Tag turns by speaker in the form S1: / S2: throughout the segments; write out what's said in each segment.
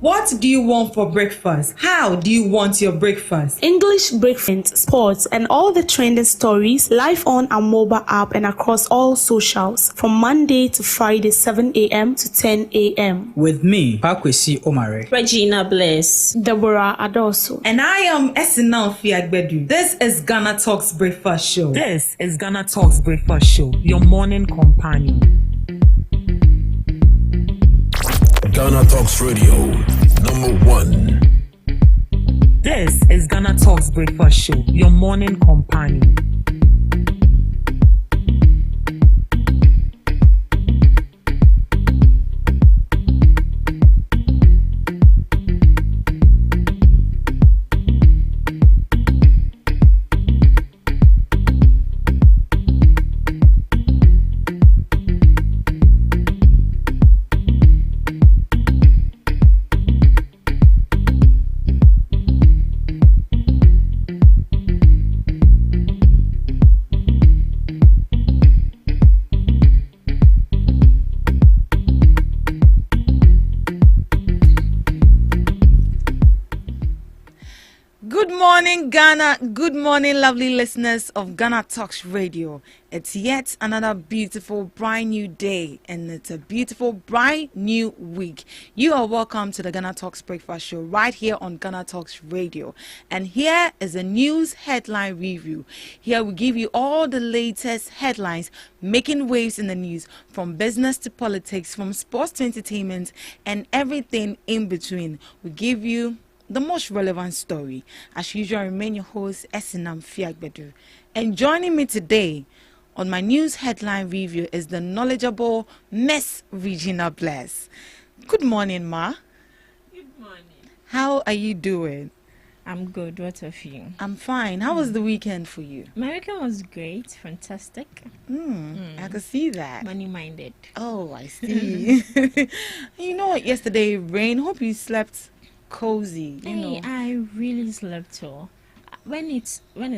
S1: What do you want for breakfast? How do you want your breakfast?
S2: English breakfast, sports, and all the trending stories live on our mobile app and across all socials from Monday to Friday, 7 a.m. to 10 a.m.
S3: With me, Pakwesi Omare,
S4: Regina Bliss,
S2: Deborah Adoso,
S1: and I am Esinam Fiagbedu. This is Ghana Talks Breakfast Show.
S5: This is Ghana Talks Breakfast Show, your morning companion.
S6: Ghana Talks Radio, #1.
S5: This is Ghana Talks Breakfast Show, your morning companion.
S1: Good morning, Ghana. Good morning, lovely listeners of Ghana Talks Radio. It's yet another beautiful, bright new day, and it's a beautiful, bright new week. You are welcome to the Ghana Talks Breakfast Show right here on Ghana Talks Radio. And here is a news headline review. Here we give you all the latest headlines making waves in the news, from business to politics, from sports to entertainment, and everything in between. We give you the most relevant story. As usual, I remain your host, Esinam Fiagbedu. And joining me today on my news headline review is the knowledgeable Miss Regina Bliss. Good morning, Ma.
S4: Good morning.
S1: How are you doing?
S4: I'm good. What of you?
S1: I'm fine. How was the weekend for you?
S4: My weekend was great, fantastic.
S1: I could see that.
S4: Money minded.
S1: Oh, I see. You know what? Yesterday rain. Hope you slept cozy.
S4: I really slept well. When it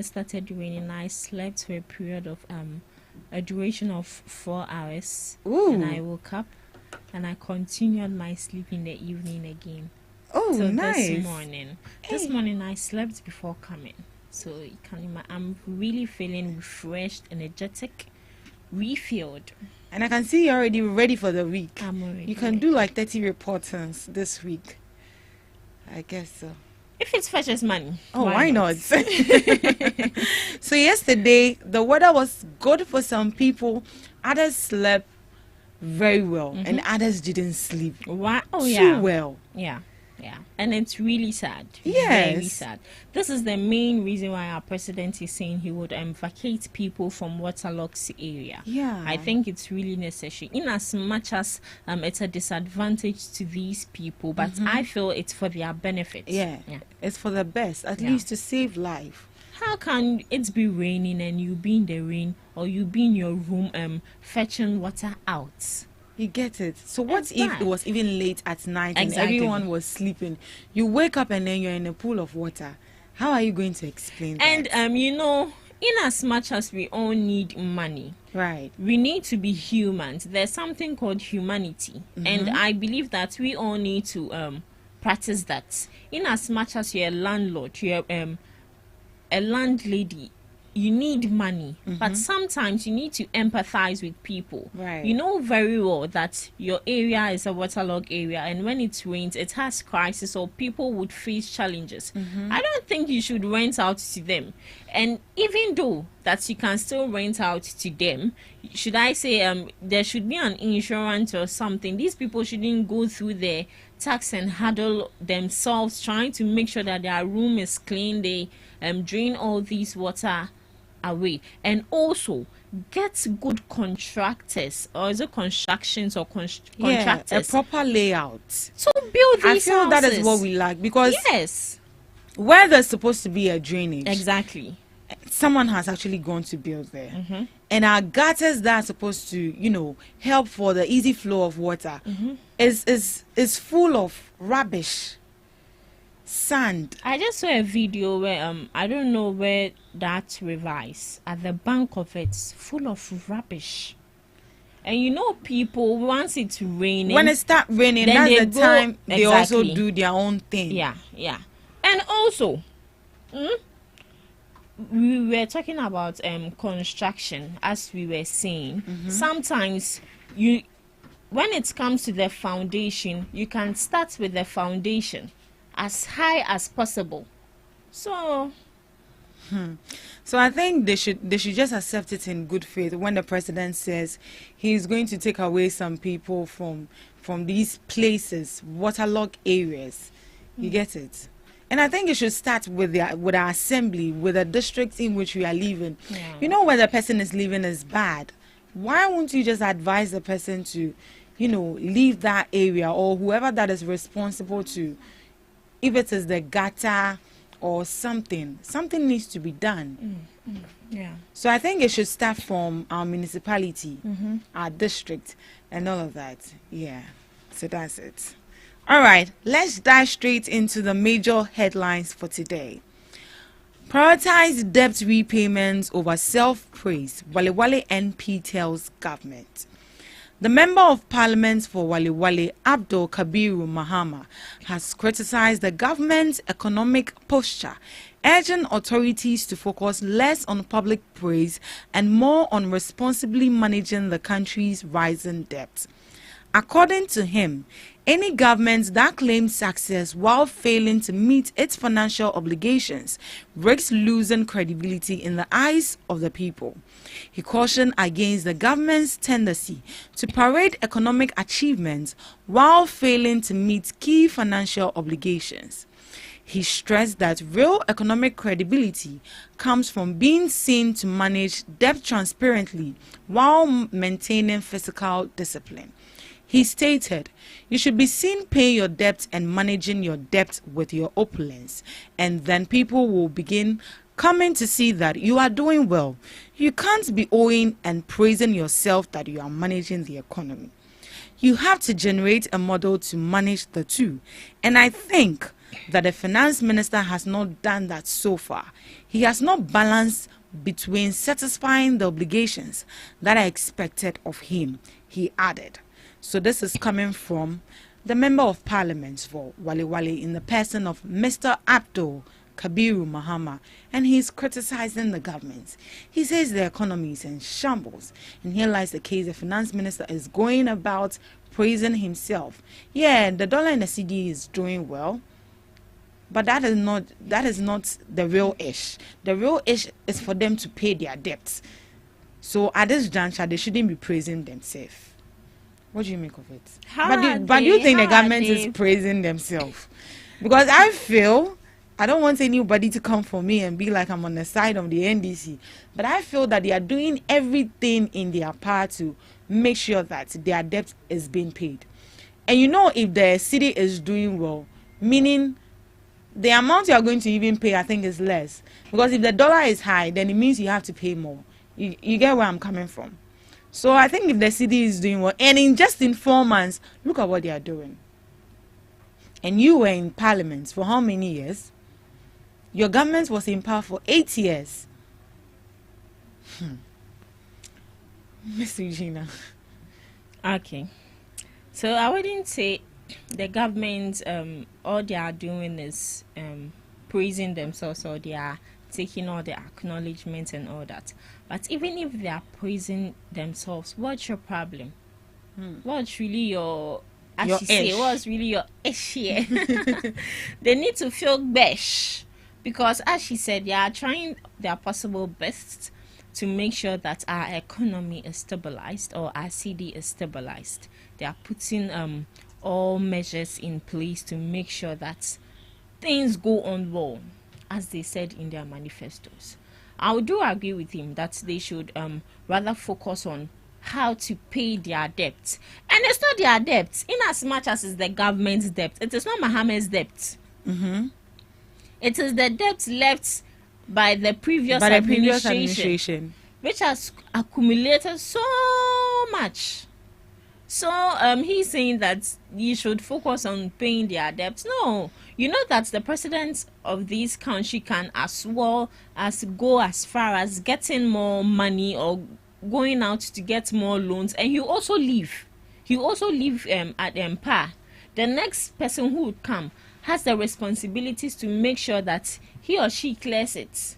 S4: started raining, I slept for a period of a duration of 4 hours.
S1: Ooh.
S4: And I woke up and I continued my sleep in the evening again.
S1: Oh,
S4: So
S1: nice.
S4: this morning I slept before coming. So you can imagine, I'm really feeling refreshed, energetic, refilled.
S1: And I can see you're already ready for the week.
S4: I'm already
S1: You can
S4: ready.
S1: do like 30 reportings this week. I guess so.
S4: If it fetches money.
S1: Oh, why not? So yesterday, the weather was good for some people. Others slept very well, and others didn't sleep
S4: Why? Oh,
S1: too
S4: yeah.
S1: well.
S4: Yeah. And it's really sad.
S1: Yes.
S4: Very sad. This is the main reason why our president is saying he would vacate people from waterlogged area.
S1: Yeah.
S4: I think it's really necessary, in as much as it's a disadvantage to these people, but I feel it's for their benefit.
S1: Yeah, it's for the best, at
S4: Yeah.
S1: least to save life.
S4: How can it be raining and you be in the rain, or you be in your room fetching water out?
S1: You get it. So what
S4: It's
S1: if
S4: bad.
S1: it was even late at night and
S4: Exactly.
S1: everyone was sleeping? You wake up and then you're in a pool of water. How are you going to explain that?
S4: And in as much as we all need money,
S1: Right.
S4: we need to be humans. There's something called humanity, and I believe that we all need to practice that. In as much as you're a landlord, you're a landlady, you need money, but sometimes you need to empathize with people.
S1: Right.
S4: You know very well that your area is a waterlogged area, and when it rains, it has crisis, or people would face challenges. I don't think you should rent out to them. And even though that you can still rent out to them, should I say there should be an insurance or something. These people shouldn't go through the tax and huddle themselves trying to make sure that their room is clean. They drain all these water away, and also get good contractors, or is it constructions or contractors,
S1: a proper layout.
S4: to build these
S1: I feel that is
S4: houses.
S1: what we lack, because
S4: Yes,
S1: where there's supposed to be a drainage,
S4: exactly.
S1: someone has actually gone to build there. And our gutters that are supposed to, help for the easy flow of water is full of rubbish. Sand.
S4: I just saw a video where I don't know where that river is. At the bank of it's full of rubbish. And you know, people, once it's raining,
S1: when it start raining,
S4: then
S1: that's
S4: they
S1: the
S4: go-
S1: time they also
S4: exactly.
S1: do their own thing.
S4: Yeah. And also, we were talking about construction, as we were saying. Sometimes when it comes to the foundation, you can start with the foundation as high as possible. So
S1: I think they should just accept it in good faith when the president says he's going to take away some people from these places, waterlogged areas. You get it? And I think it should start with our assembly, with the districts in which we are living.
S4: Yeah.
S1: You know, where the person is living is bad. Why won't you just advise the person to, leave that area, or whoever that is responsible to, if it is the gutter or something needs to be done.
S4: yeah.
S1: So I think it should start from our municipality, our district, and all of that. Yeah. So that's it. All right, let's dive straight into the major headlines for today. Prioritize debt repayments over self-praise, Wale Wale NP tells government. The Member of Parliament for Wale Wale, Abdul Kabiru Mahama, has criticized the government's economic posture, urging authorities to focus less on public praise and more on responsibly managing the country's rising debt. According to him, any government that claims success while failing to meet its financial obligations risks losing credibility in the eyes of the people. He cautioned against the government's tendency to parade economic achievements while failing to meet key financial obligations. He stressed that real economic credibility comes from being seen to manage debt transparently while maintaining fiscal discipline. He stated, "You should be seen paying your debt and managing your debt with your opulence, and then people will begin coming to see that you are doing well. You can't be owing and praising yourself that you are managing the economy. You have to generate a model to manage the two, and I think that the finance minister has not done that so far. He has not balanced between satisfying the obligations that are expected of him," he added. So this is coming from the Member of Parliament for Wale Wale in the person of Mr. Abdul Kabiru Mahama, and he's criticizing the government. He says the economy is in shambles, and here lies the case: the finance minister is going about praising himself. Yeah, the dollar and the CD is doing well, but that is not the real ish. The real ish is for them to pay their debts. So at this juncture, they shouldn't be praising themselves. What do you make of it? But do you think the government is praising themselves? Because I feel, I don't want anybody to come for me and be like I'm on the side of the NDC, but I feel that they are doing everything in their power to make sure that their debt is being paid. And if the city is doing well, meaning the amount you are going to even pay, I think, is less. Because if the dollar is high, then it means you have to pay more. You get where I'm coming from? So I think if the city is doing well, and in 4 months, look at what they are doing. And you were in parliament for how many years? Your government was in power for 8 years. Miss Regina.
S4: Okay. So I wouldn't say the government, all they are doing is praising themselves, or they are taking all the acknowledgements and all that. But even if they are praising themselves, what's your problem? What's really your, as
S1: Your
S4: you say,
S1: ish.
S4: what's really your issue? They need to feel besh, because as she said, they are trying their possible best to make sure that our economy is stabilized, or our CD is stabilized. They are putting all measures in place to make sure that things go on well, as they said in their manifestos. I do agree with him that they should rather focus on how to pay their debts. And it's not their debts, in as much as it's the government's debt. It is not Mohammed's debt. It is the debt left by the previous administration, which has accumulated so much. So he's saying that you should focus on paying their debts. No, you know that the president of this country can as well as go as far as getting more money, or going out to get more loans, and you also leave. At par. The next person who would come has the responsibilities to make sure that he or she clears it.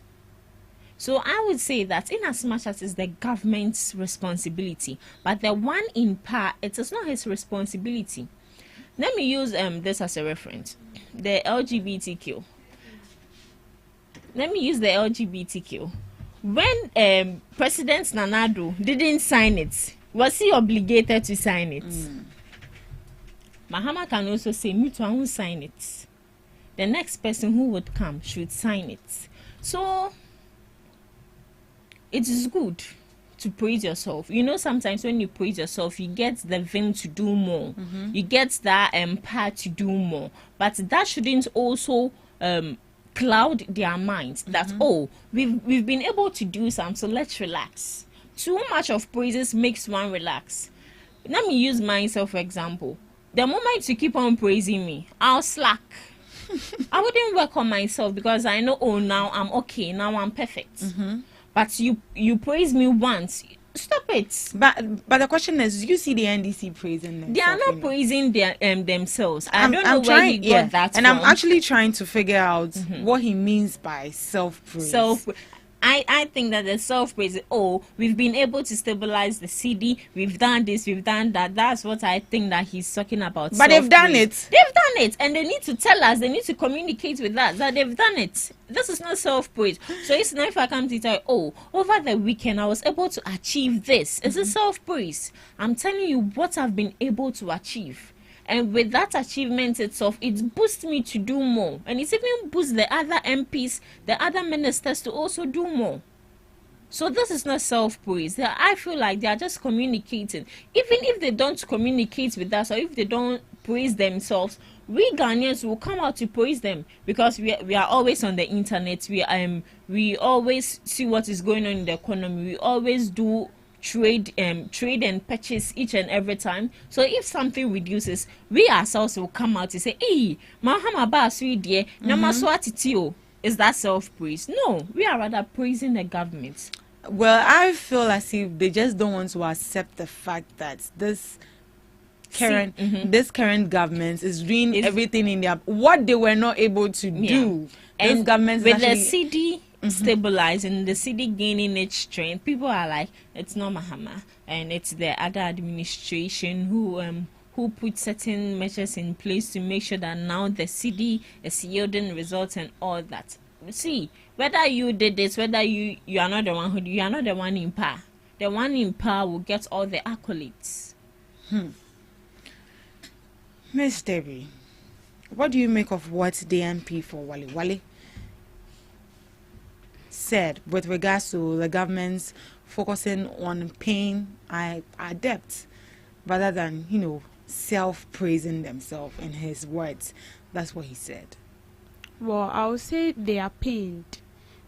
S4: So I would say that in as much as it's the government's responsibility, but the one in par, it is not his responsibility. Let me use this as a reference. The LGBTQ. Let me use the LGBTQ. When President Nana Addo didn't sign it, was he obligated to sign it? Mahama can also say, me too, I won't sign it. The next person who would come should sign it. So it is good to praise yourself. You know, sometimes when you praise yourself, you get the vim to do more. You get that power to do more. But that shouldn't also cloud their minds that, oh, we've been able to do some, so let's relax. Too much of praises makes one relax. Let me use myself for example. The moment you keep on praising me, I'll slack. I wouldn't work on myself because I know, oh, now I'm okay, now I'm perfect. But you praise me once, stop it.
S1: But the question is, do you see the NDC praising themselves?
S4: They are not praising themselves. I
S1: I'm
S4: don't know where he got that
S1: and
S4: from.
S1: I'm actually trying to figure out what he means by self-praise.
S4: I think that the self-praise, oh, we've been able to stabilize the CD, we've done this, we've done that. That's what I think that he's talking about.
S1: But they've done it.
S4: They've done it, and they need to tell us, they need to communicate with us that they've done it. This is not self-praise. So it's not if I come to tell you, oh, over the weekend I was able to achieve this. It's a self-praise. I'm telling you what I've been able to achieve. And with that achievement itself, it boosts me to do more. And it even boosts the other MPs, the other ministers to also do more. So this is not self-praise. I feel like they are just communicating. Even if they don't communicate with us, or if they don't praise themselves, we Ghanaians will come out to praise them, because we are always on the internet. We always see what is going on in the economy. We always do trade and purchase each and every time. So if something reduces, we ourselves will come out to say, hey, Mahama ba sweet dear, namaswatitio. Is that self-praise? No, we are rather praising the government.
S1: Well, I feel as if they just don't want to accept the fact that this current government is doing everything in their what they were not able to do.
S4: And
S1: this government
S4: with the CD stabilizing, the city gaining its strength, people are like, it's not Mahama, and it's the other administration who put certain measures in place to make sure that now the city is yielding results and all that. See, whether you did this, whether you are not the one who you are not the one in power. The one in power will get all the accolades.
S1: Miss Debbie, what do you make of what the MP for Wale said with regards to the government's focusing on paying our debts rather than, self-praising themselves? In his words, that's what he said.
S2: Well, I would say they are pained,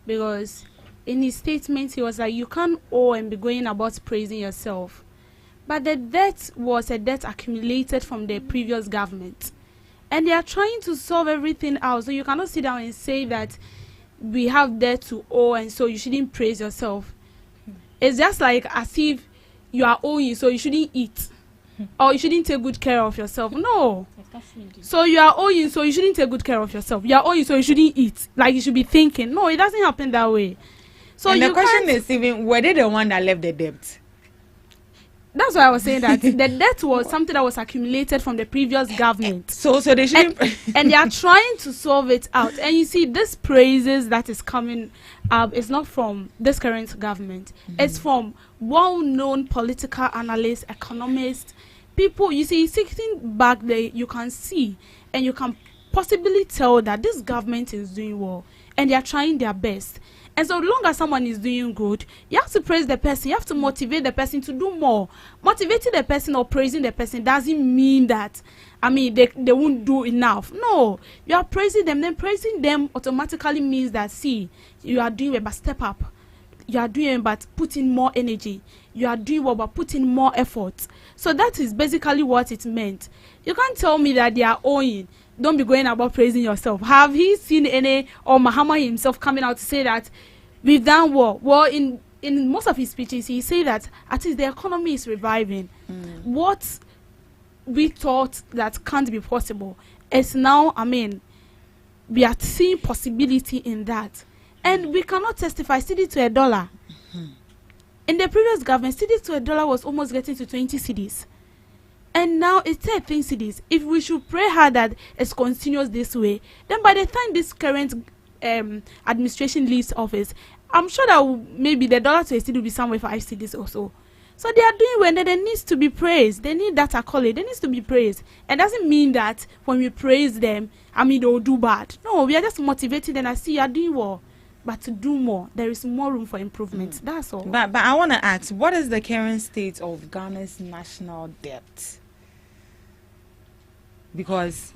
S2: because in his statement he was like, you can't owe and be going about praising yourself. But the debt was a debt accumulated from the previous government, and they are trying to solve everything out. So you cannot sit down and say that we have debt to owe and so you shouldn't praise yourself. It's just like as if you are owing, so you shouldn't eat, or you shouldn't take good care of yourself. No. So you are owing, so you shouldn't take good care of yourself. You are owing, so you shouldn't eat. Like you should be thinking. No, it doesn't happen that way. So
S1: and the question is, even were they the one that left the debt?
S2: That's why I was saying that the debt was something that was accumulated from the previous government.
S1: So they shouldn't.
S2: And they are trying to solve it out. And you see, this praises that is coming up is not from this current government. It's from well-known political analysts, economists, people. You see, sitting back there, you can see and you can possibly tell that this government is doing well and they are trying their best. And so long as someone is doing good, you have to praise the person. You have to motivate the person to do more. Motivating the person or praising the person doesn't mean that, they won't do enough. No, you are praising them. Then praising them automatically means that, see, you are doing well, but step up. You are doing well, but put in more energy. You are doing well, but put in more effort. So that is basically what it meant. You can't tell me that they are owing. Don't be going about praising yourself. Have he seen any, or Mahama himself coming out to say that we've done well? Well, in in most of his speeches, he say that at least the economy is reviving. What we thought that can't be possible is now, we are seeing possibility in that. And we cannot testify cedi to $1. In the previous government, cedi to $1 was almost getting to 20 cedis. And now it's 13 cedis. If we should pray hard that it continues this way, then by the time this current administration leaves office, I'm sure that maybe the dollar to a cedi will be somewhere 5 cedis or so. So they are doing well, and they needs to be praised. They need that accolade. They needs to be praised. It doesn't mean that when we praise them, they'll do bad. No, we are just motivating them. I see you are doing well, but to do more, there is more room for improvement. That's all.
S1: But I want to ask, what is the current state of Ghana's national debt? Because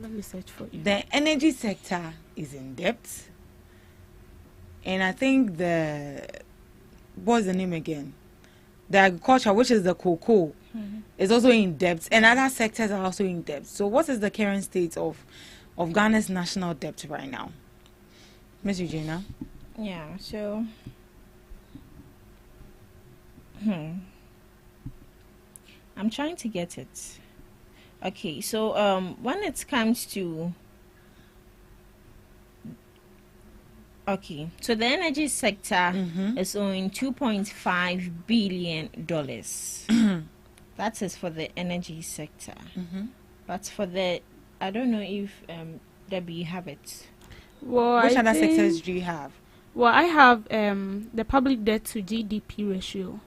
S2: Let me search for you.
S1: the energy sector is in debt, and I think what's the name again? The agriculture, which is the cocoa, is also in debt, and other sectors are also in debt. So what is the current state of Ghana's national debt right now? Miss Eugenia?
S4: Yeah, so I'm trying to get it. Okay, so when it comes to so the energy sector is owing $2.5 billion. That is for the energy sector. But for the, I don't know if Debbie, you have it.
S2: Well,
S1: Which
S2: I
S1: other
S2: think-
S1: sectors do you have?
S2: Well, I have the public debt to GDP ratio.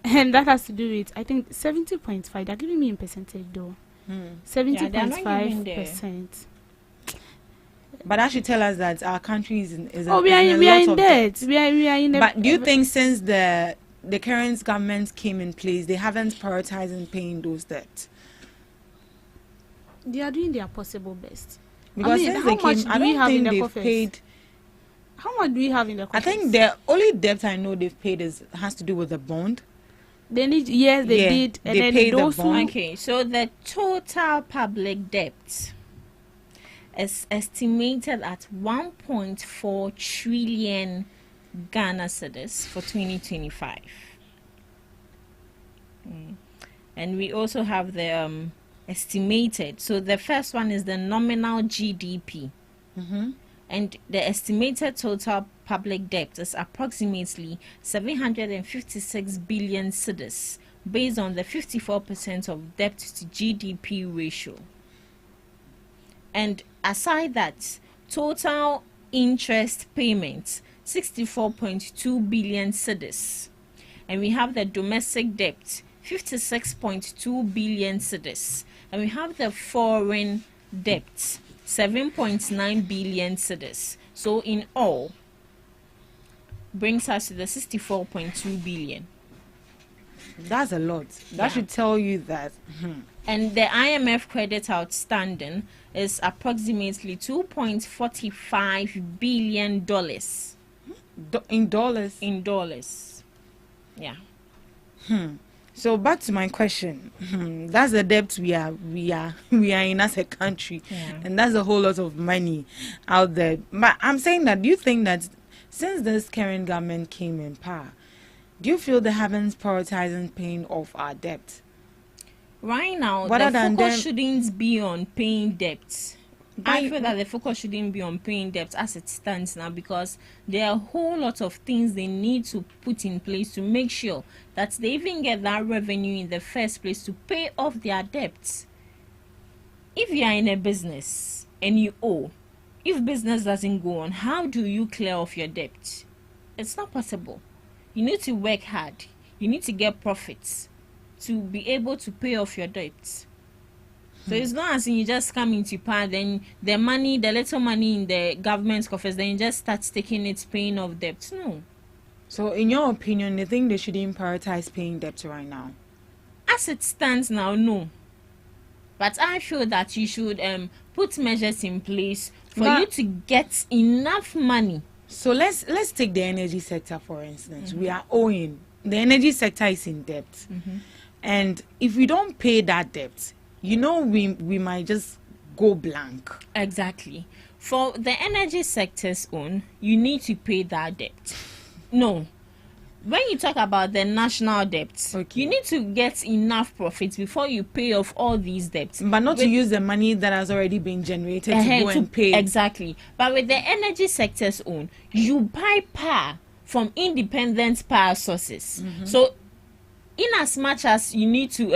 S2: And that has to do with, I think, 70.5. They're giving me in percentage, though.
S4: Yeah, they're not giving the-
S2: 70.5%.
S1: But that should tell us that our country is in
S2: Oh, we are
S1: in a
S2: in
S1: lot of
S2: debt. We are in.
S1: But do you think since the current government came in place, they haven't prioritized in paying those debts?
S2: they are doing their possible best?
S1: Because
S2: mean,
S1: since
S2: how
S1: they
S2: much
S1: came,
S2: do
S1: I
S2: we
S1: don't
S2: have in
S1: think
S2: the
S1: they've
S2: coffers?
S1: paid.
S2: How much do we have in the
S1: I
S2: coffers?
S1: think the only debt I know they've paid has to do with the bond.
S2: they need. Yes, they
S1: Yeah,
S2: did. And
S1: they
S2: then
S1: paid the
S2: those who
S1: bond.
S4: Okay, so the total public debt is estimated at 1.4 trillion Ghana cedis for 2025. And we also have the estimated. So the first one is the nominal GDP. And the estimated total public debt is approximately 756 billion cedis, based on the 54% of debt to GDP ratio. And aside that, total interest payments 64.2 billion cedis. And we have the domestic debt 56.2 billion cedis. And we have the foreign debt 7.9 billion cedis. So in all, brings us to the 64.2 billion.
S1: That's a lot. That should tell you that.
S4: And the IMF credit outstanding is approximately $2.45 billion
S1: In dollars.
S4: in dollars. Yeah.
S1: So back to my question. That's the debt we are in as a country,
S4: Yeah.
S1: and that's a whole lot of money out there. But I'm saying that, do you think that since this current government came in power, do you feel they haven't prioritized in paying off our debt?
S4: Right now,
S1: Rather
S4: the
S1: than
S4: focus
S1: them-
S4: shouldn't be on paying debts. I
S1: But-
S4: feel that the focus shouldn't be on paying debts as it stands now, because there are a whole lot of things they need to put in place to make sure that they even get that revenue in the first place to pay off their debts. If you are in a business and you owe, if business doesn't go on, how do you clear off your debt? It's not possible. You need to work hard. You need to get profits to be able to pay off your debts. So it's not as in you just come into power, then the money, the little money in the government's coffers, then you just start taking it, paying off debts. No.
S1: So in your opinion, you think they shouldn't prioritize paying debt right now?
S4: As it stands now, no. But I feel that you should put measures in place for
S1: But-
S4: you to get enough money.
S1: So let's take the energy sector for instance. We are owing. The energy sector is in debt, and if we don't pay that debt, we might just go blank.
S4: Exactly. For the energy sector's own, you need to pay that debt. No. when you talk about the national debt,
S1: Okay.
S4: you need to get enough profits before you pay off all these debts.
S1: But not to use the money that has already been generated to go and pay.
S4: Exactly. But with the energy sector's own, you buy power from independent power sources. So, in as much as you need to,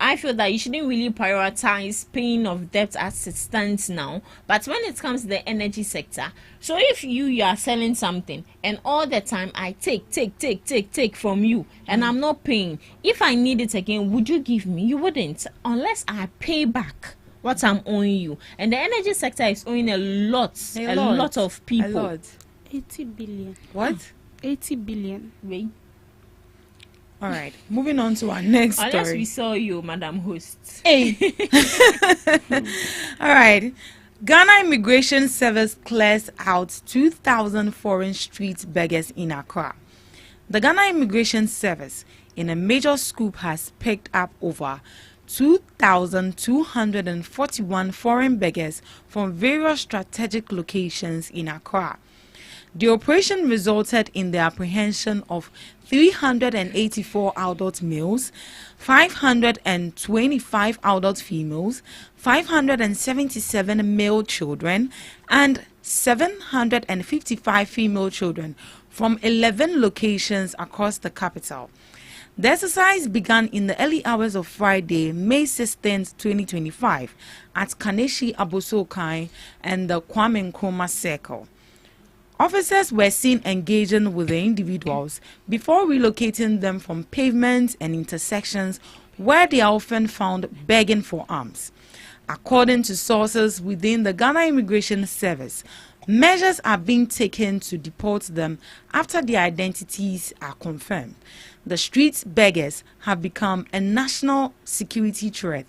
S4: I feel that you shouldn't really prioritize paying of debt as it stands now. But when it comes to the energy sector, so if you are selling something and all the time I take from you and I'm not paying, if I need it again, would you give me? You wouldn't, unless I pay back what I'm owing you. And the energy sector is owing a lot of people.
S1: A lot.
S2: 80 billion.
S1: What?
S2: 80 billion.
S4: Wait.
S1: All right. Moving on to our next
S4: Unless
S1: story.
S4: we saw you, Madam Host.
S1: Hey. All right. Ghana Immigration Service clears out 2,000 foreign street beggars in Accra. The Ghana Immigration Service, in a major scoop, has picked up over 2,241 foreign beggars from various strategic locations in Accra. The operation resulted in the apprehension of 384 adult males, 525 adult females, 577 male children, and 755 female children from 11 locations across the capital. The exercise began in the early hours of Friday, May 16, 2025, at Kaneshi Abosokai and the Kwame Nkrumah Circle. Officers were seen engaging with the individuals before relocating them from pavements and intersections where they are often found begging for alms. According to sources within the Ghana Immigration Service, measures are being taken to deport them after their identities are confirmed. The street beggars have become a national security threat,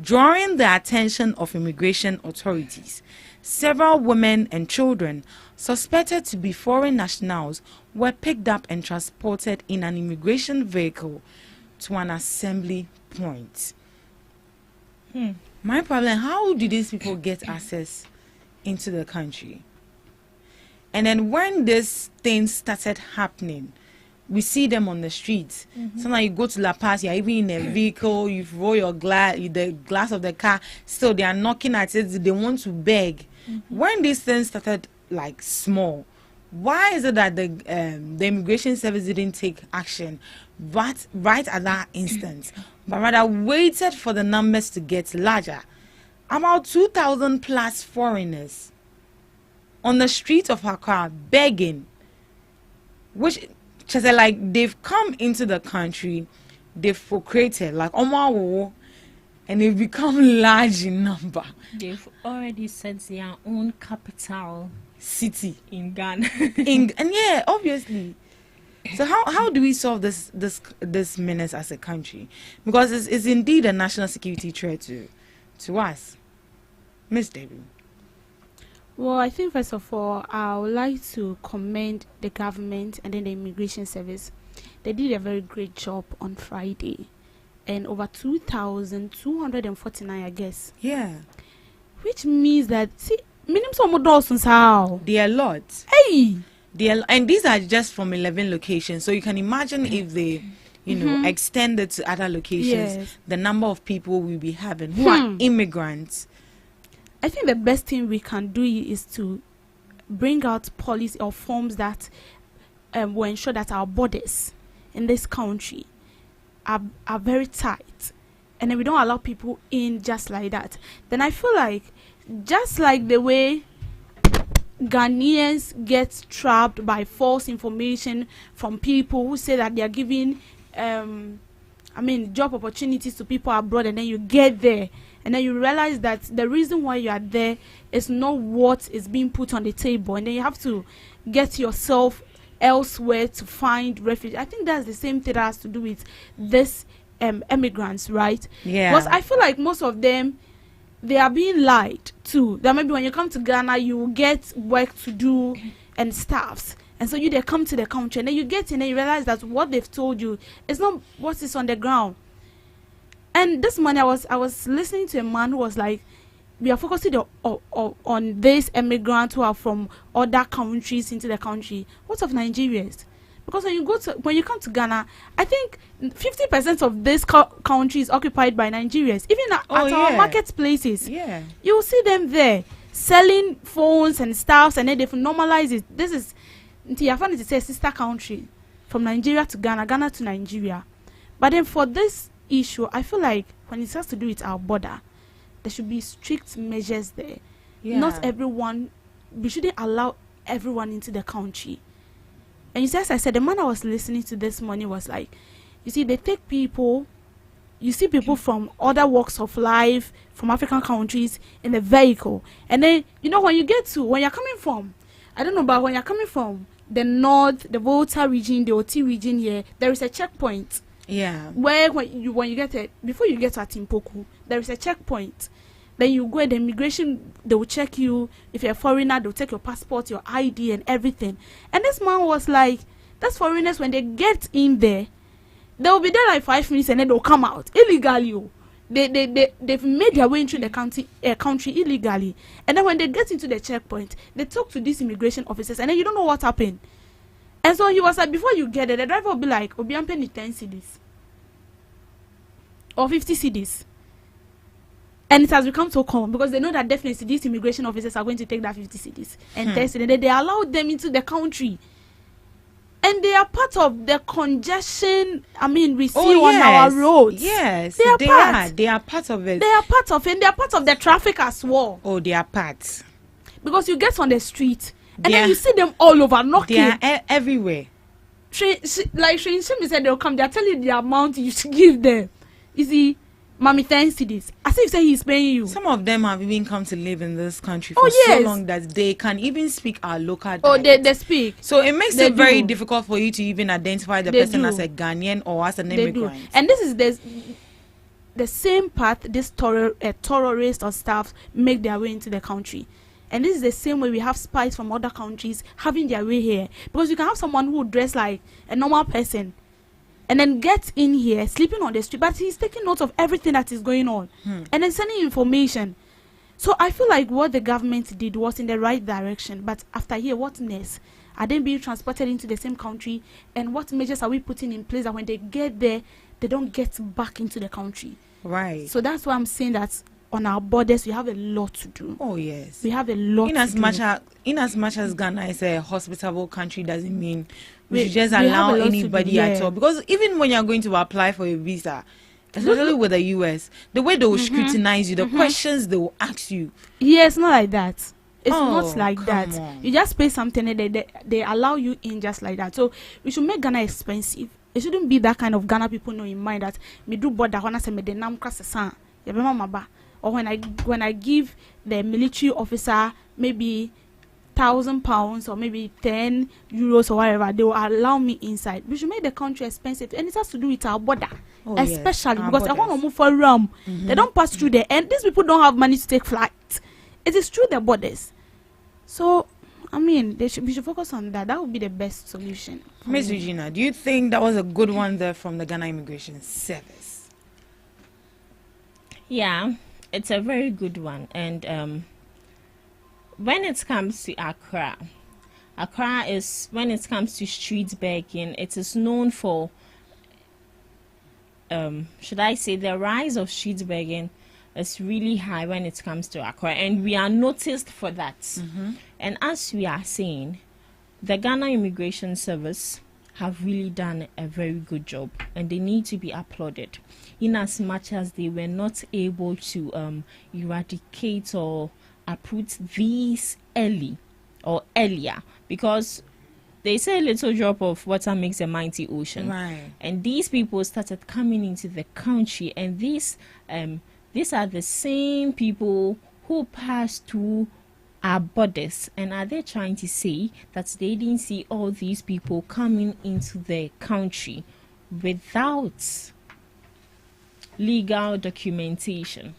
S1: drawing the attention of immigration authorities. Several women and children suspected to be foreign nationals were picked up and transported in an immigration vehicle to an assembly point. My problem, how do these people get access into the country? And then when this thing started happening, we see them on the streets. Sometimes you go to La Paz, you're even in a vehicle, you roll your the glass of the car, still they are knocking at it, they want to beg. When this thing started like small, why is it that the immigration service didn't take action right at that instant, but rather waited for the numbers to get larger? About 2,000 plus foreigners on the street of Accra begging, which just like they've come into the country, they've procreated like Omawo, and they've become large in number.
S4: They've already set their own capital
S1: City
S4: in Ghana.
S1: and yeah, obviously. So how do we solve this menace as a country? Because it's indeed a national security threat to us. Miss Debbie.
S2: Well, I think first of all, I would like to commend the government and then the immigration service. They did a very great job on Friday, and over 2,249, I guess.
S1: Yeah.
S2: Which means that minimum some dozens how.
S1: They are a lot.
S2: Hey.
S1: And these are just from 11 locations. So you can imagine if they, extend it to other locations,
S2: Yes.
S1: the number of people we'll be having who are immigrants.
S2: I think the best thing we can do is to bring out policy or forms that will ensure that our borders in this country are very tight, and then we don't allow people in just like that. Then I feel like just like the way Ghanaians get trapped by false information from people who say that they are giving job opportunities to people abroad, and then you get there and then you realize that the reason why you are there is not what is being put on the table, and then you have to get yourself elsewhere to find refuge. I think that's the same thing that has to do with this immigrants, right?
S1: Yeah.
S2: Because I feel like most of them, they are being lied to. That maybe when you come to Ghana, you will get work to do and stuffs. And so they come to the country, and then you get in and you realize that what they've told you is not what is on the ground. And this morning I was listening to a man who was like, we are focusing on these immigrants who are from other countries into the country. What of Nigerians? Because when you come to Ghana, I think 50% of this country is occupied by Nigerians. Even at our marketplaces, you will see them there selling phones and stuffs, and then they've normalized it. This is to say sister country from Nigeria to Ghana, Ghana to Nigeria. But then for this issue, I feel like when it has to do with our border, there should be strict measures there. Not everyone, we shouldn't allow everyone into the country. And you see, as I said, the man I was listening to this morning was like, you see, they take people, you see people from other walks of life, from African countries in the vehicle. And then, when you're coming from, I don't know, but when you're coming from the north, the Volta region, the OT region here, there is a checkpoint.
S1: Yeah.
S2: Where when you get it, before you get to Atimpoku, there is a checkpoint. Then you go, the immigration, they will check you. If you're a foreigner, they'll take your passport, your ID, and everything. And this man was like, those foreigners, when they get in there, they'll be there like 5 minutes and then they'll come out illegally. They've made their way into the country illegally. And then when they get into the checkpoint, they talk to these immigration officers, and then you don't know what happened. And so he was like, before you get there, the driver will be like, Obi, I'm paying 10 cedis or 50 cedis. And it has become so common because they know that definitely these immigration officers are going to take that 50 cedis and test it. And they allow them into the country. And they are part of the congestion, we see on our roads.
S1: Yes,
S2: they are part.
S1: They are part of it.
S2: They are part of it. And they are part of the traffic as well.
S1: Oh, they are part.
S2: Because you get on the street and then you see them all over knocking.
S1: They are everywhere.
S2: Like Shane said, they'll come. They're telling you the amount you should give them. You see, Mommy, thanks to this. As if you say he's paying you.
S1: Some of them have even come to live in this country for so long that they can even speak our local dialect.
S2: Oh, they speak.
S1: So it makes it very difficult for you to even identify the person as a Ghanaian or as an immigrant.
S2: And this is the same path this terrorists or staff make their way into the country. And this is the same way we have spies from other countries having their way here. Because you can have someone who dress like a normal person and then get in here, sleeping on the street, but he's taking note of everything that is going on and then sending information. So I feel like what the government did was in the right direction. But after here, what next? Are they being transported into the same country? And what measures are we putting in place that when they get there, they don't get back into the country?
S1: Right.
S2: So that's why I'm saying that on our borders, we have a lot to do.
S1: Oh, yes.
S2: We have a lot to do.
S1: In as much as Ghana is a hospitable country, doesn't mean we should just allow anybody at all. Because even when you're going to apply for a visa, especially with the US, the way they will scrutinize you, the questions they will ask you.
S2: Yeah, it's not like that. It's not like that. You just pay something and they allow you in just like that. So we should make Ghana expensive. It shouldn't be that kind of Ghana people know in mind that me do border when I say me the nam krasa or when I give the military officer maybe £1,000 or maybe €10 or whatever, they will allow me inside. We should make the country expensive, and it has to do with our border, especially because I want to move for rum. They don't pass through there, and these people don't have money to take flight. It is through the borders. So, we should focus on that. That would be the best solution.
S1: Miss Regina, do you think that was a good one there from the Ghana Immigration Service?
S4: Yeah, it's a very good one. And when it comes to Accra is, when it comes to street begging, it is known for, should I say, the rise of street begging is really high when it comes to Accra, and we are noticed for that. And as we are saying, the Ghana Immigration Service have really done a very good job, and they need to be applauded, in as much as they were not able to eradicate or uproot these earlier, because they say a little drop of water makes a mighty ocean.
S1: Right.
S4: And these people started coming into the country, and these are the same people who passed through our borders. And are they trying to say that they didn't see all these people coming into the country without legal documentation?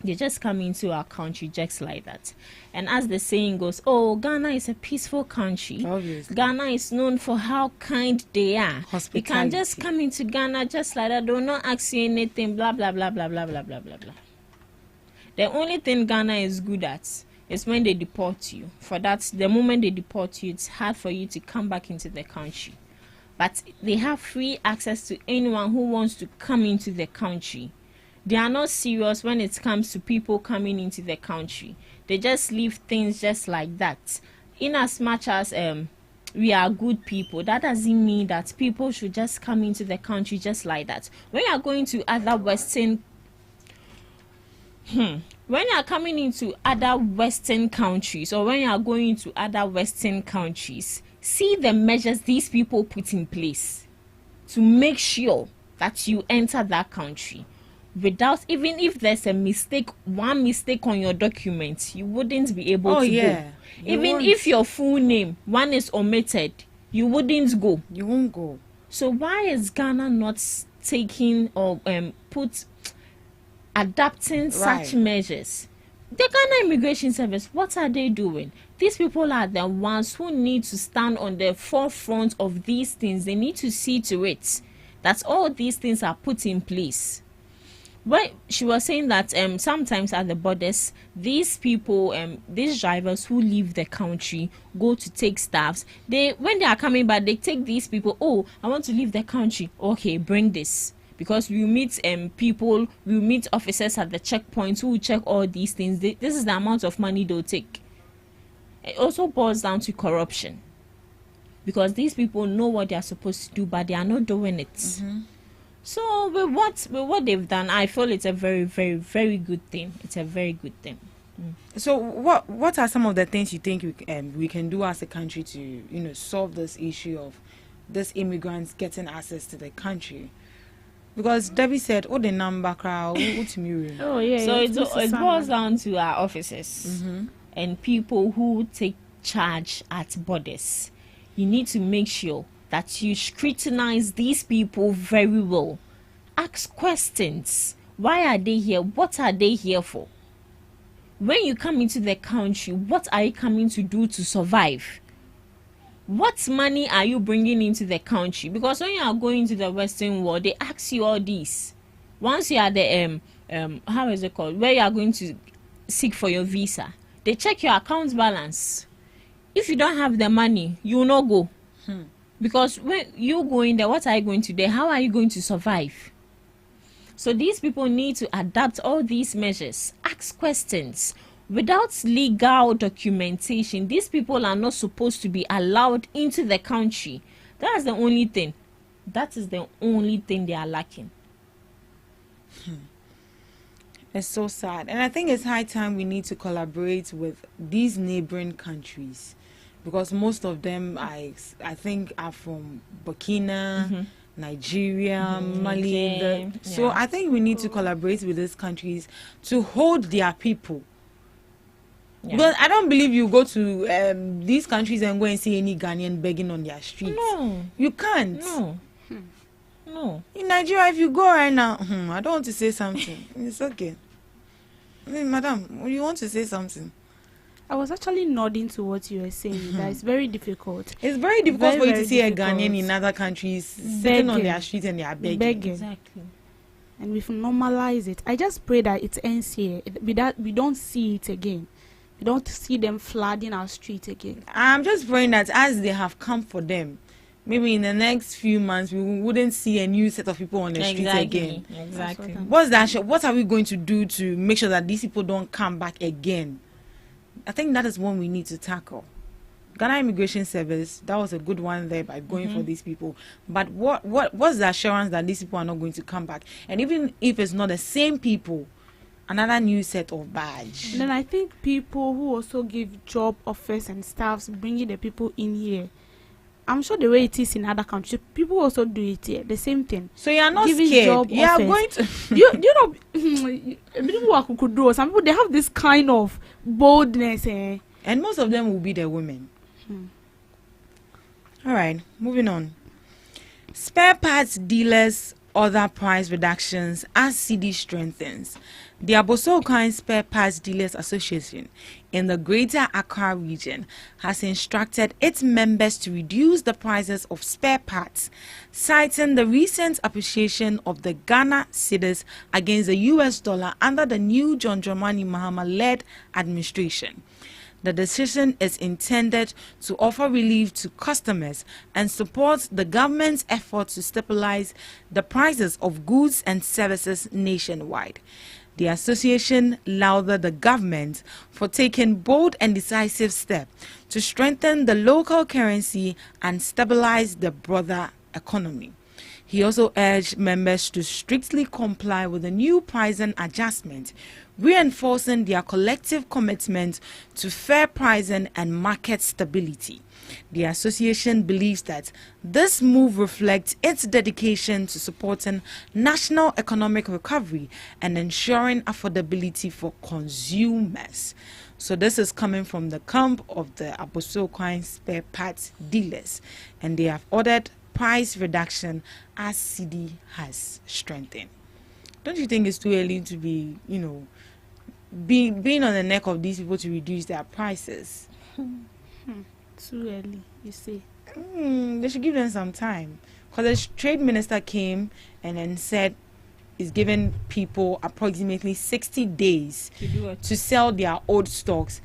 S4: They just come into our country just like that. And as the saying goes, oh, Ghana is a peaceful country.
S1: Obviously.
S4: Ghana is known for how kind they are. You can just come into Ghana just like that. They'll not ask you anything, blah, blah, blah, blah, blah, blah, blah, blah, blah. The only thing Ghana is good at is when they deport you. For that, the moment they deport you, it's hard for you to come back into the country. but they have free access to anyone who wants to come into the country. They are not serious when it comes to people coming into the country. They just leave things just like that. In as much as we are good people, that doesn't mean that people should just come into the country just like that. When you are going to other Western when you are coming into other Western countries, or when you are going to other Western countries, see the measures these people put in place to make sure that you enter that country. Without, even if there's a mistake, one mistake on your document, you wouldn't be able to go. Even if your full name, one is omitted, you wouldn't go.
S1: You won't go.
S4: So why is Ghana not taking or adapting such measures? The Ghana Immigration Service, what are they doing? These people are the ones who need to stand on the forefront of these things. They need to see to it that all these things are put in place. But she was saying that sometimes at the borders, these people, these drivers who leave the country, go to take staffs. When they are coming back, they take these people. Oh, I want to leave the country. Okay, bring this. Because we meet people, we meet officers at the checkpoints who will check all these things. This is the amount of money they'll take. It also boils down to corruption. Because these people know what they are supposed to do, but they are not doing it. Mm-hmm. So with what they've done, I feel it's a very, very, very good thing. It's a very good thing.
S1: So what are some of the things you think we can do as a country to solve this issue of these immigrants getting access to the country? Because Debbie said, "Oh, the number crowd, what's me?"
S2: Oh yeah.
S4: So it boils down to our officers and people who take charge at borders. You need to make sure that you scrutinize these people very well. Ask questions. Why are they here? What are they here for? When you come into the country, what are you coming to do to survive? What money are you bringing into the country? Because when you are going to the Western world, they ask you all this. Once you are the how is it called? Where you are going to seek for your visa, they check your account balance. If you don't have the money, you will not go. Because when you go in there, what are you going to do? How are you going to survive? So these people need to adapt all these measures. Ask questions. Without legal documentation, these people are not supposed to be allowed into the country. That's the only thing. That is the only thing they are lacking.
S1: It's so sad. And I think it's high time we need to collaborate with these neighboring countries. Because most of them, I think, are from Burkina, Nigeria, Mali. So I think we need to collaborate with these countries to hold their people. Yeah. Because I don't believe you go to these countries and go and see any Ghanaian begging on their streets. No. You can't.
S4: No.
S1: In Nigeria, if you go right now, I don't want to say something. It's okay. Madam, you want to say something?
S2: I was actually nodding to what you were saying. That it's very difficult.
S1: It's very difficult for you to see a Ghanaian in other countries sitting on their streets and they are begging.
S2: Exactly. And we've normalized it. I just pray that it ends here. We don't see it again. We don't see them flooding our streets again.
S1: I'm just praying that as they have come for them, maybe in the next few months we wouldn't see a new set of people on the streets again.
S4: Exactly.
S1: What's that? What are we going to do to make sure that these people don't come back again? I think that is one we need to tackle. Ghana Immigration Service, that was a good one there by going for these people. But what's the assurance that these people are not going to come back? And even if it's not the same people, another new set of badge.
S2: And then I think people who also give job offers and staffs, bringing the people in here. I'm sure the way it is in other countries, people also do it here. The same thing.
S1: So you are not scared. You are going to.
S2: you know, people could do. Some people they have this kind of boldness,
S1: and most of them will be the women. All right, moving on. Spare parts dealers other price reductions as CD strengthens. The Abosokan Spare Parts Dealers Association in the Greater Accra region has instructed its members to reduce the prices of spare parts, citing the recent appreciation of the Ghana cedis against the US dollar under the new John Dramani Mahama-led administration. The decision is intended to offer relief to customers and support the government's effort to stabilize the prices of goods and services nationwide. The association lauded the government for taking bold and decisive steps to strengthen the local currency and stabilize the broader economy. He also urged members to strictly comply with the new pricing adjustment, reinforcing their collective commitment to fair pricing and market stability. The association believes that this move reflects its dedication to supporting national economic recovery and ensuring affordability for consumers. So this is coming from the camp of the Abossey spare parts dealers, and they have ordered price reduction as CD has strengthened. Don't you think it's too early to be, being on the neck of these people to reduce their prices?
S2: Too early, you say?
S1: They should give them some time. Because the trade minister came and then said is giving people approximately 60 days to sell their old stocks.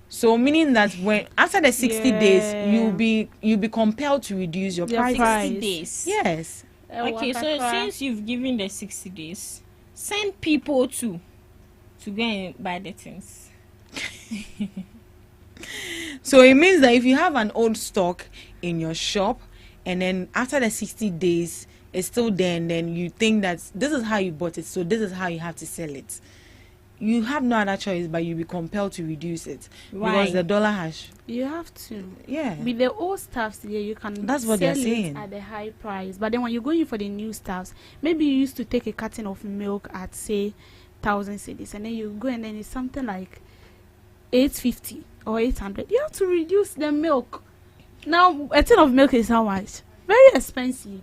S1: So meaning that when after the 60 days, you'll be compelled to reduce your price.
S4: 60 days.
S1: Yes.
S4: Okay, so since you've given the 60 days, send people to go and buy the things.
S1: So it means that if you have an old stock in your shop and then after the 60 days it's still there, and then you think that this is how you bought it, so this is how you have to sell it, you have no other choice but you'll be compelled to reduce it.
S4: Why?
S1: Because the dollar has.
S2: You have to.
S1: Yeah.
S2: With the old stuffs here, you can
S1: That's what
S2: sell
S1: they're saying.
S2: it at a high price. But then when you're going for the new stuffs, maybe you used to take a carton of milk at say 1,000 cedis, and then you go and then it's something like 850 or 800. You have to reduce the milk. Now a tin of milk is how much? Very expensive.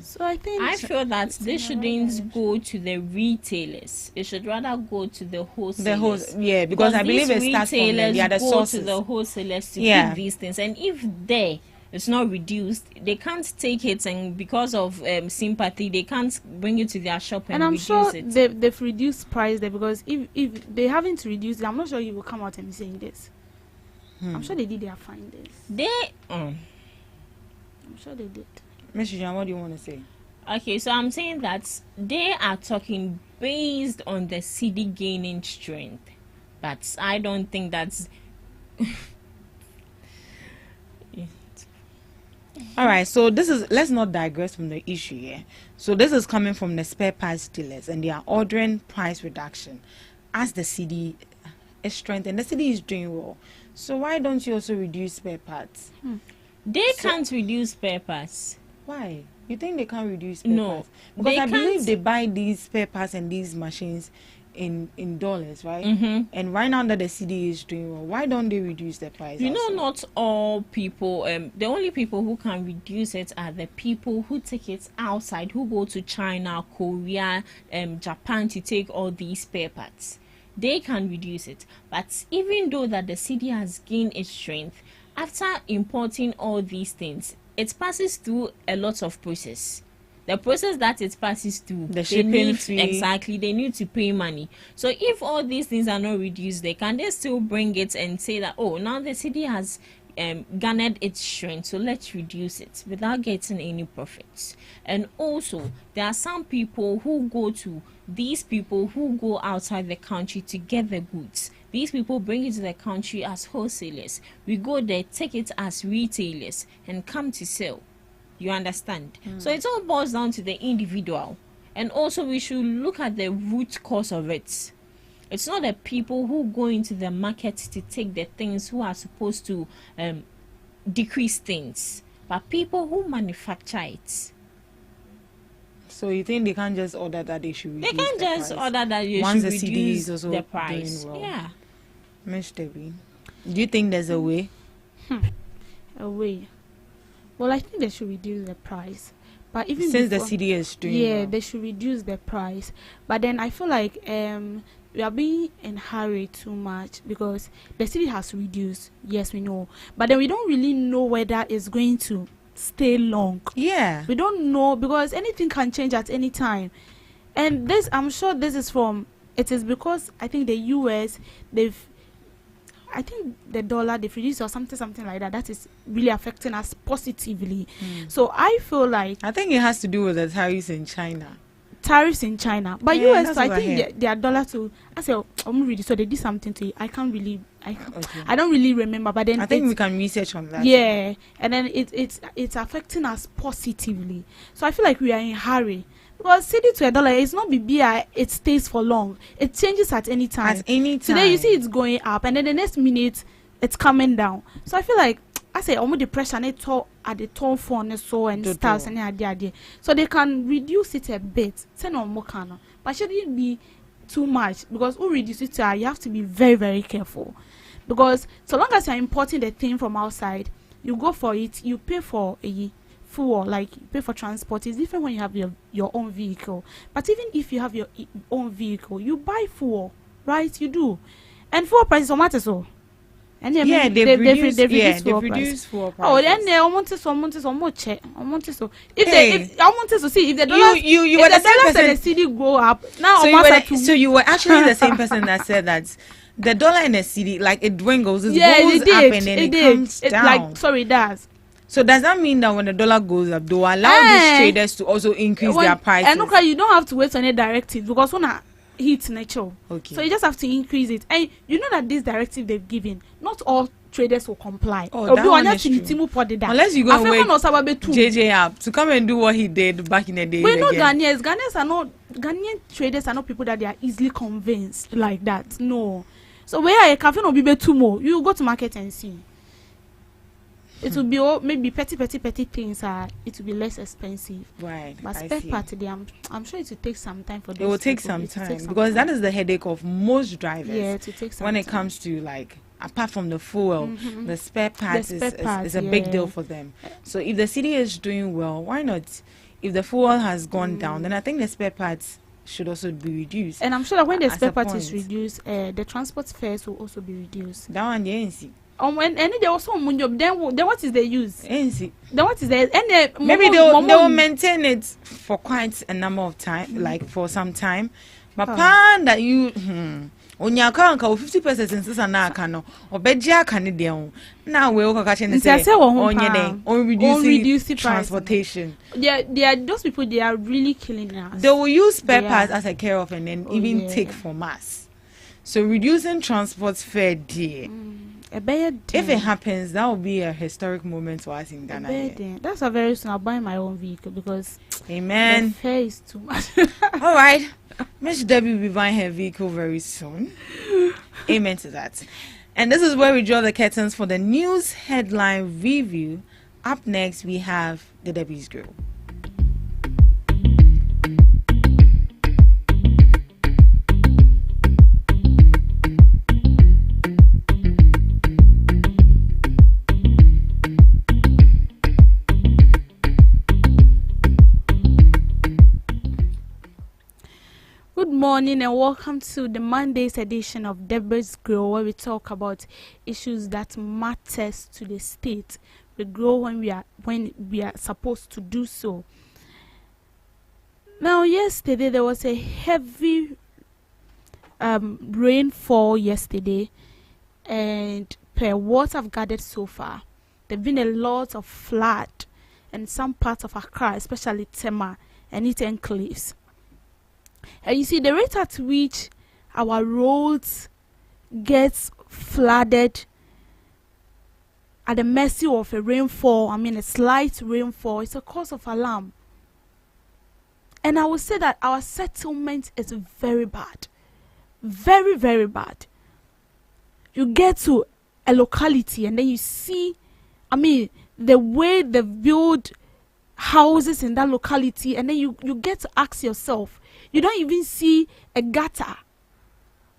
S2: So I
S4: feel that they shouldn't go to the retailers. It should rather go to the wholesalers.
S1: Because I believe it starts from the other sources.
S4: Go to the wholesalers to pick these things, and if it's not reduced, they can't take it, and because of sympathy, they can't bring it to their shop and reduce it.
S2: And I'm sure they've reduced price there, because if they haven't reduced it, I'm not sure you will come out and be saying this. I'm sure they did their findings. I'm sure they did.
S1: Mr. John, what do you want to say?
S4: Okay, so I'm saying that they are talking based on the CD gaining strength, but I don't think that's.
S1: All right, so let's not digress from the issue here. So this is coming from the spare parts dealers, and they are ordering price reduction as the CD is strengthened. The CD is doing well. So why don't you also reduce spare parts?
S4: They can't reduce spare parts.
S1: Why? You think they can't reduce spare parts? Because
S4: they
S1: I believe
S4: can't.
S1: they buy these spare parts and these machines in dollars, right? And right now that the CD is doing well, why don't they reduce the price?
S4: Not all people. The only people who can reduce it are the people who take it outside, who go to China, Korea, Japan to take all these spare parts. They can reduce it. But even though that the CD has gained its strength, after importing all these things, it passes through a lot of process. The process that it passes through,
S1: the shipping fee.
S4: Exactly, they need to pay money. So if all these things are not reduced, they still bring it and say that, oh, now the city has garnered its strength, so let's reduce it without getting any profits. And also, there are some people who go outside the country to get the goods. These people bring it to the country as wholesalers. We go there, take it as retailers, and come to sell. You understand? So it all boils down to the individual. And also we should look at the root cause of it. It's not the people who go into the market to take the things who are supposed to decrease things, but people who manufacture it.
S1: So you think they can't just order that they should reduce
S4: They can't just
S1: price?
S4: order that you
S1: Once
S4: should
S1: the CD
S4: reduce
S1: is also
S4: the price.
S1: doing well.
S4: Yeah.
S1: Ms. Debbie, do you think there's a way?
S2: A way. Well, I think they should reduce the price. But even
S1: Since the CD is doing well.
S2: they should reduce the price. But then I feel like we are being in hurry too much, because the CD has reduced. Yes, we know. But then we don't really know whether it's going to stay long.
S1: Yeah.
S2: We don't know, because anything can change at any time. And this, I'm sure this is from, it is because I think the US, I think the dollar they've reduced or something like that. That is really affecting us positively. So I feel like
S1: I think it has to do with the tariffs in China.
S2: But
S1: Yeah,
S2: US,
S1: that's
S2: so I
S1: what I
S2: think
S1: heard.
S2: their dollar too. I said, I'm ready. So they did something to it. I can't really,
S1: Okay.
S2: I don't really remember. But then
S1: I think
S2: it's-
S1: we can research on that.
S2: yeah, and then it's affecting us positively. So I feel like we are in a hurry because cedi to a dollar is not BBI. It stays for long. It changes at any time.
S1: At any time.
S2: Today you see it's going up, and then the next minute it's coming down. So I feel like I say almost the pressure and it at the tone phone so and
S1: Dodo.
S2: stars and idea. So they can reduce it a bit. Say no more can, but shouldn't be too much because who reduce it to you have to be very, very careful. Because so long as you're importing the thing from outside, you go for it, you pay for a fuel, like you pay for transport. It's different when you have your own vehicle. But even if you have your own vehicle, you buy fuel, right? You do. And fuel prices are matter so. And
S1: Yeah, they've reduced fuel prices.
S2: Oh, then they want to so much. I want to so if
S1: Hey.
S2: they if I want to see if the dollars
S1: you were
S2: if
S1: the
S2: the
S1: same
S2: dollars and the
S1: person.
S2: CD go up now.
S1: So you were actually the same person that said that the dollar and the cedi, like it dwindles, it
S2: yeah,
S1: goes
S2: it did.
S1: up and then it
S2: did.
S1: comes
S2: It,
S1: down.
S2: like sorry, it does.
S1: So does that mean that when the dollar goes up, they will allow these traders to also increase their prices?
S2: And okay, you don't have to wait on a directive because when I hit nature,
S1: Okay.
S2: so you just have to increase it. And you know that this directive they've given, not all traders will comply.
S1: Oh, that one is true. Unless you go and wake JJ up to come and do what he did back in the day.
S2: We're not
S1: again.
S2: Ghanaians. Ghanaian traders are not people that they are easily convinced like that. No. So where a cafe no be two more, you go to market and see. It will be maybe petty things it will be less expensive.
S1: Right.
S2: But
S1: I
S2: spare
S1: see.
S2: part I'm sure it will take some time for
S1: It will take some time because that is the headache of most drivers.
S2: yeah, it will take some
S1: When it
S2: time.
S1: comes to like apart from the fuel, the spare parts
S2: spare parts,
S1: is a big
S2: yeah.
S1: deal for them. So if the city is doing well, why not? If the fuel has gone down, then I think the spare parts should also be reduced.
S2: And I'm sure that when the
S1: As a
S2: spare part is
S1: point.
S2: reduced, the transport fares will also be reduced.
S1: That one, yeah, ain't see.
S2: When and they also then what is the use?
S1: Ain't see.
S2: Then what is the and
S1: Maybe they'll maintain it for quite a number of time, like for some time. But pan that you on your account 50% since na aka no obeji aka ne de ho na we wo ka say on reducing transportation.
S2: They are those people. They are really killing us.
S1: They will use spare
S2: They
S1: parts
S2: are.
S1: as a care of and then
S2: Oh,
S1: even
S2: yeah.
S1: take from us. So reducing transport fare dear.
S2: A bad
S1: If it happens, that will be a historic moment for us in Ghana. here.
S2: That's a very soon. I'll buy my own vehicle because the
S1: Amen.
S2: fare is too much.
S1: All right. Miss Debbie will be buying her vehicle very soon. Amen to that. And this is where we draw the curtains for the news headline review. Up next, we have the Debbie's Grill.
S2: Good morning and welcome to the Monday's edition of Deborah's Grow, where we talk about issues that matters to the state. We grow when we are supposed to do so. Now, yesterday there was a heavy rainfall yesterday, and per what I've gathered so far, there've been a lot of flood in some parts of Accra, especially Tema and its enclaves. And you see the rate at which our roads gets flooded at the mercy of a rainfall, a slight rainfall, is a cause of alarm. And I would say that our settlement is very bad. Very, very bad. You get to a locality and then you see, the way they build houses in that locality, and then you get to ask yourself, you don't even see a gutter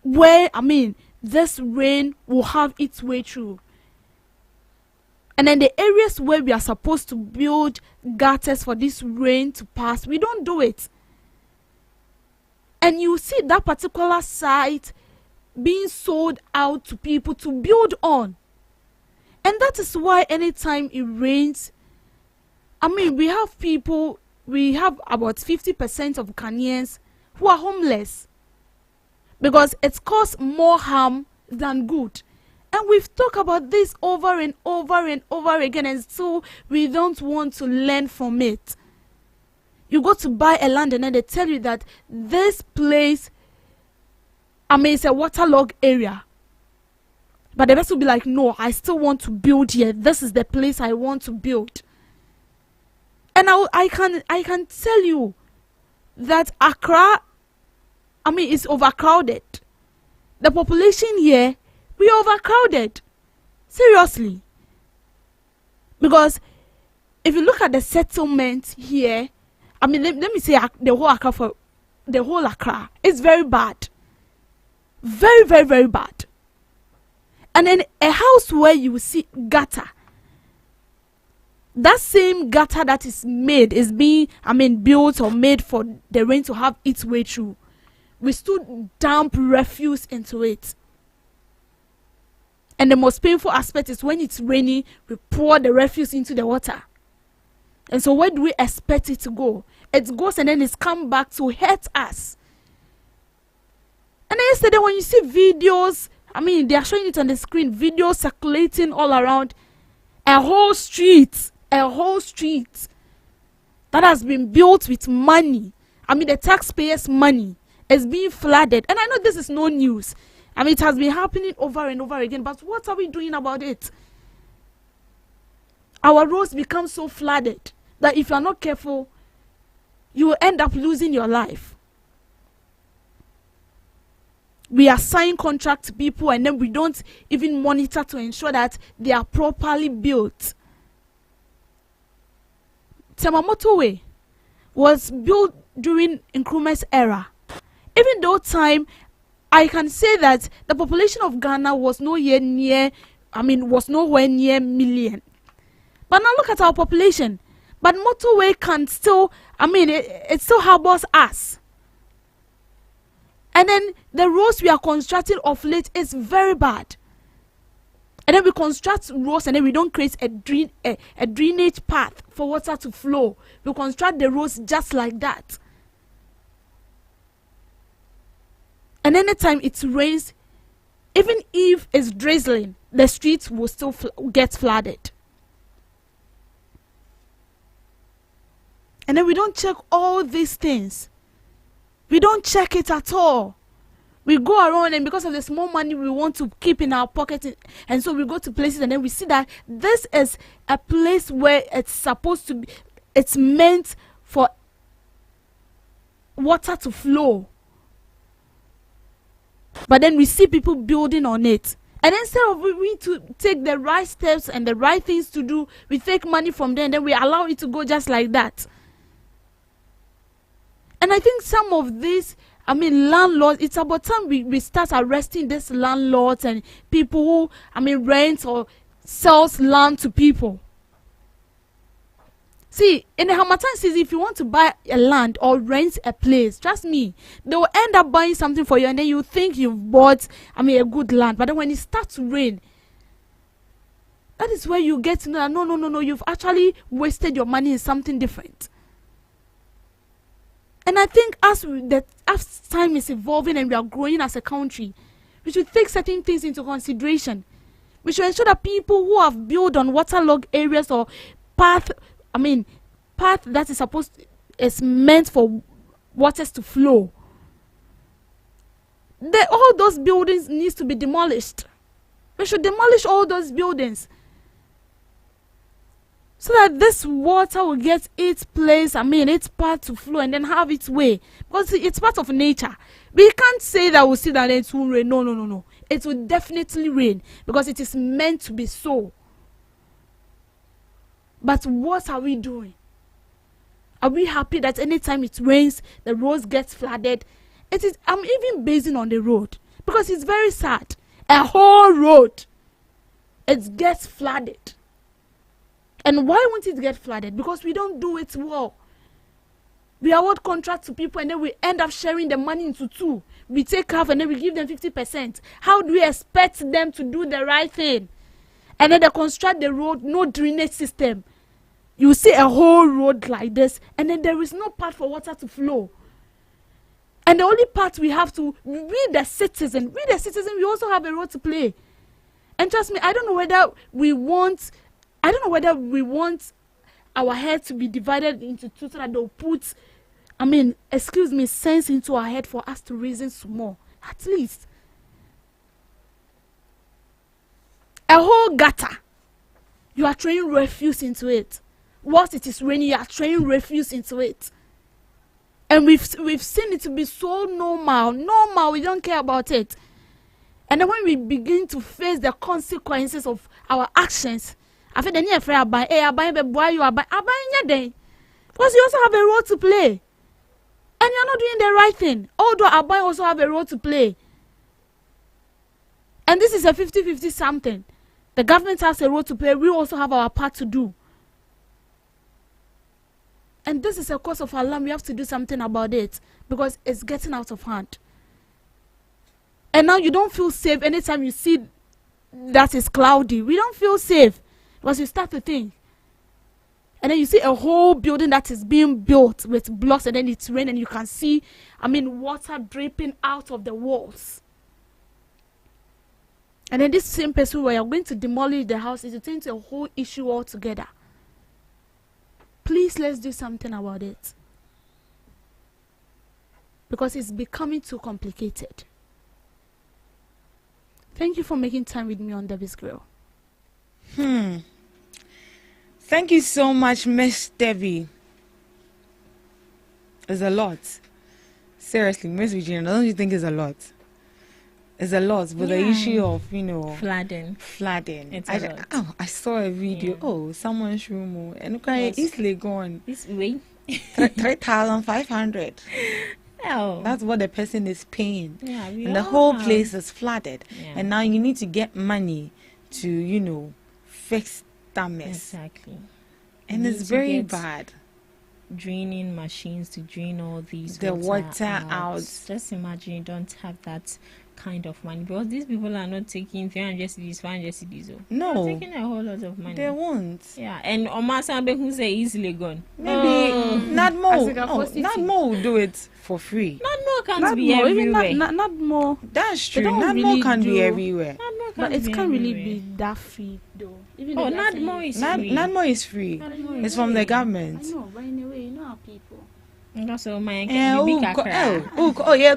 S2: where, this rain will have its way through. And then the areas where we are supposed to build gutters for this rain to pass, we don't do it. And you see that particular site being sold out to people to build on. And that is why anytime it rains, we have about 50% of Ghanaians who are homeless because it causes more harm than good. And we've talked about this over and over and over again, and so we don't want to learn from it. You go to buy a land and then they tell you that this place, it's a waterlogged area. But the person will be like, no, I still want to build here. This is the place I want to build. And I can tell you that Accra, is overcrowded. The population here, we are overcrowded. Seriously. Because if you look at the settlement here, let me say the whole Accra, it's very bad. Very, very, very bad. And then a house where you will see gutter. That same gutter that is made is being, built or made for the rain to have its way through. We still dump refuse into it. And the most painful aspect is when it's raining, we pour the refuse into the water. And so where do we expect it to go? It goes and then it's come back to hurt us. And then yesterday when you see videos, they are showing it on the screen, videos circulating all around, a whole street that has been built with money, the taxpayers' money, is being flooded. And I know this is no news. It has been happening over and over again, but what are we doing about it? Our roads become so flooded that if you are not careful, you will end up losing your life. We assign contract to people and then we don't even monitor to ensure that they are properly built. Temamoto Way was built during Nkrumah's era. Even though I can say that the population of Ghana was nowhere near million. But now look at our population. But motorway can still, it still harbors us. And then the roads we are constructing of late is very bad. And then we construct roads and then we don't create a drainage path for water to flow. We construct the roads just like that. And anytime it rains, even if it's drizzling, the streets will still get flooded. And then we don't check all these things. We don't check it at all. We go around and because of the small money we want to keep in our pocket, and so we go to places and then we see that this is a place where it's supposed to be, it's meant for water to flow. But then we see people building on it. And instead of we to take the right steps and the right things to do, we take money from them and then we allow it to go just like that. And I think some of these, landlords, it's about time we start arresting these landlords and people who, rent or sells land to people. See, in the Hamatan season, if you want to buy a land or rent a place, trust me, they will end up buying something for you and then you think you've bought, a good land. But then when it starts to rain, that is where you get to know that no, you've actually wasted your money in something different. And I think as time is evolving and we are growing as a country, we should take certain things into consideration. We should ensure that people who have built on waterlogged areas or path that is meant for waters to flow, all those buildings needs to be demolished. We should demolish all those buildings so that this water will get its place, its path to flow and then have its way. Because it's part of nature. We can't say that we'll see that it will rain. No. It will definitely rain because it is meant to be so. But what are we doing? Are we happy that anytime it rains, the roads get flooded? I'm even basing on the road because it's very sad. A whole road, it gets flooded. And why won't it get flooded? Because we don't do it well. We award contracts to people and then we end up sharing the money into two. We take half and then we give them 50%. How do we expect them to do the right thing? And then they construct the road, no drainage system. You see a whole road like this and then there is no path for water to flow. And the only part we have to, we the citizen, we also have a role to play. And trust me, I don't know whether we want our head to be divided into two so that they'll put, sense into our head for us to reason some more. At least. A whole gutter. You are throwing refuse into it. Whilst it is raining, you are throwing refuse into it. And we've seen it to be so normal. We don't care about it. And then when we begin to face the consequences of our actions, I feel the need for abai, boy, you abai in your day. Because you also have a role to play. And you're not doing the right thing. Although abai also have a role to play. And this is a 50-50 something. The government has a role to play. We also have our part to do. And this is a cause of alarm. We have to do something about it. Because it's getting out of hand. And now you don't feel safe anytime you see that it's cloudy. We don't feel safe. Because you start to think. And then you see a whole building that is being built with blocks. And then it's rain. And you can see, water dripping out of the walls. And then this same person where you're going to demolish the house is turning to a whole issue altogether. Please, let's do something about it. Because it's becoming too complicated. Thank you for making time with me on Debbie's Grill.
S1: Thank you so much, Miss Debbie. It's a lot. Seriously, Miss Regina, don't you think it's a lot? It's a lot, but the issue of,
S4: flooding. It's a lot.
S1: I saw a video.
S4: Yeah.
S1: Oh, someone's room. And okay, easily gone.
S4: This way.
S1: 3,500.
S4: Oh.
S1: That's what the person is paying.
S4: Yeah,
S1: and the whole place is flooded.
S4: Yeah.
S1: And now you need to get money to, fix that mess.
S4: Exactly.
S1: And
S4: You
S1: it's
S4: need to
S1: very
S4: get
S1: bad.
S4: Draining machines to drain all these
S1: The water out.
S4: Just imagine you don't have that kind of money, because these people are not taking 300 cedis, 500 cedis.
S1: No.
S4: They're taking a whole lot of money.
S1: They won't.
S4: Yeah, and Omasa who say easily gone.
S1: Maybe not more.
S2: As
S1: Not more will do it for free.
S4: Not more can't
S2: Not
S4: be
S2: more, even
S4: everywhere.
S2: not more.
S1: That's true.
S2: don't
S1: Not more
S2: really
S1: can be
S2: do-
S1: everywhere.
S4: Not more
S2: But
S4: can't
S2: it
S4: be
S2: can't really
S4: everywhere.
S2: be that free though. Even
S4: Oh,
S2: if
S4: not
S2: they're
S4: more
S2: saying-
S4: is
S1: Not
S4: free.
S1: more is free.
S2: Not more
S1: It's
S2: is
S1: from the
S2: free.
S1: government.
S2: I know, but in a way, you know how people.
S4: That's all my
S1: Yeah,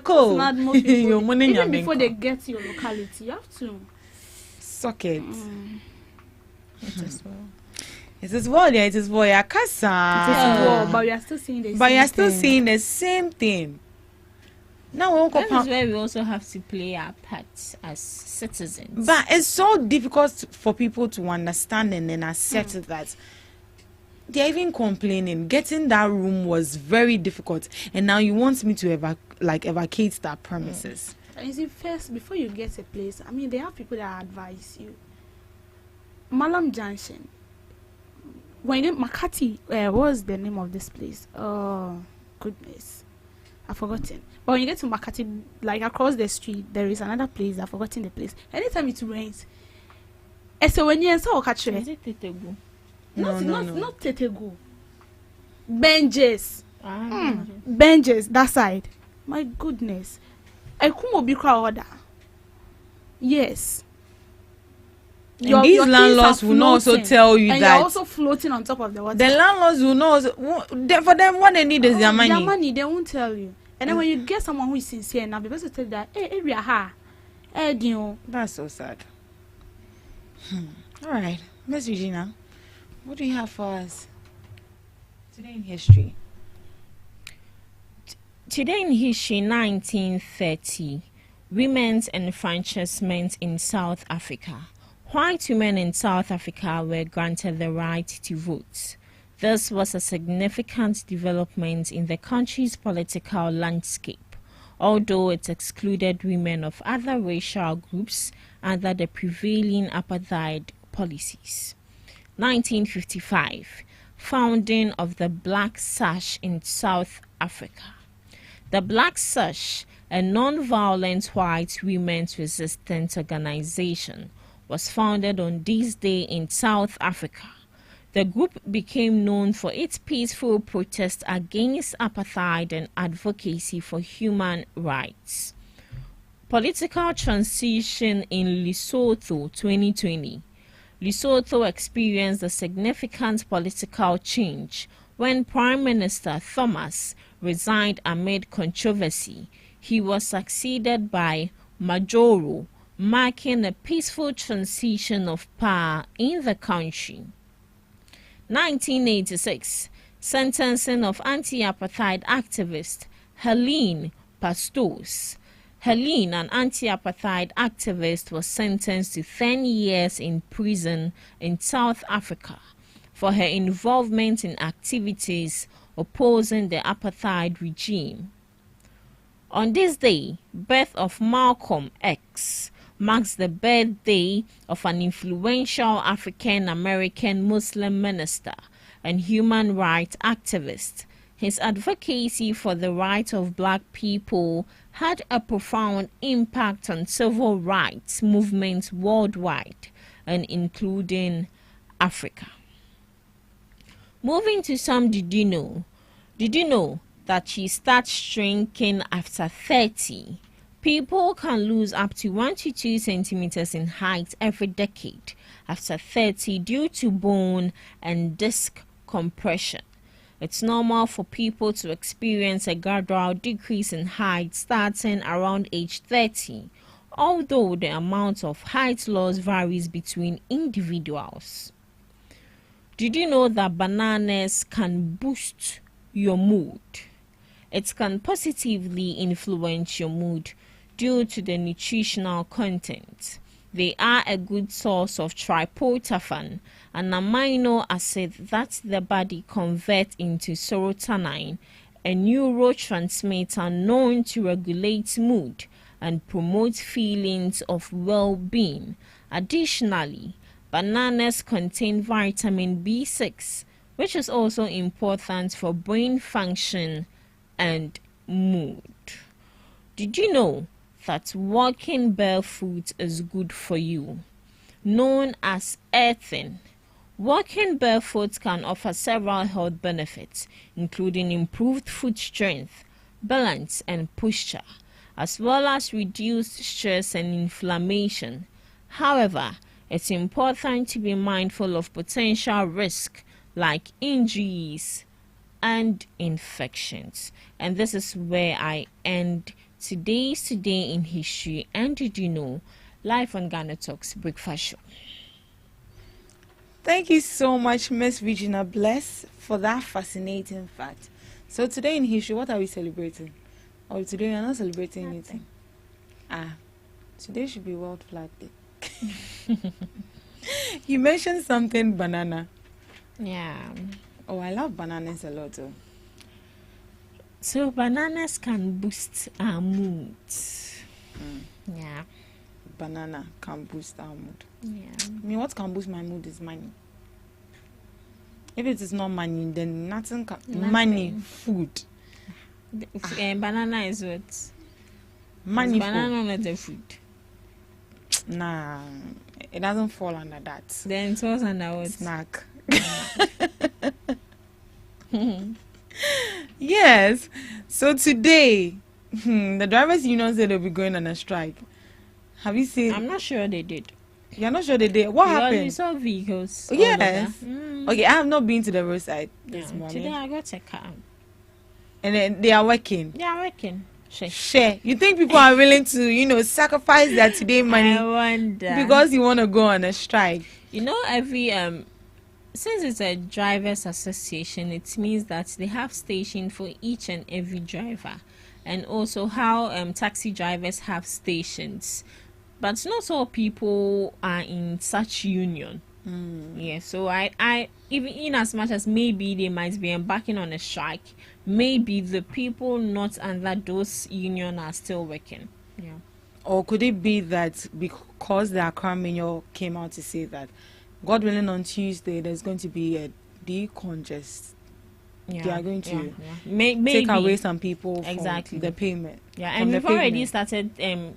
S1: cool.
S2: Not more people.
S1: Your money
S2: Even
S1: your
S2: before
S1: bank.
S2: they get to your locality, you have to.
S1: Suck it. It is what it is for your casa.
S2: But we are still seeing the
S1: But
S2: same
S1: you're still
S2: thing.
S1: seeing the same thing. Now we won't
S4: That is
S1: compound.
S4: where we also have to play our part as citizens.
S1: But it's so difficult for people to understand and then accept that they're even complaining. Getting that room was very difficult, and now you want me to evacuate that premises.
S2: And you see, first, before you get a place, they have people that advise you. Malam Junction. When you Makati, what's the name of this place? Oh, goodness. I've forgotten. But when you get to Makati, like across the street, there is another place. I've forgotten the place. Anytime it rains, so when you enter Okachre,
S4: Is it Tetegu?
S1: No.
S2: not Tetegu. Benches.
S4: Ah,
S2: Benches, that side. My goodness. Ekumo Bikra order. Yes.
S1: And these
S2: things
S1: landlords
S2: are
S1: will not also
S2: floating,
S1: tell you
S2: and
S1: that
S2: you're also floating on top of the water.
S1: the landlords will not also, for them what they need is their money.
S2: Their money, they won't tell you. And then when you get someone who is sincere enough, the person tell you that, hey, area ha, hey, Dio.
S1: That's so sad. All right, Miss Regina, what do you have for us today in history?
S4: Today in history, 1930, women's enfranchisement in South Africa. White women in South Africa were granted the right to vote. This was a significant development in the country's political landscape, although it excluded women of other racial groups under the prevailing apartheid policies. 1955, founding of the Black Sash in South Africa. The Black Sash, a non-violent white women's resistance organization, was founded on this day in South Africa. The group became known for its peaceful protest against apartheid and advocacy for human rights. Political transition in Lesotho 2020. Lesotho experienced a significant political change when Prime Minister Thomas resigned amid controversy. He was succeeded by Majoro, marking a peaceful transition of power in the country. 1986, sentencing of anti-apartheid activist Helene Pastos. Helene, an anti-apartheid activist, was sentenced to 10 years in prison in South Africa for her involvement in activities opposing the apartheid regime. On this day, birth of Malcolm X marks the birthday of an influential African-American Muslim minister and human rights activist. His advocacy for the rights of black people had a profound impact on civil rights movements worldwide and including Africa. Moving to some did you know? Did you know that she starts shrinking after 30? People can lose up to 1 to 2 centimeters in height every decade after 30 due to bone and disc compression. It's normal for people to experience a gradual decrease in height starting around age 30, although the amount of height loss varies between individuals. Did you know that bananas can boost your mood? It can positively influence your mood due to the nutritional content. They are a good source of tryptophan, an amino acid that the body converts into serotonin, a neurotransmitter known to regulate mood and promote feelings of well-being. Additionally, bananas contain vitamin B6, which is also important for brain function and mood. Did you know that walking barefoot is good for you? Known as earthing, walking barefoot can offer several health benefits, including improved foot strength, balance, and posture, as well as reduced stress and inflammation. However, it's important to be mindful of potential risks like injuries and infections. And this is where I end today's Today in History and Did You Know, live on GhanaTalks Breakfast Show.
S1: Thank you so much, Miss Regina Bless, for that fascinating fact. So today in history, what are we celebrating? Or today we are not celebrating anything? Today should be World Flag Day. You mentioned something banana.
S4: Yeah.
S1: Oh, I love bananas a lot. Oh.
S4: So bananas can boost our mood. Yeah.
S1: Banana can boost our mood.
S4: Yeah.
S1: I mean, what can boost my mood is money. If it is not money, then nothing can. Money, food.
S4: Banana is what?
S1: Money,
S4: banana not the food.
S1: Nah, it doesn't fall under that.
S4: Then it was under what?
S1: Snack. Yes. So today, the drivers' union said they'll be going on a strike. Have you seen?
S4: I'm not sure they did.
S1: You're not sure they did. What happened?
S4: We saw vehicles.
S1: Yes. Okay, I have not been to the roadside this morning.
S4: Today I got a car.
S1: And then they are working.
S4: They are working.
S1: Share. You think people are willing to, sacrifice their today money?
S4: I wonder.
S1: Because you want to go on a strike.
S4: Every since it's a drivers association, it means that they have station for each and every driver, and also how taxi drivers have stations, but not all people are in such union. Yeah, so I even in as much as maybe they might be embarking on a strike, maybe the people not under those union are still working. Yeah.
S1: Or could it be that because the Accra Mayor came out to say that, God willing, on Tuesday there's going to be a decongest.
S4: Yeah,
S1: they are going to
S4: maybe
S1: take away some people
S4: exactly
S1: from the payment.
S4: Yeah, and we've already started seeing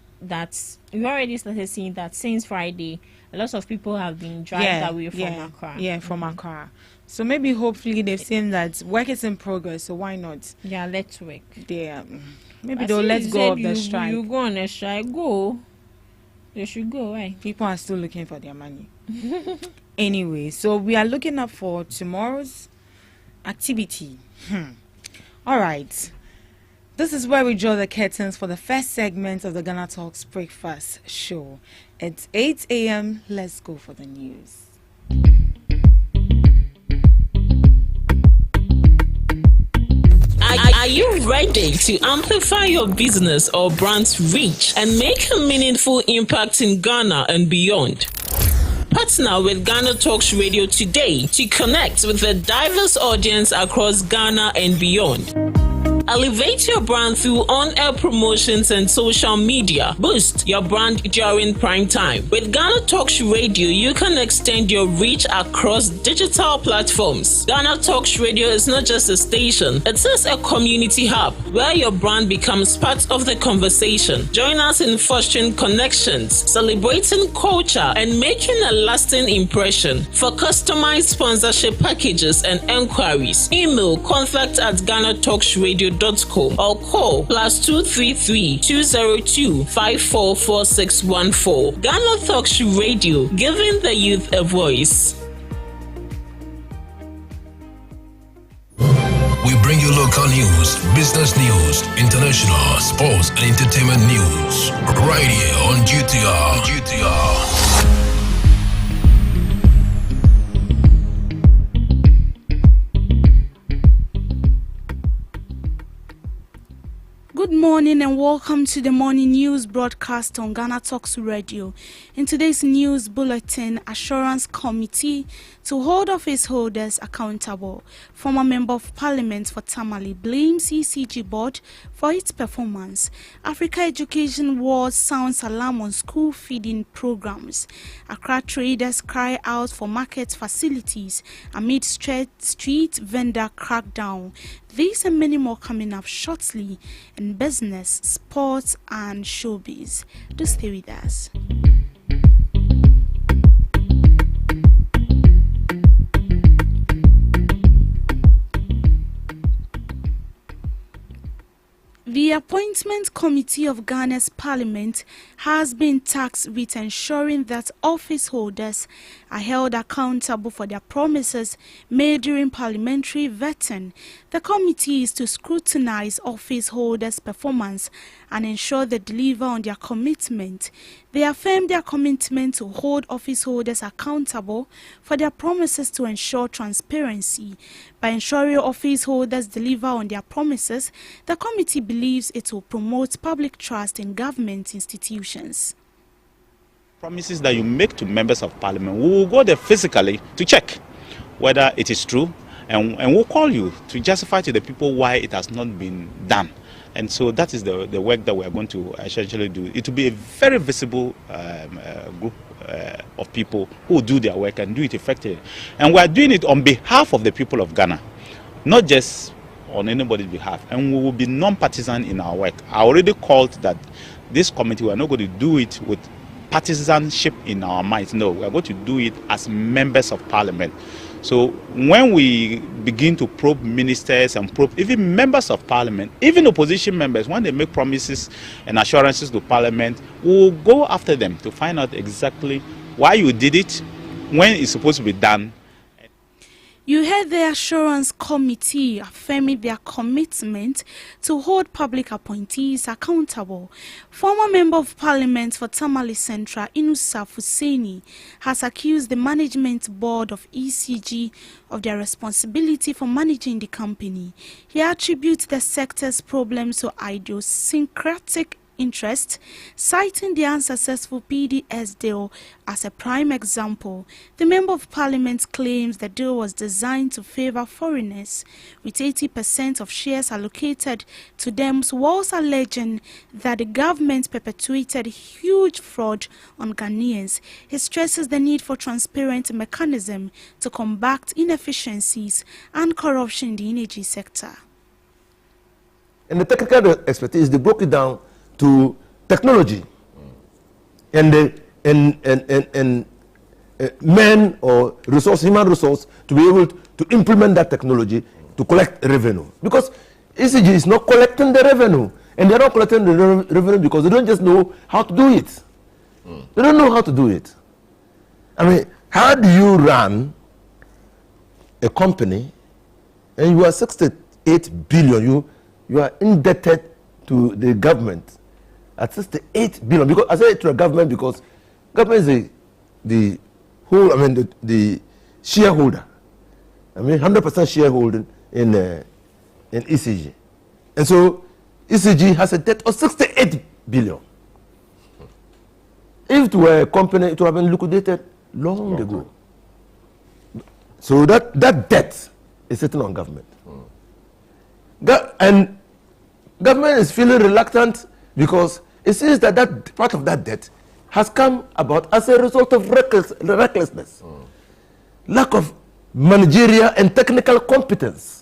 S4: that since Friday, a lot of people have been dragged away from Accra.
S1: Yeah, from Accra. So maybe hopefully they've seen that work is in progress. So why not?
S4: Yeah, let's work.
S1: Maybe
S4: But
S1: they'll let
S4: since
S1: go
S4: you
S1: of the
S4: said
S1: strike.
S4: You go on a strike, go. They should go, right?
S1: People are still looking for their money. Anyway, so we are looking up for tomorrow's activity. All right. This is where we draw the curtains for the first segment of the Ghana Talks Breakfast Show. It's 8 a.m. Let's go for the news.
S7: Are you ready to amplify your business or brand's reach and make a meaningful impact in Ghana and beyond? Partner with Ghana Talks Radio today to connect with a diverse audience across Ghana and beyond. Elevate your brand through on-air promotions and social media. Boost your brand during prime time. With Ghana Talks Radio, you can extend your reach across digital platforms. Ghana Talks Radio is not just a station, it is a community hub where your brand becomes part of the conversation. Join us in fostering connections, celebrating culture, and making a lasting impression. For customized sponsorship packages and enquiries, email contact@GhanaTalksRadio.com or call +233 202 544614. Ghana Talks Radio, giving the youth a voice.
S6: We bring you local news, business news, international, sports, and entertainment news. Right here on GTR.
S2: Good morning and welcome to the morning news broadcast on Ghana Talks Radio. In today's news bulletin, Assurance Committee to hold office holders accountable. Former Member of Parliament for Tamale blames CCG Board for its performance. Africa Education Board sounds alarm on school feeding programs. Accra traders cry out for market facilities amid street vendor crackdown. These and many more coming up shortly in business, sports, and showbiz. Do stay with us. The Appointment Committee of Ghana's Parliament has been tasked with ensuring that office holders are held accountable for their promises made during parliamentary vetting. The committee is to scrutinize office holders' performance and ensure they deliver on their commitment. They affirm their commitment to hold office holders accountable for their promises to ensure transparency. By ensuring office holders deliver on their promises, the committee believes it will promote public trust in government institutions.
S8: Promises that you make to members of parliament, we will go there physically to check whether it is true, and we'll call you to justify to the people why it has not been done. And so that is the work that we are going to essentially do. It will be a very visible group of people who do their work and do it effectively. And we are doing it on behalf of the people of Ghana, not just on anybody's behalf. And we will be non-partisan in our work. I already called that this committee, we are not going to do it with partisanship in our minds. No, we are going to do it as members of parliament. So when we begin to probe ministers and probe even members of parliament, even opposition members, when they make promises and assurances to parliament, we will go after them to find out exactly why you did it, when it's supposed to be done.
S2: You heard the Assurance Committee affirming their commitment to hold public appointees accountable. Former Member of Parliament for Tamale Central, Inusa Fuseni, has accused the management board of ECG of their responsibility for managing the company. He attributes the sector's problems to idiosyncratic interest, citing the unsuccessful PDS deal as a prime example. The Member of Parliament claims the deal was designed to favor foreigners, with 80% of shares allocated to them, whilst alleging that the government perpetuated huge fraud on Ghanaians. He stresses the need for transparent mechanism to combat inefficiencies and corruption in the energy sector.
S9: And the technical expertise, they broke it down to technology and men or human resource to be able to implement that technology to collect revenue. Because ECG is not collecting the revenue. And they're not collecting the revenue because they don't just know how to do it. They don't know how to do it. I mean, how do you run a company and you are 68 billion, you are indebted to the government at 68 billion? Because I say it to the government because government is the whole, I mean, the shareholder. I mean, 100% shareholding in ECG. And so ECG has a debt of 68 billion. If it were a company, it would have been liquidated long ago. So that debt is sitting on government. And government is feeling reluctant because it seems that part of that debt has come about as a result of recklessness, lack of managerial and technical competence.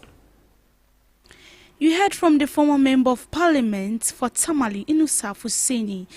S2: You heard from the former Member of Parliament for Tamale, Inusa Fuseni.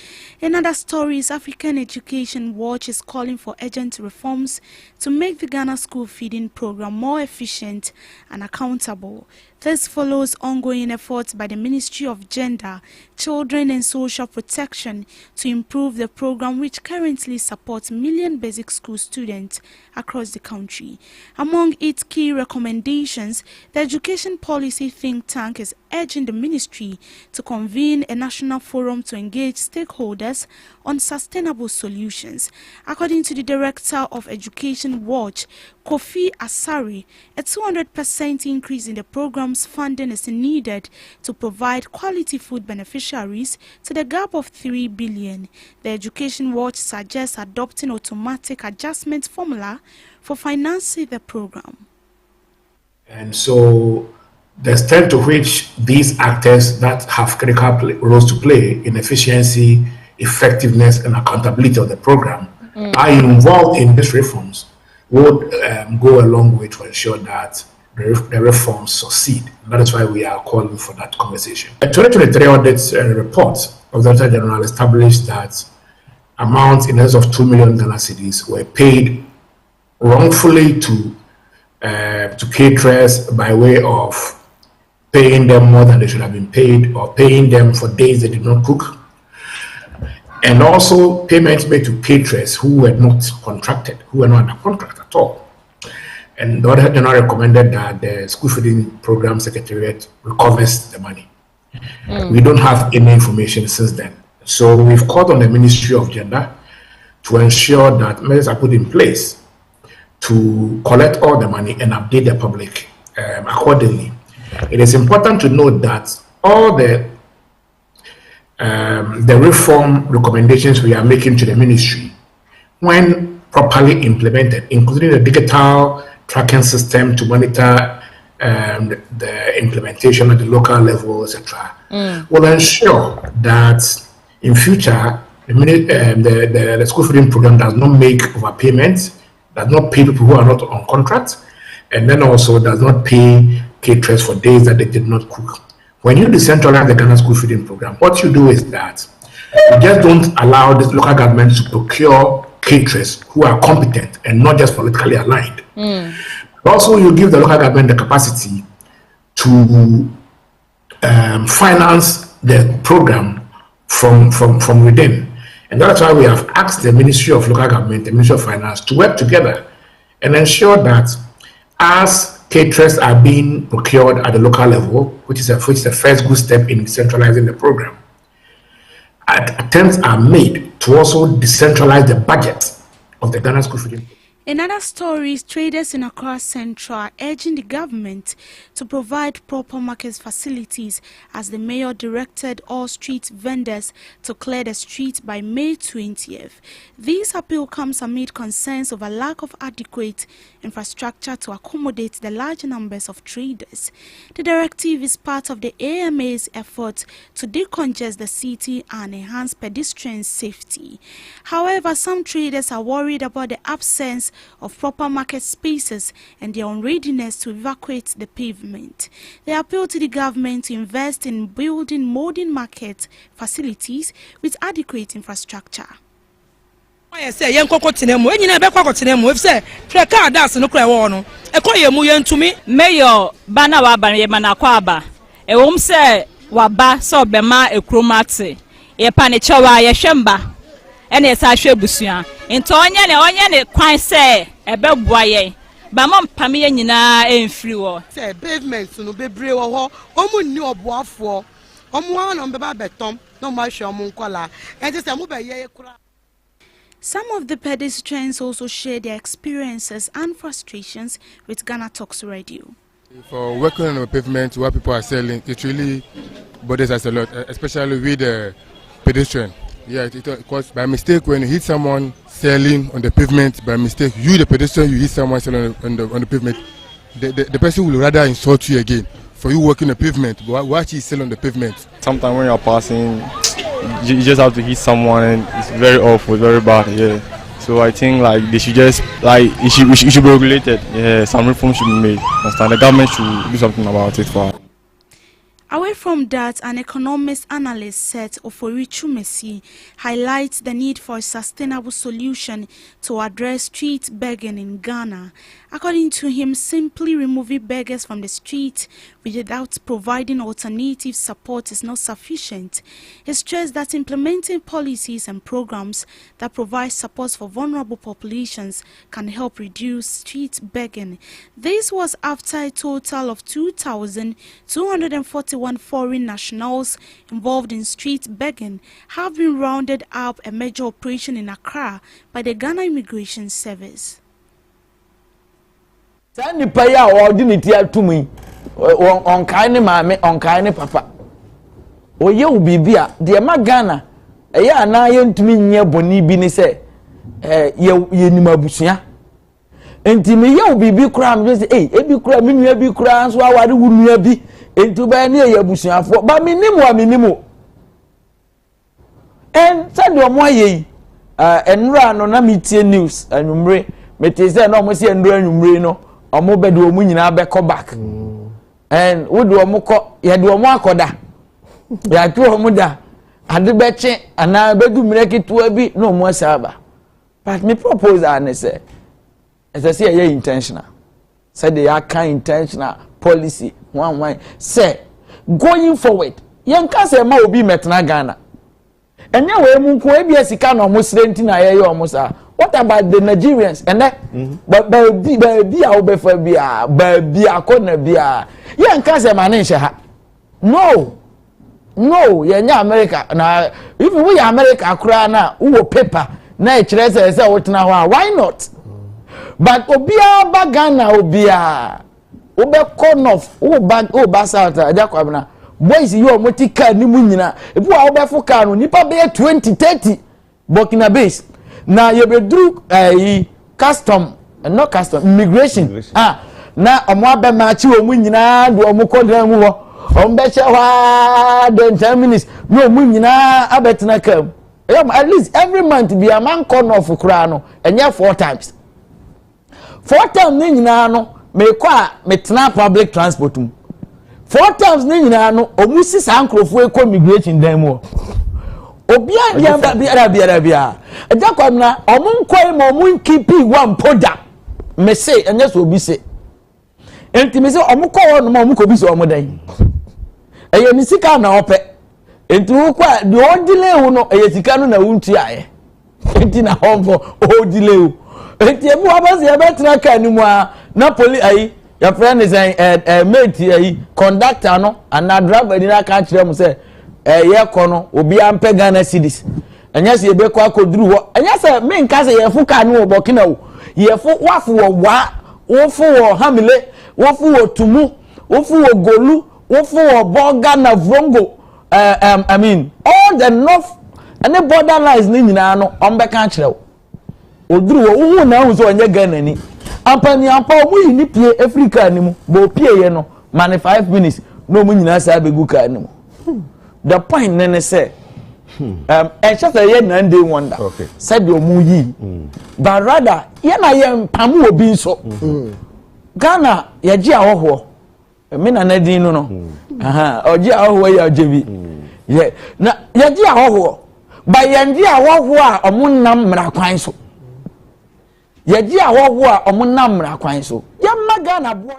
S2: In other stories, African Education Watch is calling for urgent reforms to make the Ghana school feeding program more efficient and accountable. This follows ongoing efforts by the Ministry of Gender, Children and Social Protection to improve the program, which currently supports million basic school students across the country. Among its key recommendations, the Education Policy Think Tank is urging the ministry to convene a national forum to engage stakeholders on sustainable solutions. According to the Director of Education Watch, Kofi Asari, a 200% increase in the program's funding is needed to provide quality food beneficiaries to the gap of 3 billion. The Education Watch suggests adopting automatic adjustment formula for financing the program.
S10: And so the extent to which these actors that have critical roles to play in efficiency, effectiveness, and accountability of the program are involved in these reforms would go a long way to ensure that the reforms succeed. And that is why we are calling for that conversation. The 2023 audit report of the Auditor General established that amounts in excess of 2 million Ghana cedis were paid wrongfully to caterers by way of paying them more than they should have been paid, or paying them for days they did not cook, and also payments made to caterers who were not contracted, who were not under contract at all. And the Auditor General recommended that the School Feeding Program Secretariat recovers the money. We don't have any information since then. So we've called on the Ministry of Gender to ensure that measures are put in place to collect all the money and update the public accordingly. It is important to note that all the reform recommendations we are making to the ministry, when properly implemented, including the digital tracking system to monitor the implementation at the local level, etc., will ensure that in future the school feeding program does not make overpayments, does not pay people who are not on contract, and then also does not pay caterers for days that they did not cook. When you decentralize the Ghana school feeding program, what you do is that you just don't allow the local government to procure caterers who are competent and not just politically aligned. Also, you give the local government the capacity to finance the program from within. And that's why we have asked the Ministry of Local Government, the Ministry of Finance, to work together and ensure that as caterers are being procured at the local level, which is the first good step in centralizing the program, attempts are made to also decentralize the budget of the Ghana school feeding.
S2: In other stories, traders in Accra Central are urging the government to provide proper market facilities as the mayor directed all street vendors to clear the street by May 20th. This appeal comes amid concerns over lack of adequate infrastructure to accommodate the large numbers of traders. The directive is part of the AMA's effort to decongest the city and enhance pedestrian safety. However, some traders are worried about the absence of proper market spaces and their unreadiness to evacuate the pavement. They appeal to the government to invest in building modern market facilities with adequate infrastructure.
S11: Mayor Bana Waba Yemanakwaba
S12: say waba so bema ekromate ye pane chewa ye hwemba ene ye sa hwe busua nto onye ne kwan se ebeboa ye ba mom pame ye nyina enfiri wo
S11: say pavement no bebre wo ho omu ni oboafo omu wana mbeba betom no ma hwe omu nkola enti se mu be ye kura.
S2: Some of the pedestrians also share their experiences and frustrations with Ghana Talks Radio.
S13: For working on the pavement where people are selling, it really bothers us a lot, especially with the pedestrian. Yeah, because by mistake when you hit someone selling on the pavement, by mistake you the pedestrian, you hit someone selling on the pavement, the person will rather insult you again for you working the pavement, but why she sell on the pavement?
S14: Sometimes when you're passing, you just have to hit someone and it's very awful, very bad, yeah. So I think like they should just like it should be regulated. Yeah, some reforms should be made. Understand? The government should do something about it for.
S2: Away from that, an economist analyst said Oforichu Messi highlights the need for a sustainable solution to address street begging in Ghana. According to him, simply removing beggars from the street without providing alternative support is not sufficient. He stressed that implementing policies and programs that provide support for vulnerable populations can help reduce street begging. This was after a total of 2,241 foreign nationals involved in street begging have been rounded up a major operation in Accra by the Ghana Immigration Service.
S9: Sani paya ordinity atumi on kaine mame on kaine papa oye ubibia de ma Ghana eya na ye ntumi nye boni bi ni se ye nimabusua enti me ye ubibi kura me se ebi kura me nua bi kura so aware wu nua bi enti ba ne ye abusuafo ba minimo en sadi omo aye enura no na metie news anumre mete se na omo se enura anumre no omo be de omu nyina be ko back and wo de omo ko ye de omo akoda ya tu omo da ade be che ana be du mire ketua bi na omo asaba but me propose an say as I say ye intentional say they are kind intentional policy one say going forward yen ka say ma obi metna Ghana enya we mu nko e bia sika na omo srenti na ye omo sa. What about the Nigerians? And that, but baby, I will be for Bia, baby, I couldn't be a young cousin manager. No, you're in America. Now, if we America cry now, who paper, nature says, why not? But Obia Bagana, Obia, Obe Konof, Bass out, Jacobna, boys, you are Motica, Nimunina, if you are Obefukan, Nipa Bay 2030, Burkina Base. Na you be do custom not custom immigration na omo abe machi omu nyina do omu kodran mu ho ombe che wa den 10 minutes no omu nyina abetena kam at least every month be a man corner of kura no enye 4 times ni nyina no me kwa metena public transport mu 4 times ni nyina no omu sisa ankrofo e immigration dan mu Obia bia Jacob na omunkoi mo munkipi one poda me say enye so obi say enti me say omuko no ma omuko bi so omodan eye ni sika na ope enti wo kwa de odile hu no eye sika no na wuntu aye enti na homfo odile hu enti ebu abase ya betra ka ni mu a na poli ayi ya friend is mate ayi conductor no and driver ni na ka kire mu say ye kono obi ampe Ghana cedis enya se ebe kwa koduru ho enya se me nka se ye fu ka ni obokina wo ye fu wafu wo fu wo hamile wo fu wo tumu wo fu wo golu wo fu wo boga na vrongo I mean all the north and the border lines ni nyina no ombe kan kire wo oduru wo hu na hu so onye Ghana ni ampani ampa omu yi ni pie Africa ni mu bo pie ye no man 5 minutes no mu nyina sa begu ka ni mu. The point nene say and just a year and day wonder said your muyi but rather na ye pamu obi so Ghana ye ji ahoho me na nadin no oji ahoho ye ojebi ye na ye ji ahoho ba ye ji ahoho a omunam mra kwan so ye ji ahoho a omunam mra kwan so ye ma Ghana boy.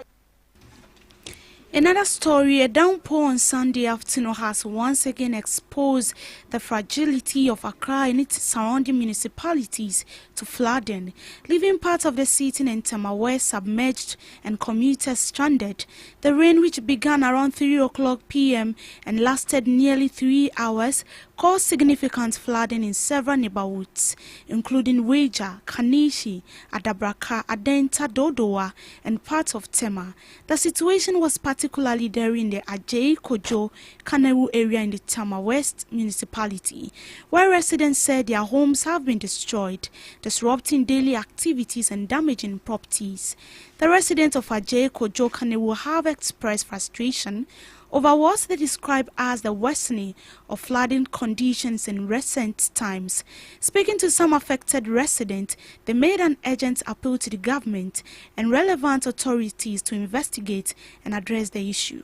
S2: Another story, a downpour on Sunday afternoon has once again exposed the fragility of Accra and its surrounding municipalities to flooding, leaving parts of the city and Tamawe submerged and commuters stranded. The rain, which began around 3 o'clock p.m. and lasted nearly 3 hours, caused significant flooding in several neighborhoods, including Weja, Kanishi, Adabraka, Adenta, Dodowa, and parts of Tema. The situation was particularly there in the Ajay Kojo Kanewu area in the Tama West municipality, where residents said their homes have been destroyed, disrupting daily activities and damaging properties. The residents of Ajay Kojo Kanewu have expressed frustration over what they describe as the worsening of flooding conditions in recent times. Speaking to some affected residents, they made an urgent appeal to the government and relevant authorities to investigate and address the issue.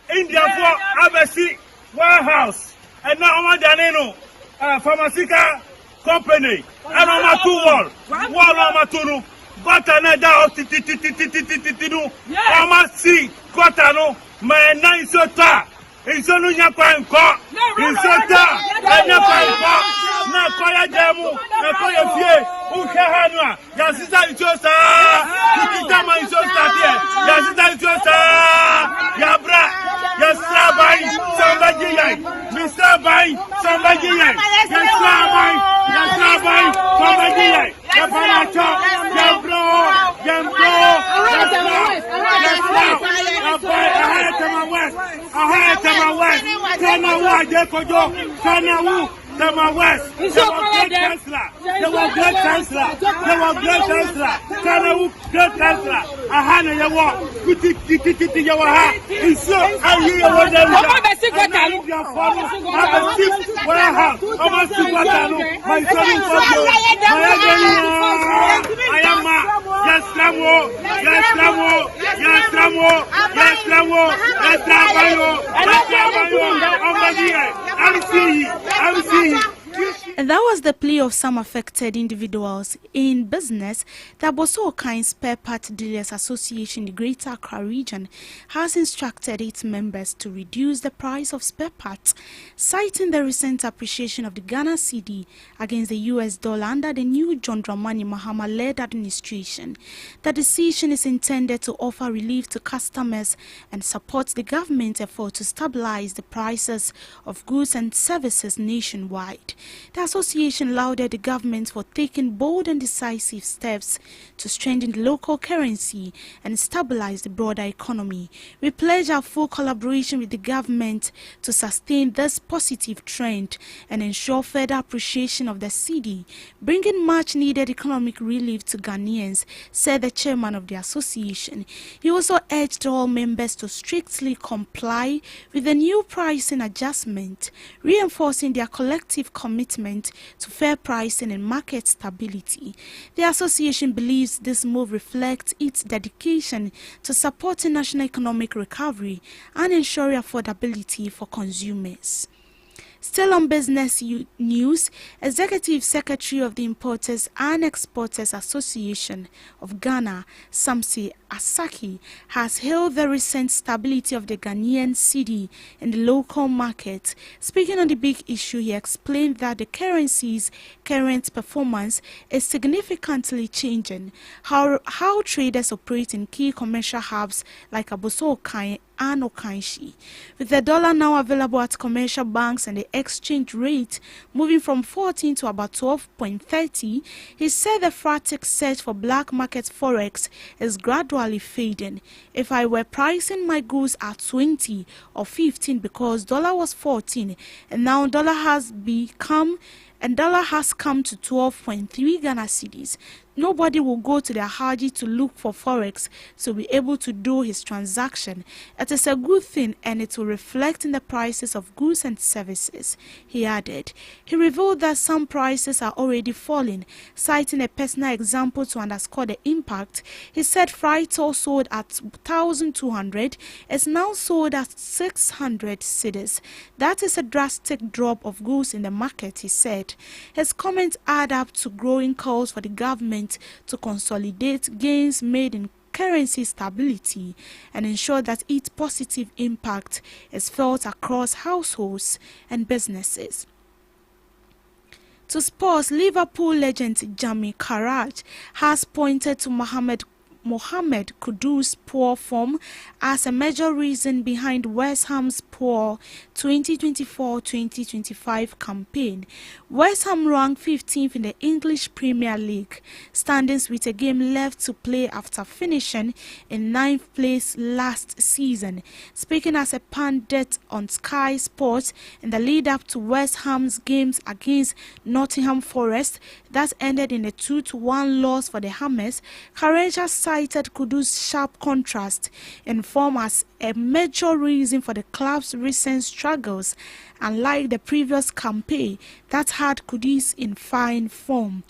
S15: India for Abesi warehouse and now Daneno pharmaceutical company and on wall Amatunu. Got another titinu. Pharmacy got no my nine sota. It's only your prime car. In sota and your prime car. Na koya demu, na koya fie. Ukahanwa. Yasisa ichosa. Kutama ichosa here. Yasisa ichosa. Yabra. Yastrabai. Somebody yai. Mr. Bai. Somebody yai. Yastrabai. Yastrabai. Somebody yai. Yapanacho.
S2: And that was the plea of some affected individuals in business. The Boso Spare Part Dealers Association in the Greater Accra region has instructed its members to reduce the price of spare parts, citing the recent appreciation of the Ghana cedi against the US dollar under the new John Dramani Mahama-led administration. The decision is intended to offer relief to customers and support the government's effort to stabilize the prices of goods and services nationwide. The association lauded the government for taking bold and decisive steps to strengthen the local currency and stabilize the broader economy. We pledge our full collaboration with the government to sustain this positive trend and ensure further appreciation of the cedi, bringing much needed economic relief to Ghanaians, said the chairman of the association. He also urged all members to strictly comply with the new pricing adjustment, reinforcing their collective commitment to fair pricing and market stability. The association believes this move reflects its dedication to supporting national economic recovery and ensuring affordability for consumers. Still on business news, Executive Secretary of the Importers and Exporters Association of Ghana, Samsi Asaki, has hailed the recent stability of the Ghanaian cedi in the local market. Speaking on the big issue, he explained that the currency's current performance is significantly changing how traders operate in key commercial hubs like Aboso Okai and Okanshi. With the dollar now available at commercial banks and the exchange rate moving from 14 to about 12.30, he said the frantic search for black market forex is gradually fading. If I were pricing my goods at 20 or 15 because dollar was 14 and now dollar has come to 12.3 Ghana cedis, nobody will go to their Haji to look for forex to be able to do his transaction. It is a good thing and it will reflect in the prices of goods and services, he added. He revealed that some prices are already falling, citing a personal example to underscore the impact. He said freight sold at 1,200 is now sold at 600 cedis. That is a drastic drop of goods in the market, he said. His comments add up to growing calls for the government to consolidate gains made in currency stability and ensure that its positive impact is felt across households and businesses. To sports, Liverpool legend Jamie Carragher has pointed to Mohamed Kudus' poor form as a major reason behind West Ham's poor 2024-2025 campaign. West Ham ranked 15th in the English Premier League standings with a game left to play after finishing in 9th place last season. Speaking as a pundit on Sky Sports in the lead up to West Ham's games against Nottingham Forest that ended in a 2-1 loss for the Hammers, Carragher cited Kudus' sharp contrast in form as a major reason for the club's recent struggles, unlike the previous campaign that had Kudus in fine form.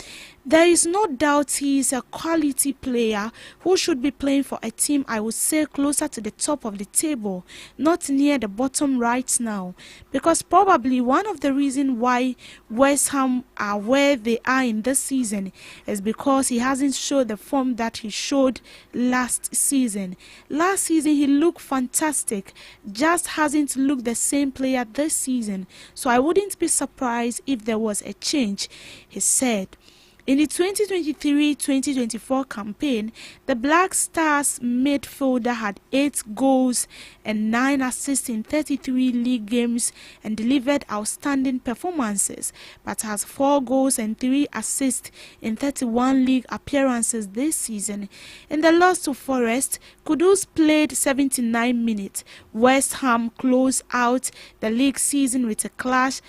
S2: There is no doubt he is a quality player who should be playing for a team, I would say, closer to the top of the table, not near the bottom right now, because probably one of the reasons why West Ham are where they are in this season is because he hasn't showed the form that he showed last season. Last season he looked fantastic, just hasn't looked the same player this season, so I wouldn't be surprised if there was a change, he said. In the 2023-2024 campaign, the Black Stars midfielder had 8 goals and 9 assists in 33 league games and delivered outstanding performances, but has 4 goals and 3 assists in 31 league appearances this season. In the loss to Forest, Kudus played 79 minutes. West Ham closed out the league season with a clash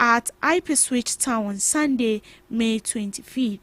S2: at Ipswich Town on Sunday, May 25th.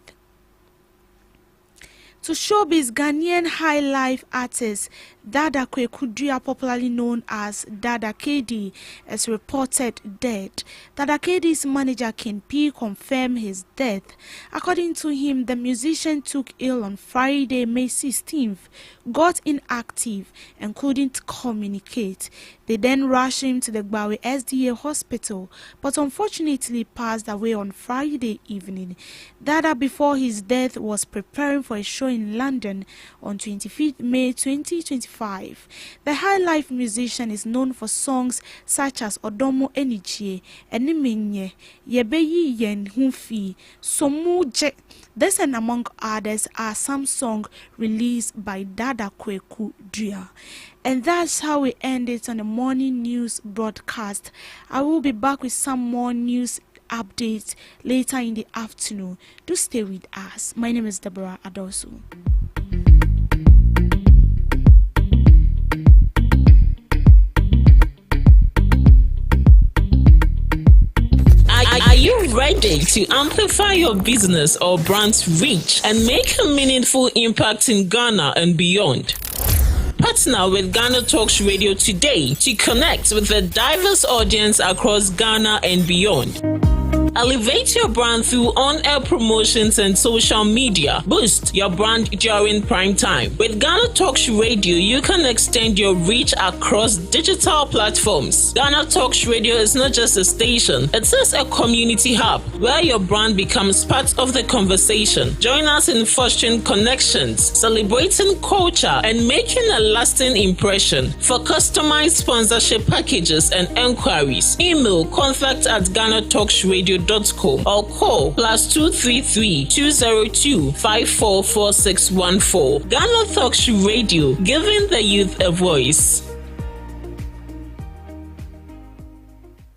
S2: To showbiz, Ghanaian high life artist Dada Kweku Dua, popularly known as Dada KD, is reported dead. Dada KD's manager Ken P confirmed his death. According to him, the musician took ill on Friday, May 16th, got inactive and couldn't communicate. They then rushed him to the Gbawe SDA hospital, but unfortunately passed away on Friday evening. Dada, before his death, was preparing for a show in London on 25th May 2025. The high life musician is known for songs such as Odomo Enichie, Enimenye, Yebeyi Yen Hufi, Somuje. This and among others are some songs released by Dada Kweku Dua. And that's how we end it on the morning news broadcast. I will be back with some more news updates later in the afternoon. Do stay with us. My name is Deborah Adosu.
S7: Are you ready to amplify your business or brand's reach and make a meaningful impact in Ghana and beyond? Partner with GhanaTalks Radio today to connect with a diverse audience across Ghana and beyond. Elevate your brand through on-air promotions and social media. Boost your brand during prime time. With GhanaTalks Radio, you can extend your reach across digital platforms. GhanaTalks Radio is not just a station, it is a community hub where your brand becomes part of the conversation. Join us in fostering connections, celebrating culture, and making a lasting impression. For customized sponsorship packages and enquiries, email contact@GhanaTalksRadio.com or call +233 202 544614. GhanaTalks Radio, giving the youth a voice.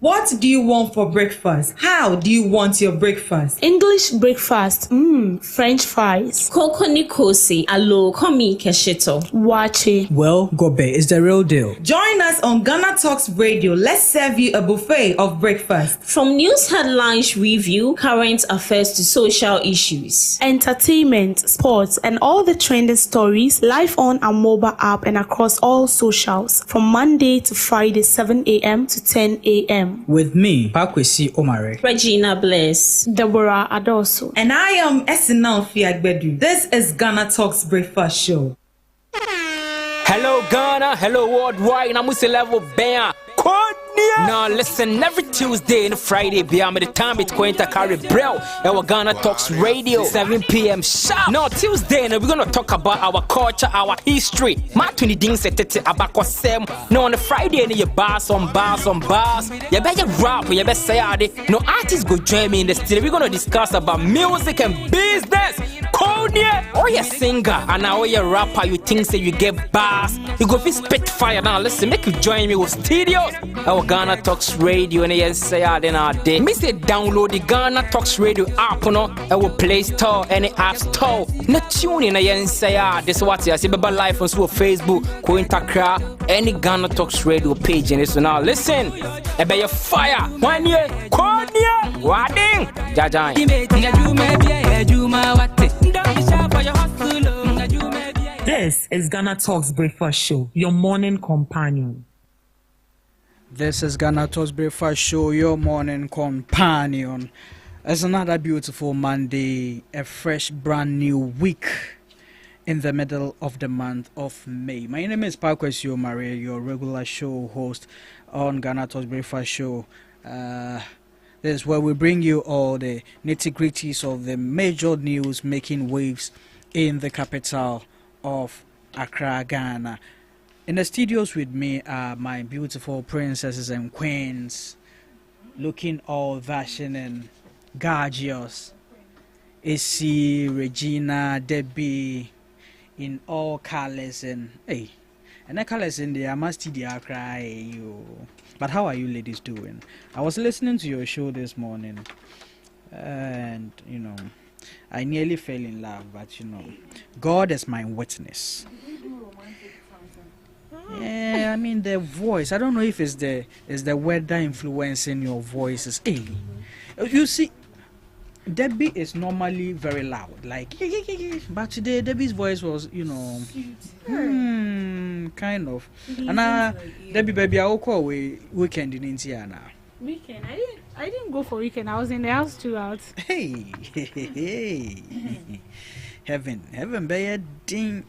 S1: What do you want for breakfast? How do you want your breakfast?
S2: English breakfast, French fries.
S4: Koko Nikosi, alo komi kesheto.
S2: Wache.
S3: Well, Gobe is the real deal.
S1: Join us on GhanaTalks Radio. Let's serve you a buffet of breakfast.
S4: From news headlines review, current affairs to social issues.
S2: Entertainment, sports, and all the trending stories live on our mobile app and across all socials. From Monday to Friday, 7 a.m. to 10 a.m.
S3: With me, Pakwesi Omare,
S4: Regina Bless,
S2: Deborah Adosu,
S1: and I am Esinal Fiagbedu. This is GhanaTalks Breakfast Show.
S16: Hello Ghana, hello worldwide, na musi level bea. Now listen, every Tuesday and Friday, beyond the time it's going to carry Braille. Our Ghana Talks Radio, 7 p.m. sharp. Now Tuesday, and we're gonna talk about our culture, our history. My 20 things set about Sam. Now on the Friday, and you bars on bars. You better rap, you better say it. No artists go join me in the studio. We're gonna discuss about music and business. Or you singer and now you rapper, you think say you get bars. You go fi spit fire now. Listen, make you join me with studios. Our Ghana Talks Radio and you say then our day. Me say download the Ghana Talks Radio app no. Our Play Store and the App Store. Na tune in and say this what you see baba live on Facebook, Kointakra, any Ghana Talks Radio page and so now listen. Ebe your fire. 1 year, Konya, Wading, Jajan.
S5: This is Ghana Talks Breakfast Show, your morning companion.
S3: This is Ghana Talks Breakfast Show, your morning companion. It's another beautiful Monday, a fresh brand new week in the middle of the month of May. My name is Pakwesi Maria, your regular show host on Ghana Talks Breakfast Show. This is where we bring you all the nitty-gritties of the major news making waves in the capital of Accra, Ghana. In the studios with me are my beautiful princesses and queens, looking all fashion and gorgeous. Issy, Regina, Debbie, in all colors and hey, and the colors in there must be Accra. But how are you ladies doing? I was listening to your show this morning, and you know, I nearly fell in love, but you know, God is my witness. Yeah, I mean the voice. I don't know if it's the weather influencing your voices. Hey, you see, Debbie is normally very loud, like, but today Debbie's voice was, you know, kind of. And Debbie, baby, I'll call weekend in India now.
S2: Weekend? I didn't go for weekend. I was in the house throughout.
S3: Hey, heaven, be a ding.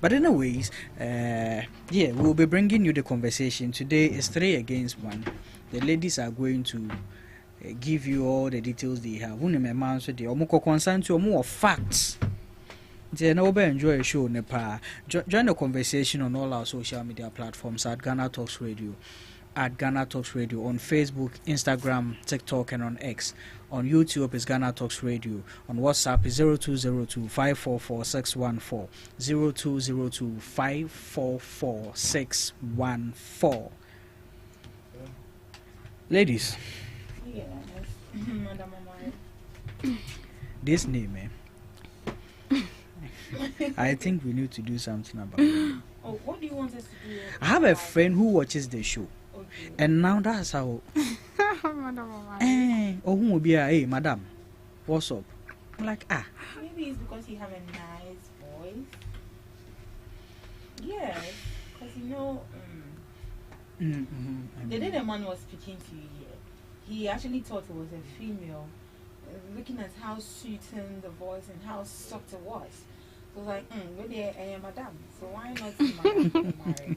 S3: But anyways, yeah, we'll be bringing you the conversation. Today is 3 against 1. The ladies are going to give you all the details they have. So they are concerned to more facts. They enjoy a show. Join the conversation on all our social media platforms at Ghana Talks Radio, at Ghana Talks Radio on Facebook, Instagram, TikTok, and on X. On YouTube is Ghana Talks Radio. On WhatsApp is 0202 544 614. 0202 544 614. Ladies, this name, I think we need to do something about it.
S1: Oh, what do you want us to do?
S3: I have a friend who watches the show, and now that's how. Who will be hey, madam, what's up? I'm like,
S1: Maybe it's because you have a nice voice. Yes, because you know, the day the man was speaking to you here, he actually thought it was a female, looking at how sweet and the voice and how soft it was. So like, really, I am madam, so why not marry?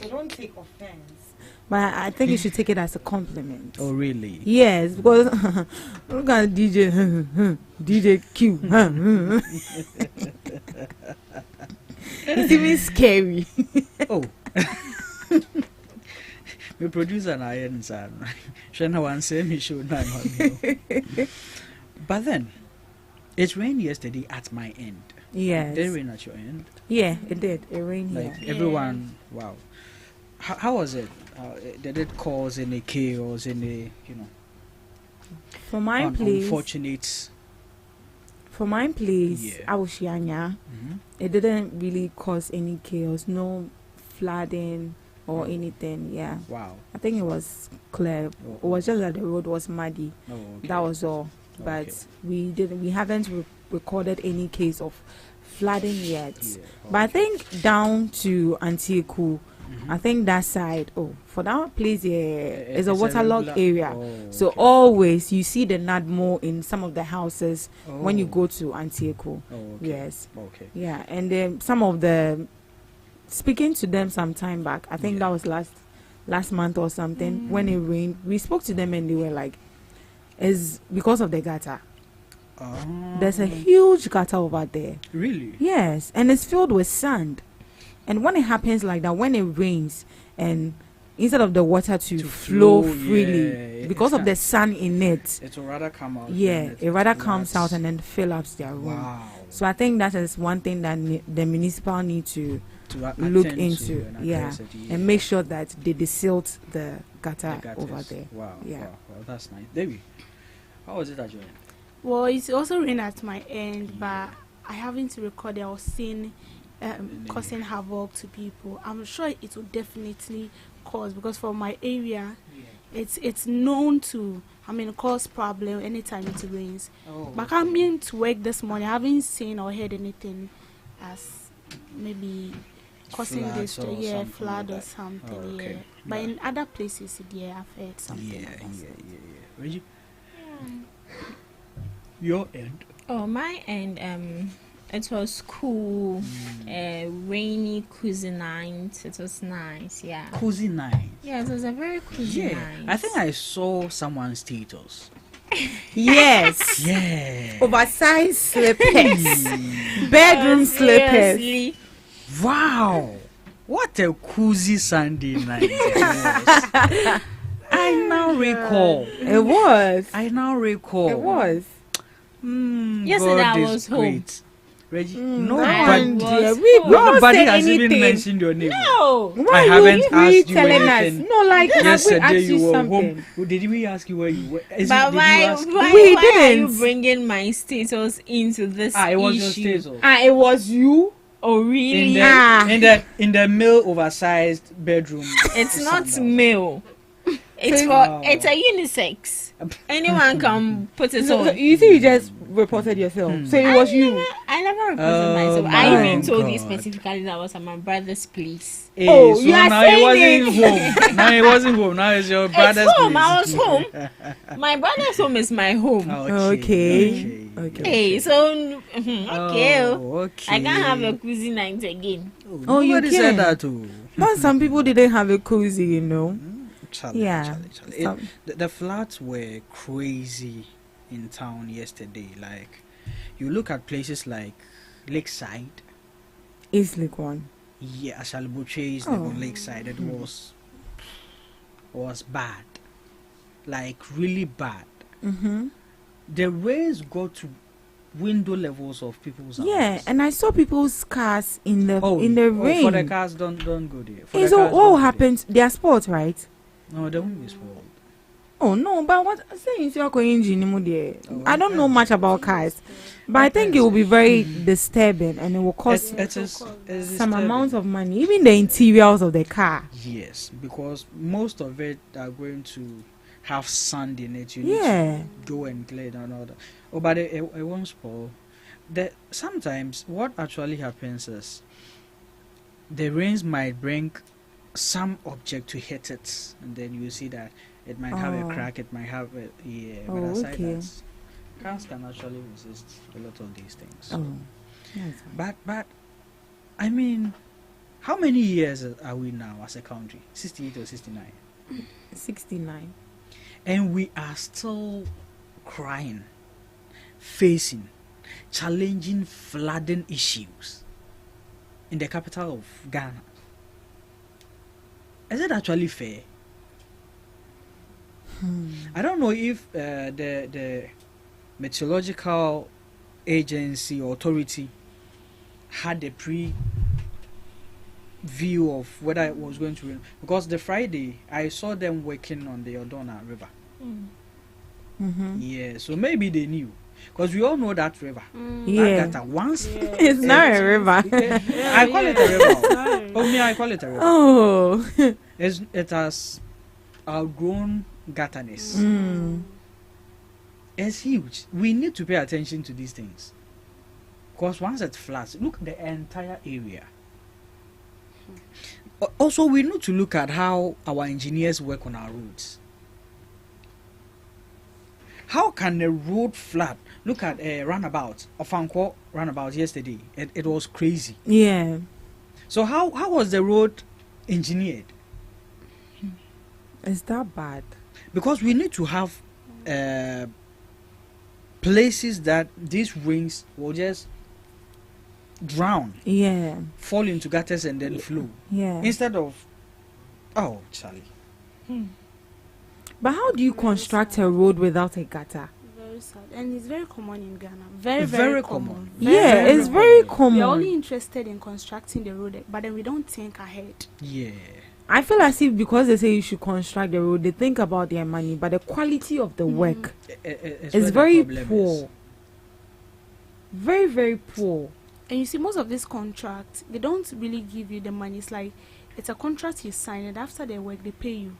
S1: So don't take offense.
S17: But I think you should take it as a compliment.
S3: Oh, really?
S17: Yes, because look at DJ Q. It's even scary.
S3: Oh. My producer and I and son. Shana one say me show 900. But then it rained yesterday at my end.
S17: Yes.
S3: Did it rain at your end?
S17: Yeah, it did. It rained
S3: like
S17: here.
S3: Everyone, wow. How was it? Did it cause any chaos, any, you know?
S17: For my place.
S3: Unfortunate.
S17: For my place, Awushianya, it didn't really cause any chaos, no flooding or anything. Yeah.
S3: Wow.
S17: I think it was clear. It was just that the road was muddy.
S3: Oh, okay.
S17: That was all. But we haven't recorded any case of flooding yet.
S3: Yeah.
S17: But I think down to Antieku, I think that side, for that place is a waterlogged area. So always you see the Nadmo in some of the houses when you go to Antieku. Yes.
S3: Okay.
S17: Yeah, and then some of the speaking to them some time back. I think that was last last month or something when it rained. We spoke to them and they were like, "It's because of the gutter. There's a huge gutter over there."
S3: Really?
S17: Yes, and it's filled with sand. And when it happens like that, when it rains and instead of the water to flow freely because of the sun in it,
S3: it will rather come out.
S17: it rather comes out and then fill up their room.
S3: Wow.
S17: So I think that is one thing that the municipal need to look into, and make sure that they desilt the gutter over there.
S3: Wow. Wow, that's nice. Debbie, how was it at your end?
S2: Well, it's also rain at my end, but I haven't recorded or seen causing havoc to people. I'm sure it will definitely cause, because for my area, it's known to cause problem anytime it rains. But coming to work this morning, I haven't seen or heard anything as maybe causing this flood or something. But in other places, I've heard something.
S3: Reggie? Your end?
S4: Oh, my end. It was cool, rainy, cozy night. It was nice, yeah.
S3: Cozy night?
S4: Yeah, it was a very cozy night.
S3: I think I saw someone's status.
S17: Yes.
S3: Yeah.
S17: Oversized slippers. Bedroom slippers.
S4: Seriously.
S3: Wow. What a cozy Sunday night it was. I now recall.
S17: It was.
S3: I now recall.
S17: It was.
S4: Yesterday I was home.
S3: Reggie,
S17: nobody
S3: has even mentioned your name.
S4: No.
S3: I haven't asked you
S17: telling
S3: anything.
S17: us? No, like
S3: yesterday you were
S17: something.
S3: home. Did we ask you where you were?
S4: But why
S17: didn't.
S4: Are you bringing my status into this
S3: it was
S4: issue?
S3: your status.
S17: It was you.
S4: Oh really?
S3: In the male oversized bedroom.
S4: It's not male. It's it's a unisex. Anyone can put it on.
S17: You see, you just reported yourself. So it was you.
S4: I never reported myself. I even told you specifically that was at my brother's place.
S3: Hey, so you are now saying it wasn't home. Now it wasn't home. Now it's your brother's
S4: it's home.
S3: place.
S4: I was home. My brother's home is my home.
S17: Okay.
S4: Hey, so okay.
S3: Okay.
S4: I can't have a cozy night again.
S17: You
S3: can. Said that too.
S17: But some people didn't have a cozy, you know.
S3: The floods were crazy in town yesterday. Like, you look at places like Lakeside.
S17: East Lake One.
S3: Yeah, Ashalibuche is on Lakeside. It was bad, like really bad. The rains got to window levels of people's houses.
S17: Yeah, and I saw people's cars in the rain.
S3: For the cars, don't go there.
S17: So what happened? They are sports, right?
S3: No, they won't be spoiled.
S17: Oh no, but what saying you are going there? I don't know much about cars, but I think it will be very disturbing and it will cost some amount of money, even the interiors of the car.
S3: Yes, because most of it are going to have sand in it. You need to go and clear it and all that. Oh, but it won't spoil. Sometimes what actually happens is the rains might bring some object to hit it, and then you see that it might have a crack, it might have a but aside that, cars can actually resist a lot of these things. But I mean, how many years are we now as a country? 68 or 69?
S17: 69.
S3: And we are still crying, facing, challenging flooding issues in the capital of Ghana. Is it actually fair? I don't know if the meteorological agency or authority had a view of whether it was going to rain, because the Friday I saw them working on the Odona River. Yeah, so maybe they knew, because we all know that river. That once
S17: it's not a river.
S3: I call it a river. I call it a river. It has outgrown gutterness. It's huge. We need to pay attention to these things, because once it floods, look at the entire area. Also, we need to look at how our engineers work on our roads. How can a road flood? Look at a roundabout, a Fanko roundabout yesterday. It was crazy.
S17: Yeah.
S3: So how was the road engineered?
S17: Is that bad?
S3: Because we need to have places that these rains will just drown, fall into gutters and then flow. Instead of, oh, Charlie.
S17: But how do you construct a road without a gutter?
S2: Very sad, and it's very common in Ghana. Very common.
S17: It's very common.
S2: We're only interested in constructing the road, but then we don't think ahead.
S17: I feel as if because they say you should construct the road, they think about their money, but the quality of the work is very poor. Very, very poor.
S2: And you see, most of these contracts, they don't really give you the money. It's like, it's a contract you sign, and after their work, they pay you.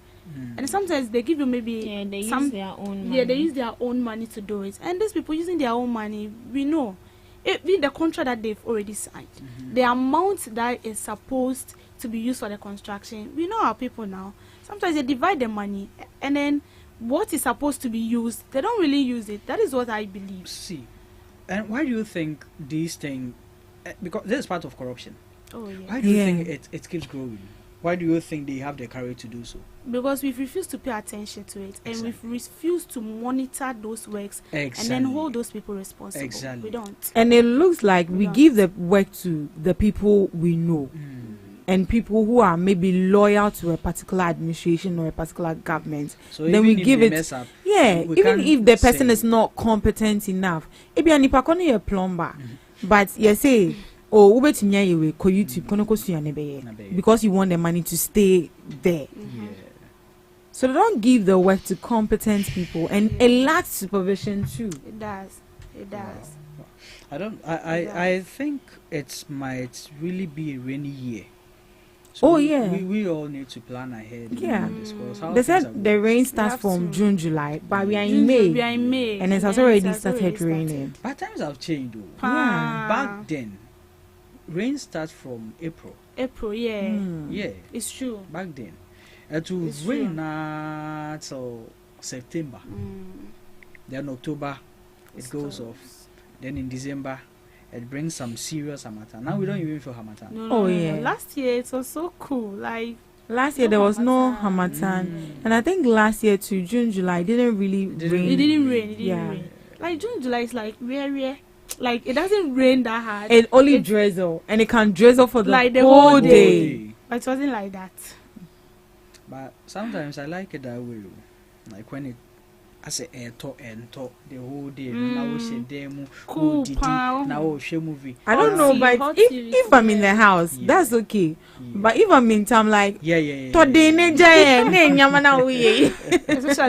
S2: And sometimes they give you maybe
S4: they use their own money.
S2: Yeah, they use their own money to do it. And these people using their own money, we know. Even the contract that they've already signed, the amount that is supposed to be used for the construction, we know our people now. Sometimes they divide the money, and then what is supposed to be used, they don't really use it. That is what I believe.
S3: See, and why do you think these things? Because this is part of corruption.
S2: Oh yeah.
S3: Why do you think it keeps growing? Why do you think they have the courage to do so?
S2: Because we've refused to pay attention to it, and we've refused to monitor those works and then hold those people responsible. We don't.
S17: And it looks like we give the work to the people we know, and people who are maybe loyal to a particular administration or a particular government.
S3: So
S17: then we give it.
S3: Even
S17: if the person is not competent enough, it be an a plumber, but you say. Oh, go YouTube, because you want the money to stay there. So they don't give the work to competent people, and it lacks supervision too.
S2: It does.
S3: I think it might really be a rainy year.
S17: So
S3: we all need to plan ahead.
S17: They said the rain starts from June, July, but we are in May. And it has already started raining.
S3: But times have changed though. Back then, rain starts from April.
S2: It's true.
S3: Back then, it will rain till September. Then October, it goes off. Then in December, it brings some serious harmattan. Now we don't even feel harmattan.
S2: No. Last year it was so cool. Like
S17: last year there was no harmattan, and I think last year to June, July it didn't really rain.
S2: It didn't rain. Like June, July is like rare. Like it doesn't rain that hard.
S17: It only drizzle, and it can drizzle for the whole day.
S2: But it wasn't like that.
S3: But sometimes I like it that way. Like when it, I say talk the whole day. Now we demo,
S2: cool.
S3: Now we movie.
S17: I don't know, but if I'm in the house, that's okay. But if I'm in town, like
S2: especially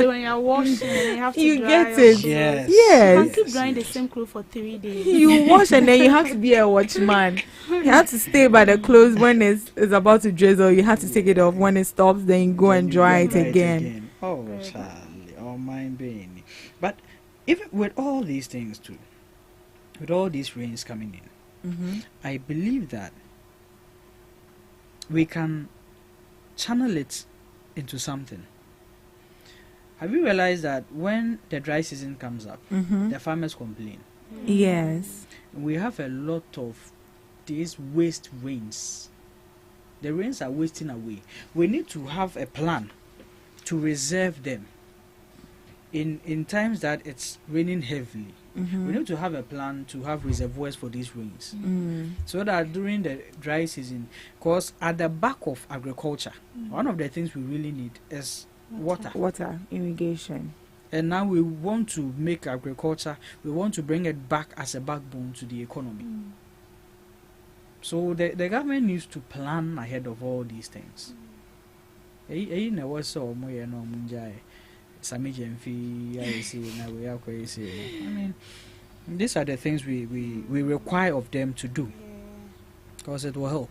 S2: when you're washing and you have to
S17: you
S2: dry
S17: get it.
S3: Yes.
S2: You can keep drying the same clothes for 3 days.
S17: You wash and then you have to be a watchman. You have to stay by the clothes when it's about to drizzle. You have to take it off when it stops. Then you go and dry it again.
S3: Oh, Charlie, oh mind being. But even with all these things too, with all these rains coming in, I believe that we can channel it into something. Have you realized that when the dry season comes up, the farmers complain?
S17: Yes.
S3: We have a lot of these waste rains. The rains are wasting away. We need to have a plan to reserve them in times that it's raining heavily. We need to have a plan to have reservoirs for these rains, so that during the dry season, because at the back of agriculture, one of the things we really need is water,
S17: irrigation.
S3: And now we want to make agriculture, we want to bring it back as a backbone to the economy. So the government needs to plan ahead of all these things. I mean, these are the things we require of them to do, because it will help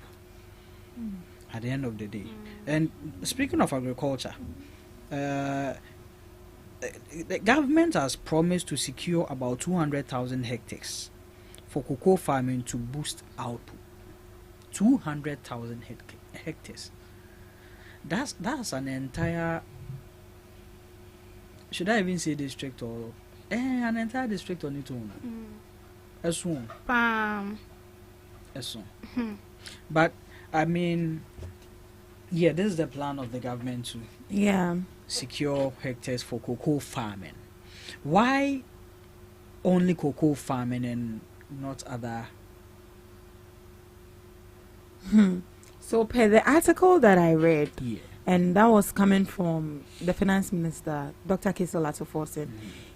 S3: at the end of the day. And speaking of agriculture, the government has promised to secure about 200,000 hectares for cocoa farming to boost output. 200,000 hectares. That's an entire, should I even say district, or an entire district on its own. As one. But I mean, this is the plan of the government too.
S17: Yeah.
S3: Secure hectares for cocoa farming. Why only cocoa farming and not other?
S17: So per the article that I read,
S3: Yeah.
S17: and that was coming from the finance minister, Dr. Kisela Tuforsen.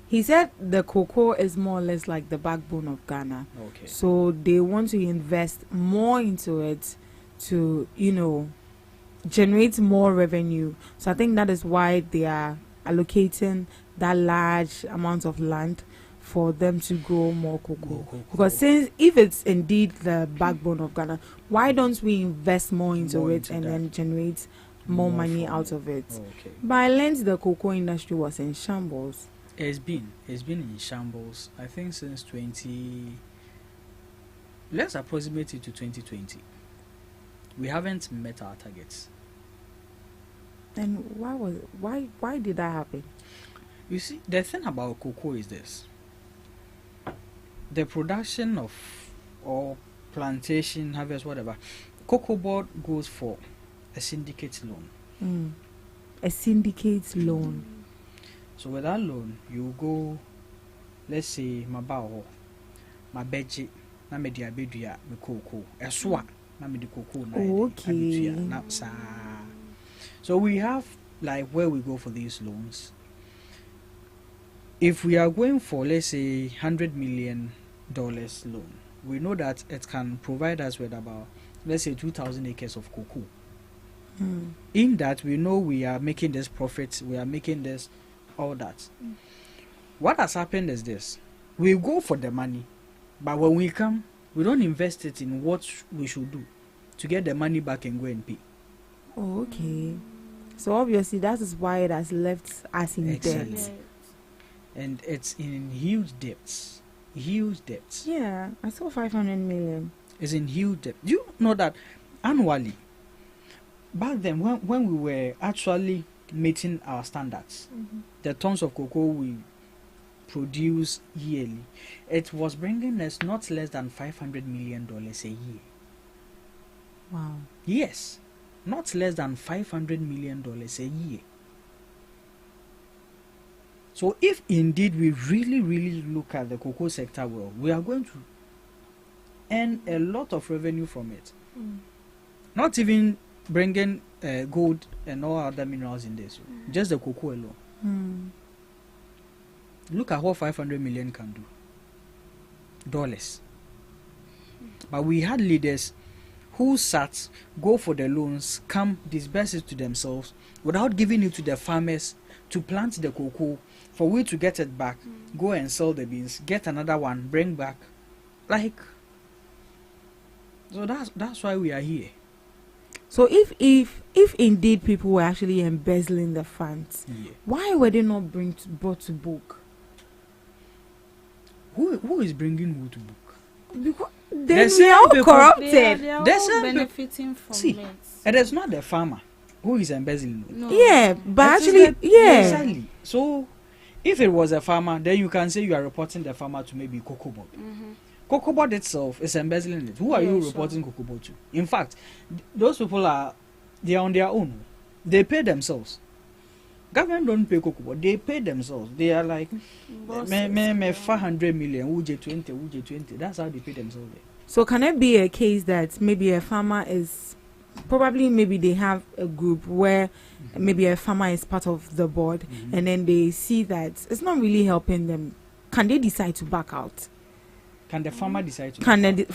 S17: He said the cocoa is more or less like the backbone of Ghana.
S3: Okay.
S17: So they want to invest more into it to, generate more revenue. So I think that is why they are allocating that large amount of land for them to grow more cocoa. Because since if it's indeed the backbone of Ghana, why don't we invest more into it and then generate more money out of it?
S3: Okay.
S17: But I learned the cocoa industry was in shambles.
S3: It's been in shambles, I think, since 20. Let's approximate it to 2020. We haven't met our targets.
S17: And why did that happen?
S3: You see, the thing about cocoa is this: the production of or plantation, harvest, whatever, cocoa board goes for a syndicate loan.
S17: A syndicate loan.
S3: So with that loan, you go, let's say, my bao, my beji, na me dia beduya me cocoa, eswa, na me di cocoa na.
S17: Okay.
S3: So we have like where we go for these loans. If we are going for, let's say, $100 million loan, we know that it can provide us with about, let's say, 2,000 acres of cocoa. In that, we know we are making this profit, we are making this, all that. What has happened is this: we go for the money, but when we come, we don't invest it in what we should do to get the money back and go and pay.
S17: Oh, okay. So obviously that is why it has left us in debt.
S3: And it's in huge debts. Huge debts.
S17: Yeah, I saw 500 million.
S3: It's in huge debt. Do you know that annually, back then when we were actually meeting our standards, the tons of cocoa we produce yearly, it was bringing us not less than $500 million a year.
S17: Wow.
S3: Yes, not less than $500 million a year. So if indeed we really look at the cocoa sector well, we are going to earn a lot of revenue from it. Not even bringing gold and all other minerals in this, just the cocoa alone. Look at what 500 million can do. Dollars. But we had leaders who sat, go for the loans, come disperse it to themselves without giving it to the farmers to plant the cocoa, for we to get it back, go and sell the beans, get another one, bring back. So that's why we are here.
S17: So if indeed people were actually embezzling the funds, why were they not brought to book?
S3: Who is bringing who to book?
S17: Because then we are all corrupted.
S2: They are all benefiting from it.
S3: And it's not the farmer who is embezzling.
S2: No.
S17: Yeah, but actually,
S3: Exactly. So if it was a farmer, then you can say you are reporting the farmer to maybe Cocoa Board. Cocoa Board itself is embezzling it. Who are you reporting Cocoa Board to? In fact, those people they are on their own. They pay themselves. Government don't pay Cocoa Board. They pay themselves. They are like, me 500 million, UJ 20. That's how they pay themselves there.
S17: So can it be a case that maybe a farmer is probably, maybe they have a group where maybe a farmer is part of the board, and then they see that it's not really helping them? Can they decide to back out?
S3: Can the farmer decide to?
S17: Can they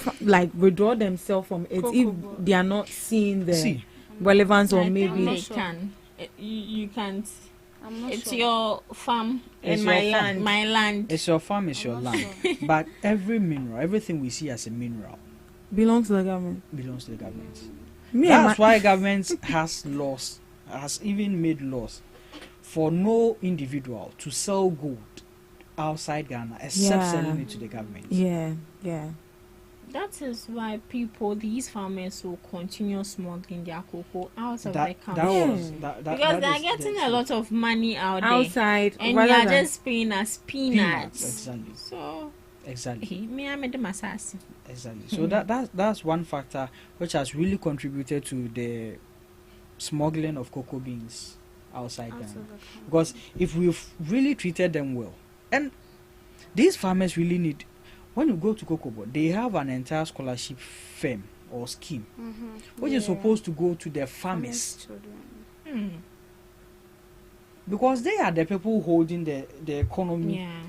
S17: withdraw themselves from it if they are not seeing the relevance, or maybe
S4: they can? You can't. It's
S2: sure.
S4: your farm
S3: It's
S4: and
S3: your
S4: my
S3: farm.
S4: land. My land.
S3: It's your farm, it's your land. But every mineral, everything we see as a mineral,
S17: belongs to the government.
S3: belongs to the government.
S17: Me and
S3: That's
S17: my-
S3: why government has laws, has even made laws for no individual to sell gold outside Ghana except selling it to the government.
S17: Yeah.
S4: That is why these farmers will continue smuggling their cocoa out of the
S3: That
S4: country.
S3: was
S4: because
S3: that
S4: they are
S3: is
S4: getting
S3: the
S4: a lot of money out
S17: Outside,
S4: there, and
S17: rather
S4: you are
S17: than-
S4: just paying us peanuts.
S3: Exactly.
S4: So
S3: Exactly.
S4: me, I made the massage.
S3: Exactly. So that's one factor which has really contributed to the smuggling of cocoa beans outside Ghana. Because if we've really treated them well, and these farmers really need, when you go to Cocoa Board, they have an entire scholarship firm or scheme, which is supposed to go to the farmers. Because they are the people holding the economy.
S4: Yeah.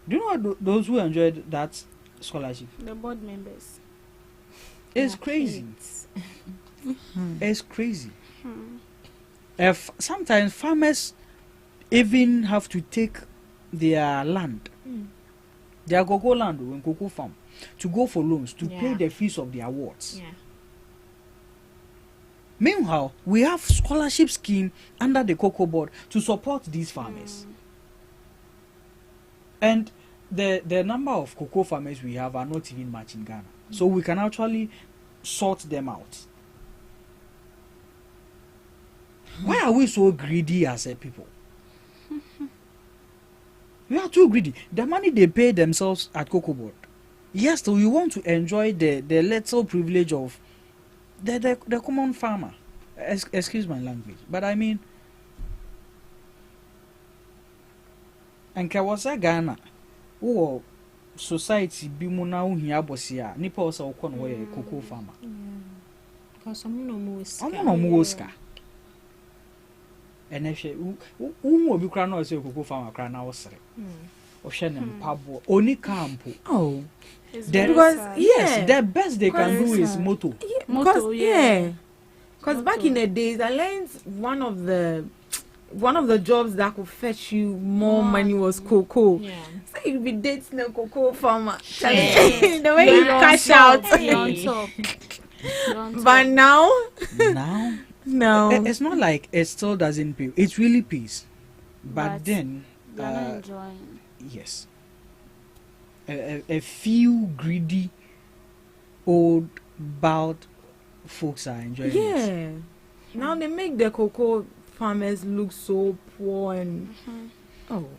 S3: Do you know those who enjoyed that scholarship?
S2: The board members.
S3: It's crazy. It's crazy. If sometimes farmers even have to take their land, their cocoa land or cocoa farm, to go for loans to pay the fees of their wards.
S4: Yeah.
S3: Meanwhile, we have scholarship scheme under the Cocoa Board to support these farmers. And the number of cocoa farmers we have are not even much in Ghana. So we can actually sort them out. Why are we so greedy as a people? We are too greedy. The money they pay themselves at Cocoa Board. Yes, so we want to enjoy the little privilege of the common farmer. Excuse my language, but I mean, and Kawasa Ghana, who society be muna uhia bosia, nipa osa okon we cocoa farmer.
S4: Because some no muska.
S3: No muska. And if you will be crowned as a cocoa farmer, crown our sire. Ocean and pabo, only campo. Oh,
S17: because
S3: yes, the best they can do is moto.
S17: Because back in the days, I learned one of the jobs that could fetch you more money was cocoa. Yeah. So you'd be dating a cocoa farmer. The way you cash out.
S2: On top.
S17: But now,
S3: no, it's not like it still doesn't pay. It really pays, but then
S2: they're not enjoying.
S3: Yes, a few greedy old bald folks are enjoying it.
S17: Now they make the cocoa farmers look so poor and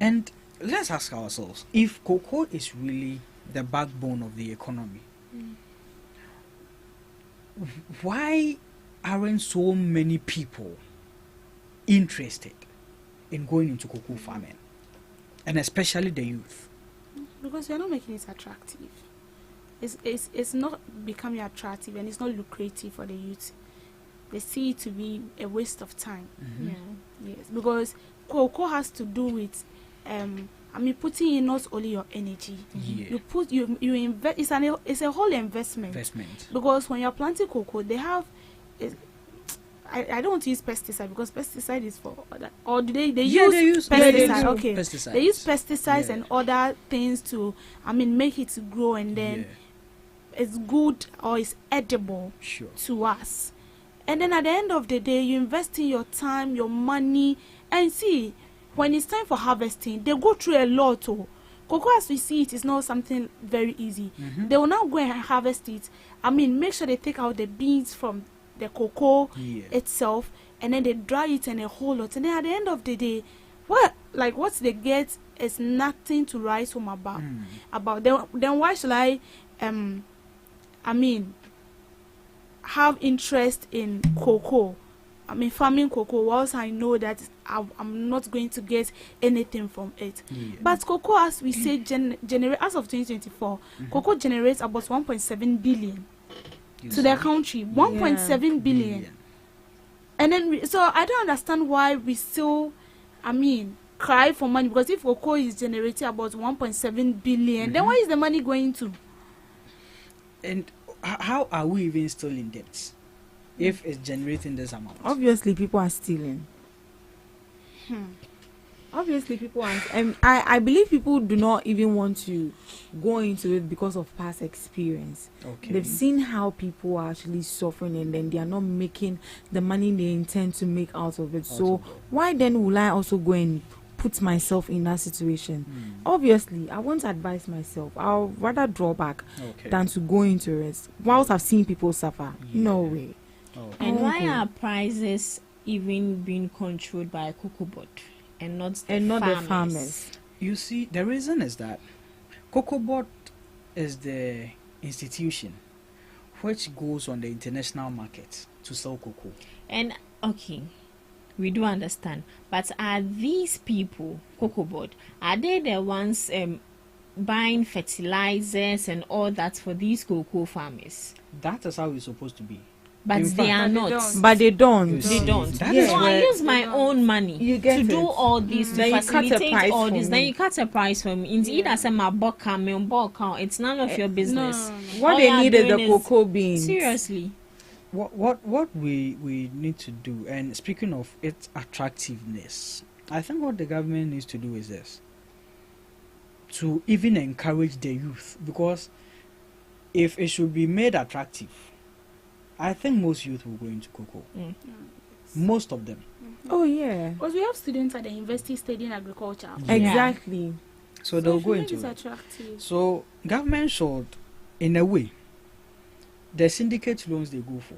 S3: and let's ask ourselves, if cocoa is really the backbone of the economy, why aren't so many people interested in going into cocoa farming, and especially the youth?
S2: Because you're not making it attractive. It's not becoming attractive, and it's not lucrative for the youth. They see it to be a waste of time. Yes, because cocoa has to do with putting in not only your energy. You invest. It's a whole investment. Because when you're planting cocoa, they have I don't want to use pesticide because pesticide is for other, or do they use pesticide? Okay, pesticides. They use pesticides and other things to make it grow, and then it's good or it's edible to us. And then at the end of the day, you invest in your time, your money, and see, when it's time for harvesting, they go through a lot. Cocoa, as we see it, is not something very easy. They will now go and harvest it. Make sure they take out the beans from the cocoa itself, and then they dry it and a whole lot. And then at the end of the day, what they get is nothing to write home about. Then why should I have interest in cocoa? Farming cocoa, whilst I know that I'm not going to get anything from it. But cocoa, as we say, generate as of 2024, cocoa generates about 1.7 billion to their country. 1.7 billion. And then so I don't understand why we still cry for money, because if cocoa is generating about 1.7 billion, then where is the money going to?
S3: And how are we even still in debt if it's generating this amount?
S17: Obviously people are stealing. Obviously people are, and I believe people do not even want to go into it because of past experience. They've seen how people are actually suffering, and then they are not making the money they intend to make out of it. So why then will I also go and put myself in that situation? Obviously I won't advise myself. I'll rather draw back than to go into it whilst I've seen people suffer. No way.
S4: And why are prices even being controlled by a cocoa board and not the farmers?
S3: You see, the reason is that Cocoa Board is the institution which goes on the international market to sell cocoa.
S4: And We do understand. But are these people, Cocoa Board, are they the ones buying fertilizers and all that for these cocoa farmers?
S3: That is how it's supposed to be.
S4: But they are not.
S17: But they don't.
S4: They don't.
S3: That
S4: So
S3: is
S4: I
S3: where-
S4: use my own money to do all this, to
S17: Then you cut a
S4: facilitate
S17: price
S4: all
S17: for
S4: this.
S17: me.
S4: Then you cut a price for me. Indeed, I said my bulk it's none of your business.
S17: What
S4: All
S17: they
S4: you are
S17: need is
S4: doing
S17: the cocoa beans.
S4: Seriously.
S3: What we need to do, and speaking of its attractiveness, I think what the government needs to do is this: to even encourage the youth, because if it should be made attractive, I think most youth will go into cocoa. Most of them.
S17: Oh yeah.
S2: Because we have students at the university studying agriculture.
S17: Exactly.
S3: So they'll go
S2: if
S3: into
S2: it's
S3: it.
S2: attractive.
S3: So government should, in a way, the syndicate loans they go for,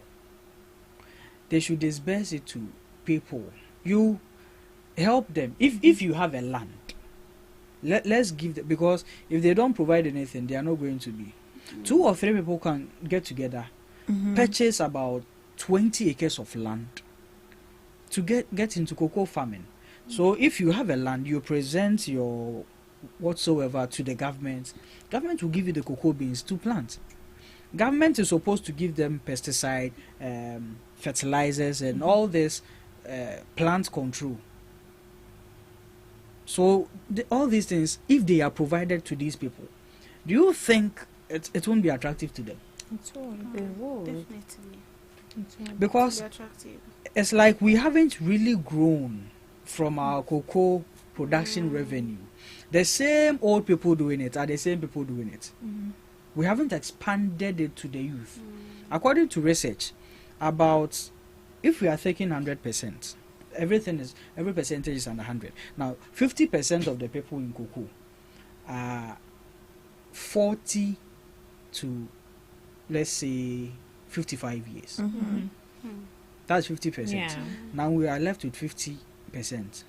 S3: they should disperse it to people. You help them. If you have a land, let's give them, because if they don't provide anything, they are not going to be. 2 or 3 people can get together, purchase about 20 acres of land to get into cocoa farming. So if you have a land, you present your whatsoever to the government will give you the cocoa beans to plant. Government is supposed to give them pesticide, fertilizers, and all this plant control. So all these things, if they are provided to these people, do you think it won't be attractive to them?
S2: Definitely.
S3: Because
S2: Be attractive.
S3: it's like we haven't really grown from our cocoa production revenue. The same old people doing it are the same people doing it. We haven't expanded it to the youth. According to research, about, if we are taking 100%, every percentage is under 100. Now 50% of the people in cocoa are 40 to, let's say, 55 years. That's 50%.
S4: Yeah.
S3: Now we are left with 50%.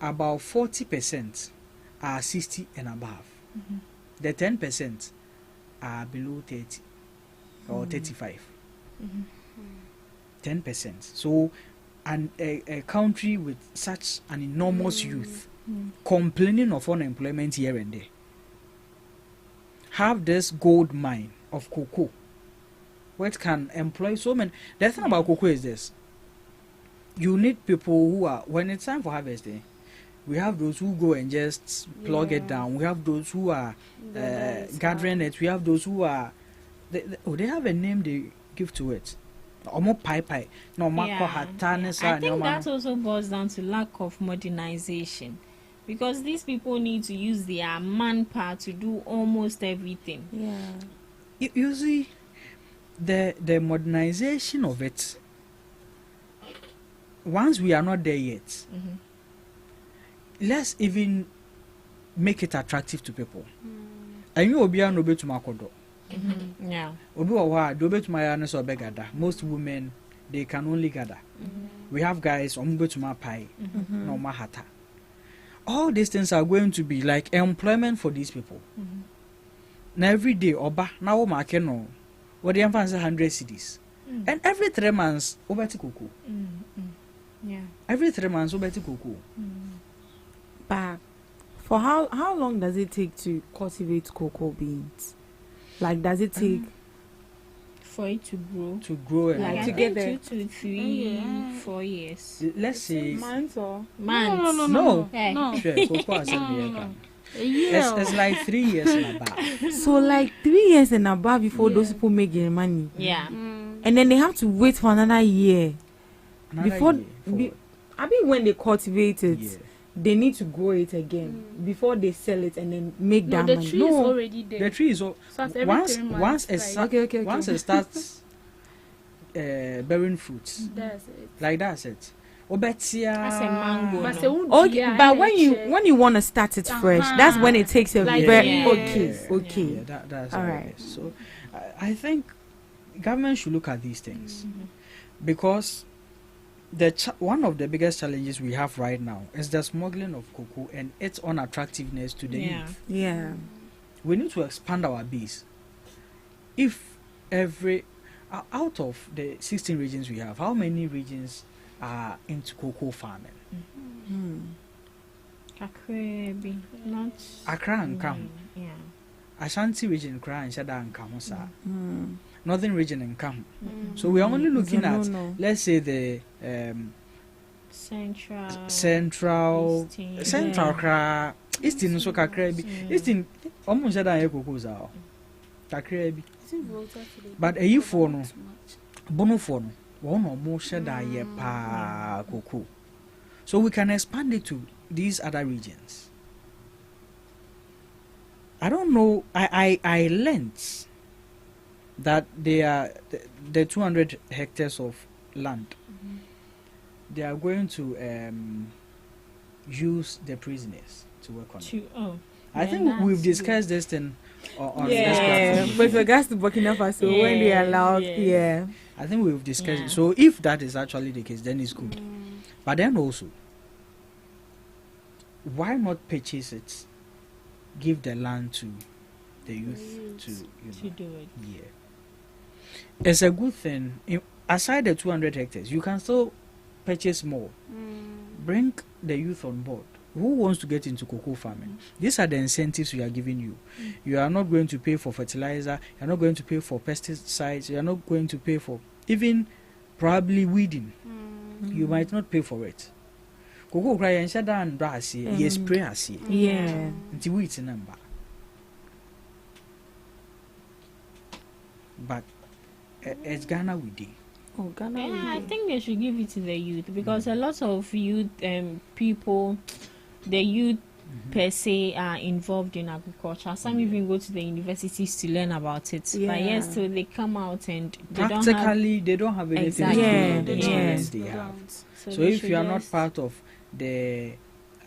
S3: About 40% are 60 and above. The 10% are below 30 or 35. 10%. So, and a country with such an enormous youth complaining of unemployment here and there, have this gold mine of cocoa, which can employ so many. The thing about cocoa is this: you need people who are, when it's time for harvesting, we have those who go and just plug it down. We have those who are gathering it. We have those who are, they have a name they give to it. I think
S4: that also boils down to lack of modernization, because these people need to use their manpower to do almost everything.
S3: You see, the modernization of it, once we are not there yet, let's even make it attractive to people. And you will be an obe to makodo.
S4: Yeah.
S3: Most women, they can only gather. We have guys to my pie, no mahata. All these things are going to be like employment for these people. Now every day, oba now market no, what the emphasis 100 cities, and every 3 months over to cocoa.
S4: Yeah.
S3: Every 3 months over to cocoa.
S17: But for how long does it take to cultivate cocoa beans? Like, does it take
S4: for it to grow?
S3: To grow and
S4: Like
S17: to get there?
S4: 2 to 3, 4 years.
S3: Let's say
S17: months or
S4: months.
S3: No.
S4: Hey.
S3: Sure, cocoa has it's like 3 years and above.
S17: so like 3 years and above before those people make their money.
S4: Yeah.
S17: And then they have to wait for another year before. I mean, when they cultivate it, they need to grow it again before they sell it and then make that
S2: the
S17: money.
S2: tree is already there.
S3: The tree is
S2: So after every
S3: once
S2: 3 months,
S3: once
S2: like-
S3: once it starts bearing fruits.
S2: That's it.
S3: Like that's it. Obetia.
S4: That's a mango.
S2: But
S4: no?
S2: say, won't
S17: Okay,
S2: yeah,
S17: but when you want to start it fresh, that's when it takes a
S2: Like,
S17: very
S2: yeah.
S17: okay.
S3: Yeah, that's
S17: All
S3: all
S17: right.
S3: right. So I think government should look at these things because one of the biggest challenges we have right now is the smuggling of cocoa and its unattractiveness to the youth.
S17: Yeah.
S3: We need to expand our base. If every out of the 16 regions we have, how many regions are into cocoa farming.
S4: Kakrebi, not
S3: Accra and Kam.
S4: Yeah.
S3: Ashanti region Accra and Shada and Kam. Northern region and Kam. So we are only looking at, let's say, the central Accra, Eastern so Kakrebi, Eastern almost Shada and Cocoa Zao. Kakrebi. But a for no bono for no one or more Shada ye pa cocoa. So we can expand it to these other regions. I don't know. I learned that they are the 200 hectares of land. They are going to use the prisoners to work on it. I think we've discussed this thing on this platform.
S17: With regards to Burkina Faso, when they allowed,
S3: I think we've discussed it. So if that is actually the case, then it's good. But then also, why not purchase it? Give the land to the youth to
S4: do it.
S3: Yeah, it's a good thing. Aside the 200 hectares, you can still purchase more. Bring the youth on board. Who wants to get into cocoa farming? These are the incentives we are giving you. You are not going to pay for fertilizer. You are not going to pay for pesticides. You are not going to pay for even probably weeding. You might not pay for it. Cocoa cry and shada and brass, yes, spray as until we number. But it's Ghana we do.
S4: I think they should give it to the youth because a lot of youth people, the youth per se are involved in agriculture. Some even go to the universities to learn about it. But yes, so they come out and they don't have
S3: anything to do with the experience they have. So if you are not part of the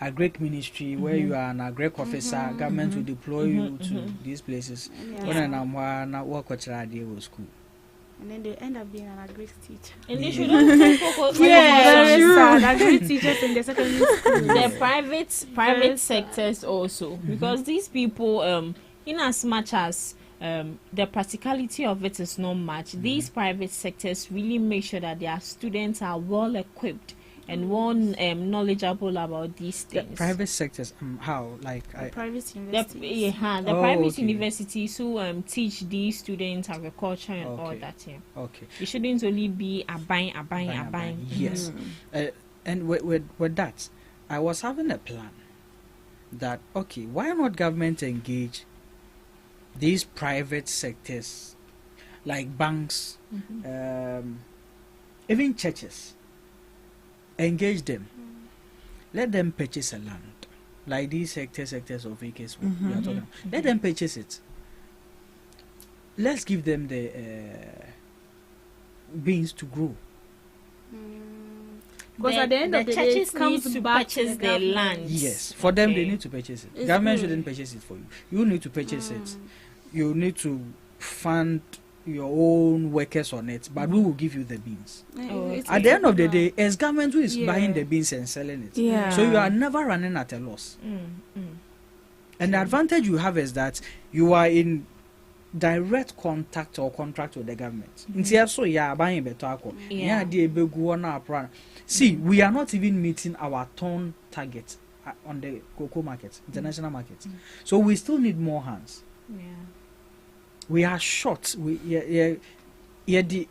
S3: agric ministry where you are an agric officer, government will deploy you to these places. When I'm work with school.
S2: And then they end up being an agric teacher.
S4: And they should not take focus.
S2: Agric teachers in the secondary school.
S4: The private sectors also, because these people, in as much as the practicality of it is not much, these private sectors really make sure that their students are well equipped and one knowledgeable about these things.
S3: The private sectors, how? Like
S2: private universities.
S4: The private universities who teach these students agriculture and all that.
S3: Okay.
S4: It shouldn't only be a buying.
S3: Yes. And with that, I was having a plan that why not government engage these private sectors like banks, even churches. Engage them. Let them purchase a land, like these sectors of acres we are talking about. Let them purchase it. Let's give them the beans to grow.
S2: Because at the end of the day, it comes
S4: to
S2: back
S4: purchase their land.
S3: Yes, for them they need to purchase it.
S2: It's
S3: Government
S2: good.
S3: shouldn't purchase it for you. You need to purchase it. You need to fund your own workers on it, but we will give you the beans. At the end of the day, it's government who is buying the beans and selling it. So you are never running at a loss. And the advantage you have is that you are in direct contact or contract with the government. See, we are not even meeting our ton target on the cocoa market, international market. So we still need more hands. We are short. The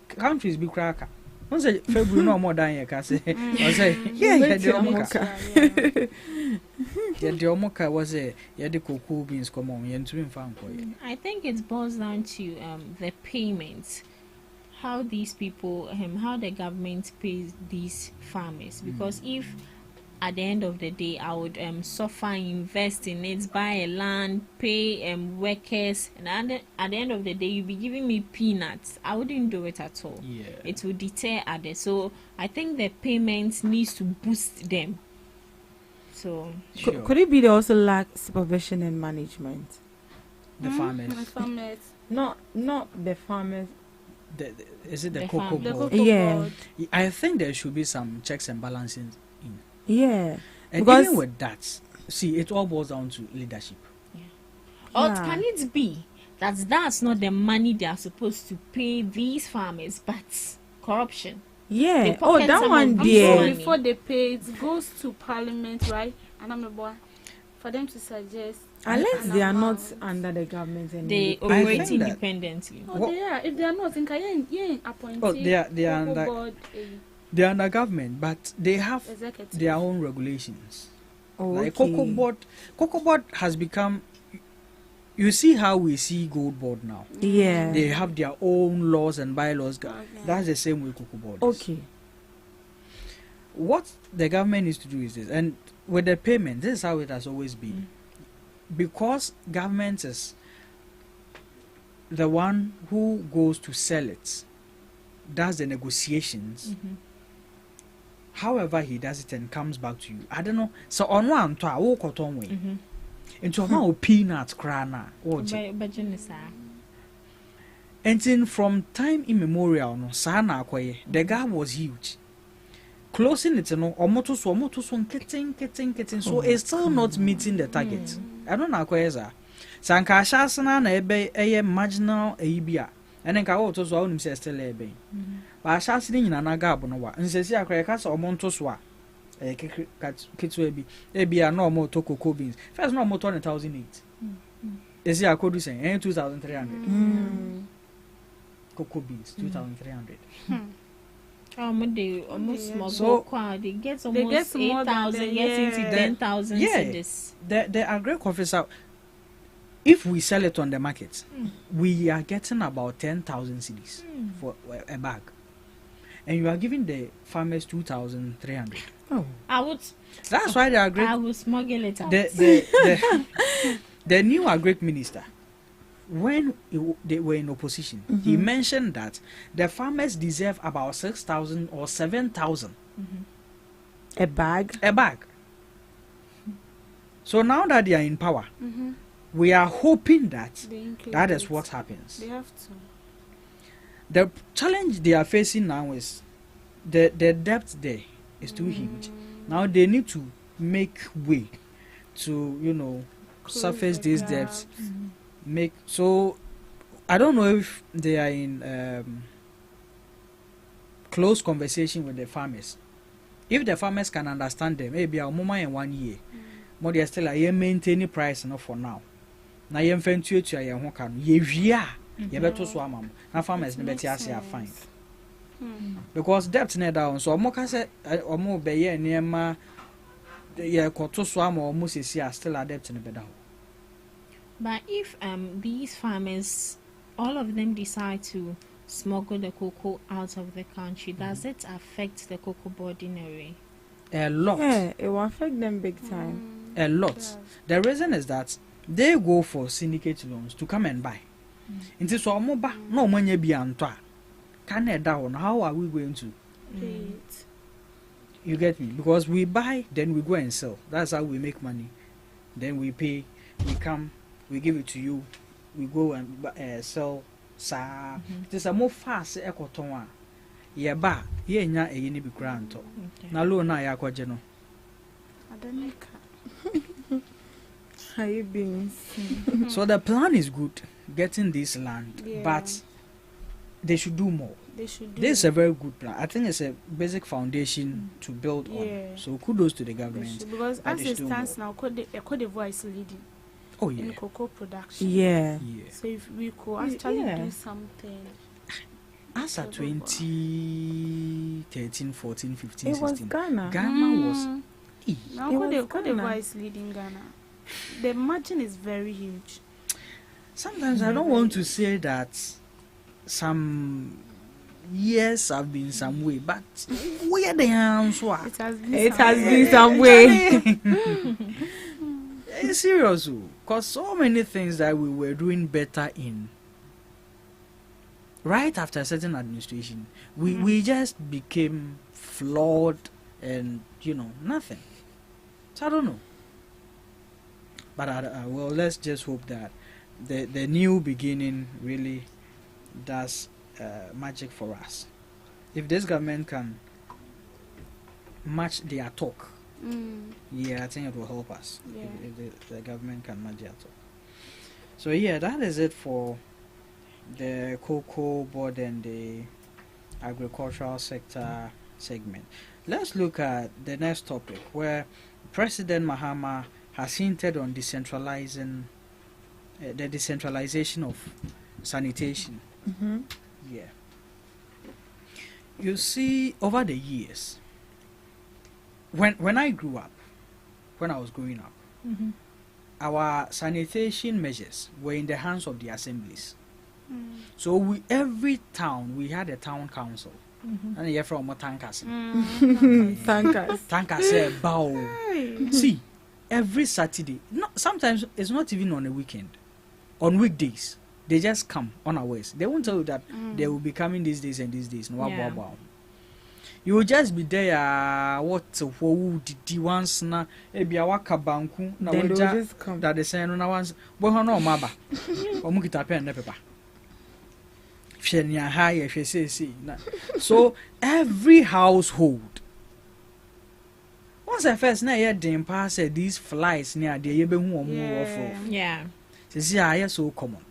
S3: countries be cracker. Once February no more than you can say. The Omoka was the cocoa beans come on.
S4: I think it boils down to the payments. How these people, how the government pays these farmers. Because if at the end of the day, I would suffer, invest in it, buy a land, pay workers, and at the end of the day, you'll be giving me peanuts. I wouldn't do it at all. It would deter others. So I think the payments needs to boost them. So
S17: could it be they also lack supervision and management?
S3: The farmers.
S17: Not the farmers.
S3: Is it the cocoa board?
S17: Yeah.
S3: I think there should be some checks and balances in.
S17: Yeah.
S3: And even with that, see, it all boils down to leadership.
S4: Or can it be that that's not the money they are supposed to pay these farmers, but corruption?
S17: Yeah.
S4: They
S17: Oh,
S4: pocket
S17: that
S4: some
S17: one
S4: of this
S17: there.
S4: money.
S2: Before they pay, it goes to Parliament, right? And I'm a boy for them to suggest.
S17: Unless they are not
S2: amount.
S17: under the government and
S4: They
S3: I
S4: operate
S3: think that-
S4: independently.
S2: Oh, they are. If they are not, in Kayen appointed.
S3: Oh, they are
S2: Cocoa
S3: under
S2: board,
S3: they are under government, but they have
S2: executive.
S3: their own regulations.
S17: Oh,
S3: Like
S17: okay.
S3: Cocoa Board has become. You see how we see Gold Board now.
S17: Yeah.
S3: They have their own laws and bylaws. That's the same way Cocoa Board is.
S17: Okay.
S3: What the government needs to do is this, and with the payment, this is how it has always been. Because government is the one who goes to sell it, does the negotiations. However he does it and comes back to you. I don't know. So on one to a cotton way. Into a peanut crana. And then from time immemorial, no sana akwaye, the gap was huge. Closing it, no, omoto so kitten. So it's still not meeting the target. I don't know akwaye. Sanka shasana na ebe marginal ebia. And then kawo to so onim say still ebe. Ba shasini nyina na gap no wa. Nsesi akwaye ka so omonto so a kitwe bi ebia no omo to cocoa beans. First no omo 2008. Is it akodu saying 2300. Cocoa beans 2,300.
S4: Almost small.
S3: So
S4: They get almost 8,000, getting to 10,000 cedis.
S3: The agri officer, if we sell it on the market, we are getting about 10,000 cedis for a bag, and you are giving the farmers 2,300.
S17: Oh,
S3: That's why the agri.
S4: I will smuggle it out.
S3: The new agri minister, when they were in opposition, he mentioned that the farmers deserve about 6,000 or 7,000
S17: a bag.
S3: So now that they are in power, we are hoping that
S2: They
S3: that is
S2: increase
S3: what
S2: it.
S3: happens.
S2: They have to.
S3: The challenge they are facing now is the debt there is too huge. Now they need to make way to surface these debts. Make so I don't know if they are in close conversation with the farmers. If the farmers can understand them, maybe a moment in 1 year, more they are still maintaining price enough for now. Now you to your home can you better so amam. Now farmers never are fine. Because debt net down, so more can say or more be near ma yeah koto swam or musi are still a debt in the bed.
S4: But if these farmers, all of them decide to smuggle the cocoa out of the country, does it affect the cocoa board in a way?
S3: A lot.
S17: Yeah, it will affect them big time.
S3: A lot. The reason is that they go for syndicate loans to come and buy. Until so no money be antoa. Can it down? How are we going to
S2: Pay it.
S3: You get me? Because we buy, then we go and sell. That's how we make money. Then we pay, we come, we give it to you, we go and sell. Sa, it is a more fast ecoton. Yeah, ba, ye nya a yini be grant. Na lo na ya kwa jeno.
S17: How you been?
S3: So the plan is good, getting this land, but they should do more.
S2: They should do
S3: This is a very good plan. I think it's a basic foundation to build on.
S2: Yeah.
S3: So kudos to the government.
S2: Because
S3: that
S2: as
S3: they
S2: it
S3: should do
S2: stands
S3: more.
S2: now, Cote d'Ivoire is leading.
S3: Oh, yeah.
S2: In cocoa production.
S17: Yeah.
S2: So if we could actually do something.
S3: As at 2013, 14, 15,
S17: It was
S3: 16,
S17: Ghana.
S3: Ghana was.
S2: Now Cote d'Ivoire is leading Ghana. The margin is very huge.
S3: Sometimes I don't want to say that some years have been some way, but where the answer?
S17: It has been some way.
S3: It's serious, because so many things that we were doing better in right after a certain administration, we just became flawed and nothing. So I don't know. But well, let's just hope that the new beginning really does magic for us. If this government can match their talk, I think it will help us.
S2: Yeah.
S3: If the government can match their talk. So that is it for the cocoa board and the agricultural sector segment. Let's look at the next topic where President Mahama has hinted on decentralizing the decentralization of sanitation. Yeah. You see, over the years, when I grew up, when I was growing up, our sanitation measures were in the hands of the assemblies. So every town, we had a town council. And you're from Tankas. Tankas, bow. See, every Saturday, sometimes it's not even on a weekend. On weekdays, they just come on our ways. They won't tell you that they will be coming these days and these days. Wow. You will just be there. What did you once na? Ebi awaka banku na weja that they say no na once. Boy no maba. Omu kita pen ne pepa. Shenya high say. So every household. Once I first na hear them pass these flies near the yebe hu omu off.
S4: Yeah.
S3: See, I so common.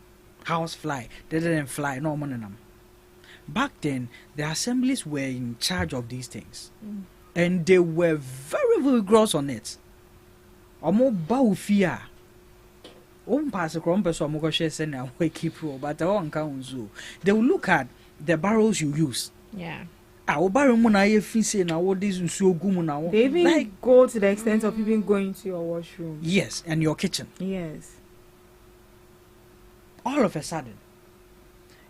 S3: House fly. They didn't fly. No money. Back then, the assemblies were in charge of these things, and they were very, very gross on it. Omo baufia. Pass across person omo go share send and we keep pro, but they won't count so. They will look at the barrels you use.
S4: Yeah.
S3: Barrel mo na ye fise na what this nsuo gu mo na wo.
S17: They even go to the extent of even going to your washroom.
S3: Yes, and your kitchen.
S17: Yes.
S3: All of a sudden,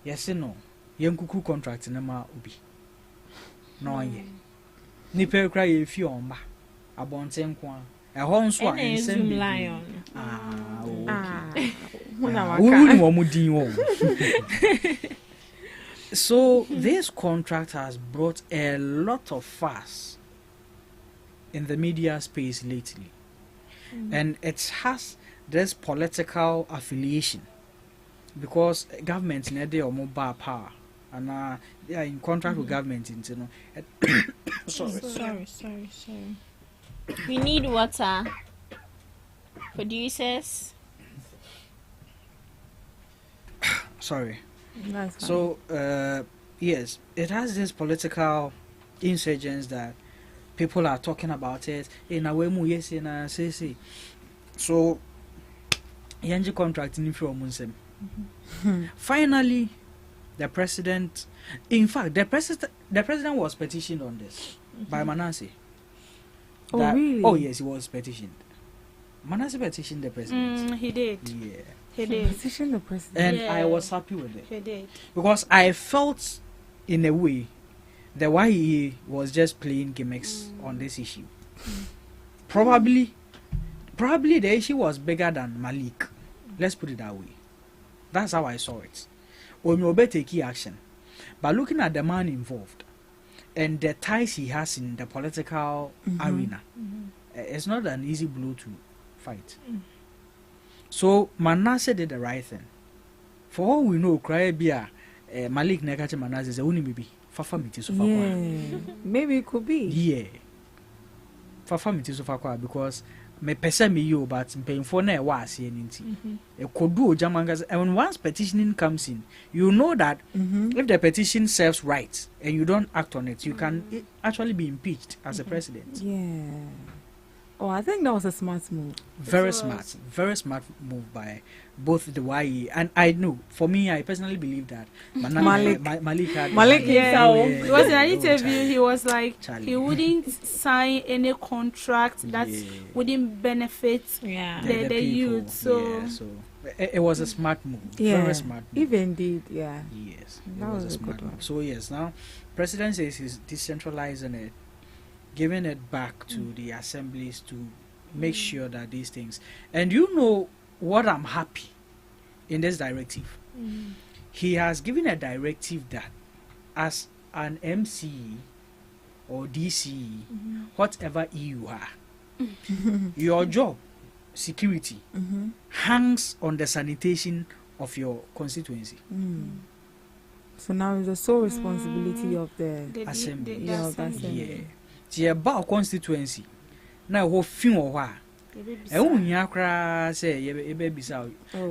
S3: yes, no. Yenkuku contract na ma obi no ye ni pe kra ye fi omba abonte nko a ho nso a ensem
S4: lion
S3: So this contract has brought a lot of fuss in the media space lately, and it has this political affiliation because government need their mobile power. And they are in contract with government, you know.
S4: Sorry. We need water. Producers.
S3: Sorry. So, yes, it has this political insurgents that people are talking about it. In a way, yes, in a say. So, Yanji contract in Munsem. Finally, the president, in fact, the president was petitioned on this by Manasseh.
S17: Really?
S3: Oh, yes, he was petitioned. Manasseh petitioned the president.
S2: He did.
S3: Yeah.
S2: He did.
S17: Petitioned the president.
S3: And I was happy with it.
S2: He did.
S3: Because I felt, in a way, that why he was just playing gimmicks on this issue. Probably the issue was bigger than Malik. Let's put it that way. That's how I saw it. Onyobe take action. But looking at the man involved and the ties he has in the political arena, it's not an easy blow to fight. So Manasseh did the right thing. For all we know, Krabia Malik Nekache Manasseh is only maybe Fafa Mitisofa.
S17: Yeah. Maybe it could be.
S3: Yeah. Fafa Mitisofa because me pesa me you but painful na was anything. A kodu jamangas, and once petitioning comes in, you know that if the petition serves right and you don't act on it, you can actually be impeached as a president.
S17: Yeah. Oh, I think that was a smart move.
S3: Very smart move by both the YE and I know. For me, I personally believe that Malik
S2: himself. It was in an interview. He was like he wouldn't sign any contract that wouldn't benefit the youth. So
S3: it was a smart move.
S17: Yeah,
S3: very smart move.
S17: Even indeed, yeah.
S3: Yes, that was a smart move. So yes, now President says he's decentralizing it, giving it back to the assemblies to make sure that these things. And you know what I'm happy in this directive. He has given a directive that as an MCE or DCE, whatever you are, your job, security, hangs on the sanitation of your constituency.
S17: So now it's the sole responsibility of the
S3: assembly.
S17: Yeah.
S3: About constituency. Now what film or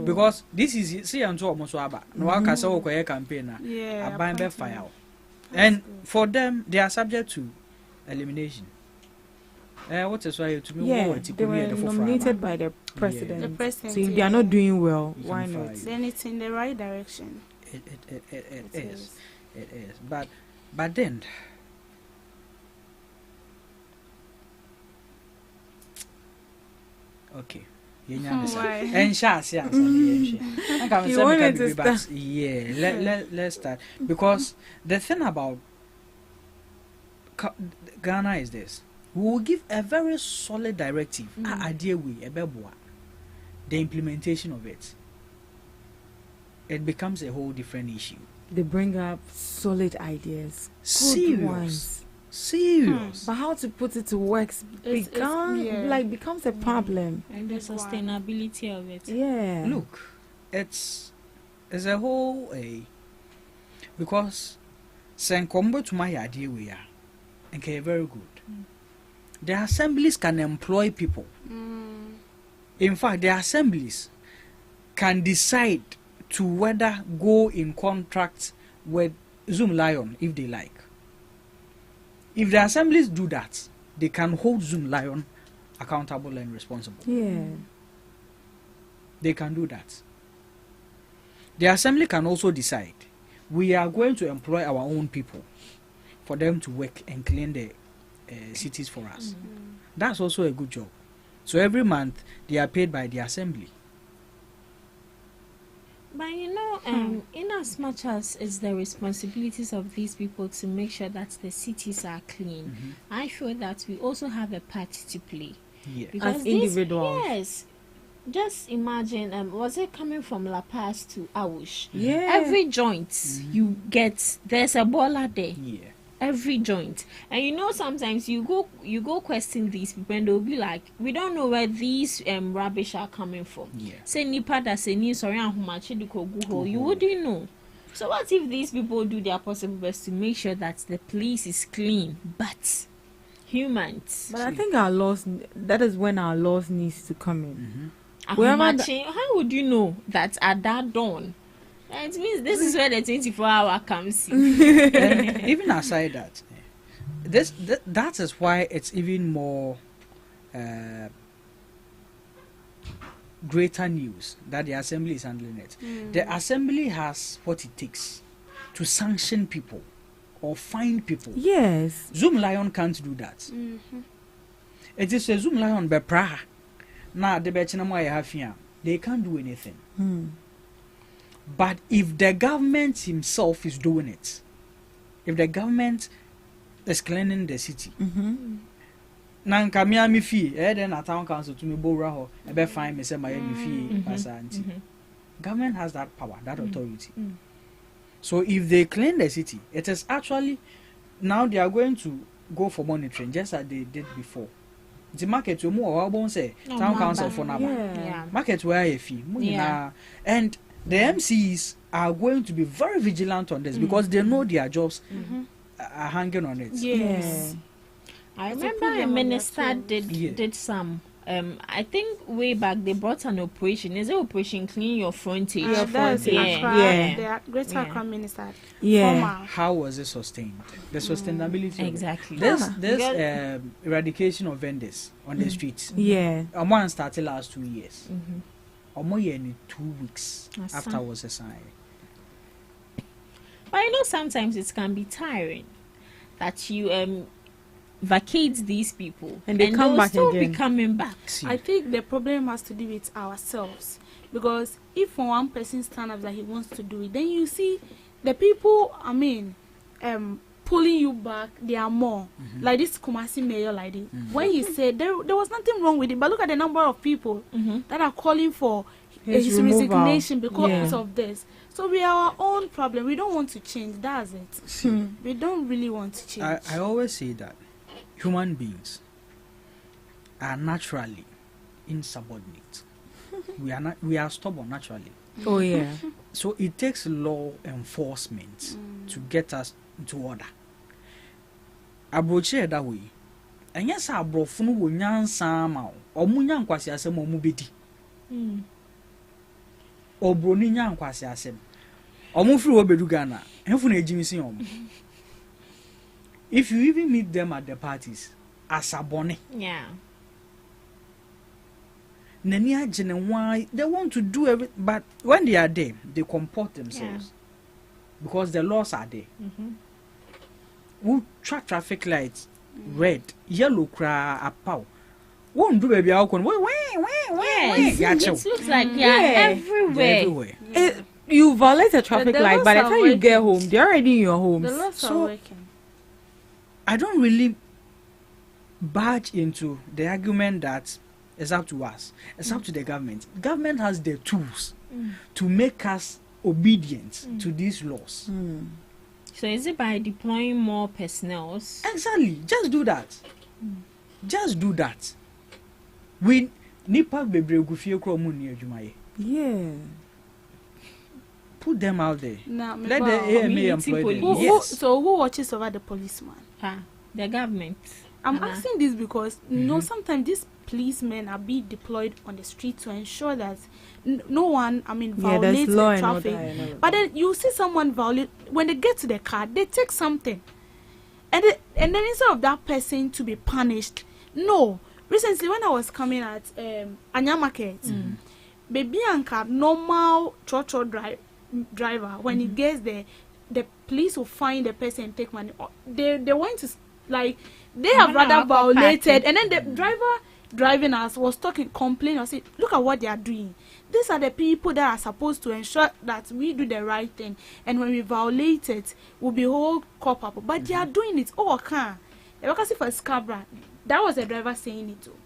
S3: because this is see and so almost no one can say campaign. I buy fire. And for them, they are subject to elimination. What is why to me?
S17: Yeah, they were nominated by the president.
S2: The president.
S17: So if they are not doing well,
S3: You
S17: why
S3: can
S17: not?
S3: fight.
S2: Then it's in the right direction.
S3: It is. It is. But then. Okay.
S2: Why?
S17: You wanted to start.
S3: Yeah, let's start. Because the thing about Ghana is this. We will give a very solid directive. The implementation of it. It becomes a whole different issue.
S17: They bring up solid ideas.
S3: Serious.
S17: Good ones.
S3: Serious.
S17: But how to put it to work becomes a problem.
S4: And the sustainability of it.
S17: Yeah.
S3: Look, it's a whole because Senkombo to my idea we are okay, very good. The assemblies can employ people. In fact, the assemblies can decide to whether go in contract with Zoom Lion if they like. If the assemblies do that, they can hold Zoom Lion accountable and responsible.
S17: Yeah.
S3: They can do that. The assembly can also decide we are going to employ our own people for them to work and clean the cities for us. That's also a good job. So every month they are paid by the assembly.
S4: But in as much as it's the responsibilities of these people to make sure that the cities are clean, I feel that we also have a part to play.
S3: Yeah.
S4: Because
S17: As individuals.
S4: Yes. Just imagine, was it coming from La Paz to Awush?
S17: Yeah.
S4: Every joint you get, there's a baller there.
S3: Yeah.
S4: Every joint. And sometimes you go question these people and they'll be like, we don't know where these rubbish are coming from.
S3: Yeah.
S4: Say nipa da say ni sorry you wouldn't know. So what if these people do their possible best to make sure that the place is clean, but humans?
S17: But I think our laws, that is when our laws needs to come in.
S4: How would you know that at that dawn? It means this is where the 24-hour comes in.
S3: Even aside that, that is why it's even more greater news that the assembly is handling it. The assembly has what it takes to sanction people or fine people.
S17: Yes.
S3: Zoom Lion can't do that. It is a Zoom Lion be praha. Now the they can't do anything. But if the government himself is doing it, if the government is cleaning the city, Nanka mi fee, then a town council to me bora ho, fine me say my fee pasanti. Government has that power, that authority. So if they clean the city, it is actually now they are going to go for monitoring just as they did before. The market will more I won't say town council for now. Market where a fee, and the MCs are going to be very vigilant on this because they know their jobs are hanging on it.
S4: Yes. I remember a minister did some. I think way back they brought an operation. Is it Operation Clean Your Frontage?
S2: The Greater Accra minister.
S17: Yeah.
S3: How was it sustained? The sustainability.
S4: Exactly.
S3: This eradication of vendors on the streets.
S17: Yeah.
S3: One started last 2 years. In 2 weeks after was a sign.
S4: But sometimes it can be tiring that you vacate these people
S17: and they come back
S4: still
S17: again.
S4: Be coming back.
S2: I think the problem has to do with ourselves, because if for one person stand up that he wants to do it, then you see the people pulling you back. They are more like this Kumasi mayor like this. When he said there was nothing wrong with it, but look at the number of people that are calling for his resignation because of this. So we are our own problem. We don't want to change. That's it. We don't really want to change.
S3: I always say that human beings are naturally insubordinate. We are stubborn naturally.
S17: Oh yeah.
S3: So it takes law enforcement to get us into order. Abroche that way. And yes, abrofunu wo nyansa ma o mu nyankwase asem o mu bedi. Obroni nyankwase asem. O mu firi wo bedu Ghana. Enfu na ejimisi o mu. if you even meet them at the parties, as a bonnet.
S4: Yeah.
S3: Why they want to do everything, but when they are there, they comport themselves because the laws are there. Who track traffic lights, red, yellow, cry, a pow. Won't do baby alcohol.
S4: It looks like everywhere.
S17: You violate a traffic light, by the time you get home, they're already in your home.
S2: The laws are working.
S3: I don't really barge into the argument that it's up to us. It's up to the government. Government has the tools to make us obedient to these laws.
S4: So is it by deploying more personnel?
S3: Exactly. Just do that. Just do that. We nipa bebre gufie kro mu ni adwumaye.
S17: Yeah.
S3: Put them out there.
S2: Nah,
S3: let the AMA employ them. Yes.
S2: So who watches over the policeman?
S4: The government.
S2: I'm asking this because you know sometimes these policemen are being deployed on the street to ensure that no one, violates the traffic. But then you see someone violate when they get to the car, they take something, and then instead of that person to be punished, no. Recently, when I was coming at Anya Market, baby Anka normal trotro driver when he gets there, the police will find the person and take money. They want to they have rather violated, and then the driver driving us was complaining. I said, look at what they are doing. These are the people that are supposed to ensure that we do the right thing, and when we violate it, we'll be whole cop up. But they are doing it. Oh, okay. For Scabra, that was the driver saying it too.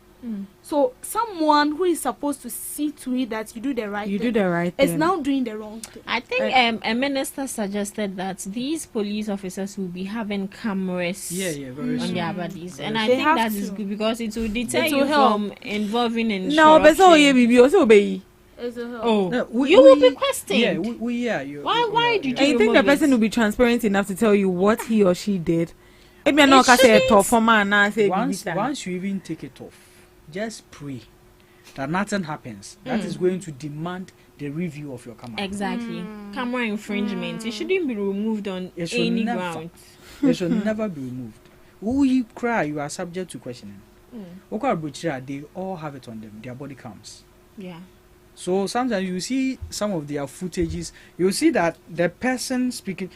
S2: So someone who is supposed to see to it that you do the right thing is now doing the wrong thing.
S4: I think a minister suggested that these police officers will be having cameras on their bodies, and I think that is good because it will deter you from involving in
S2: corruption.
S4: You will be questioned. Why did you?
S17: I think the person will be transparent enough to tell you what he or she did. Once
S3: you even take it off, just pray that nothing happens. That is going to demand the review of your camera.
S4: Exactly. Camera infringement. It shouldn't be removed on any ground.
S3: It should never be removed. Who you cry, you are subject to questioning. They all have it on them. Their body cams.
S4: Yeah.
S3: So sometimes you see some of their footages, you see that the person speaking,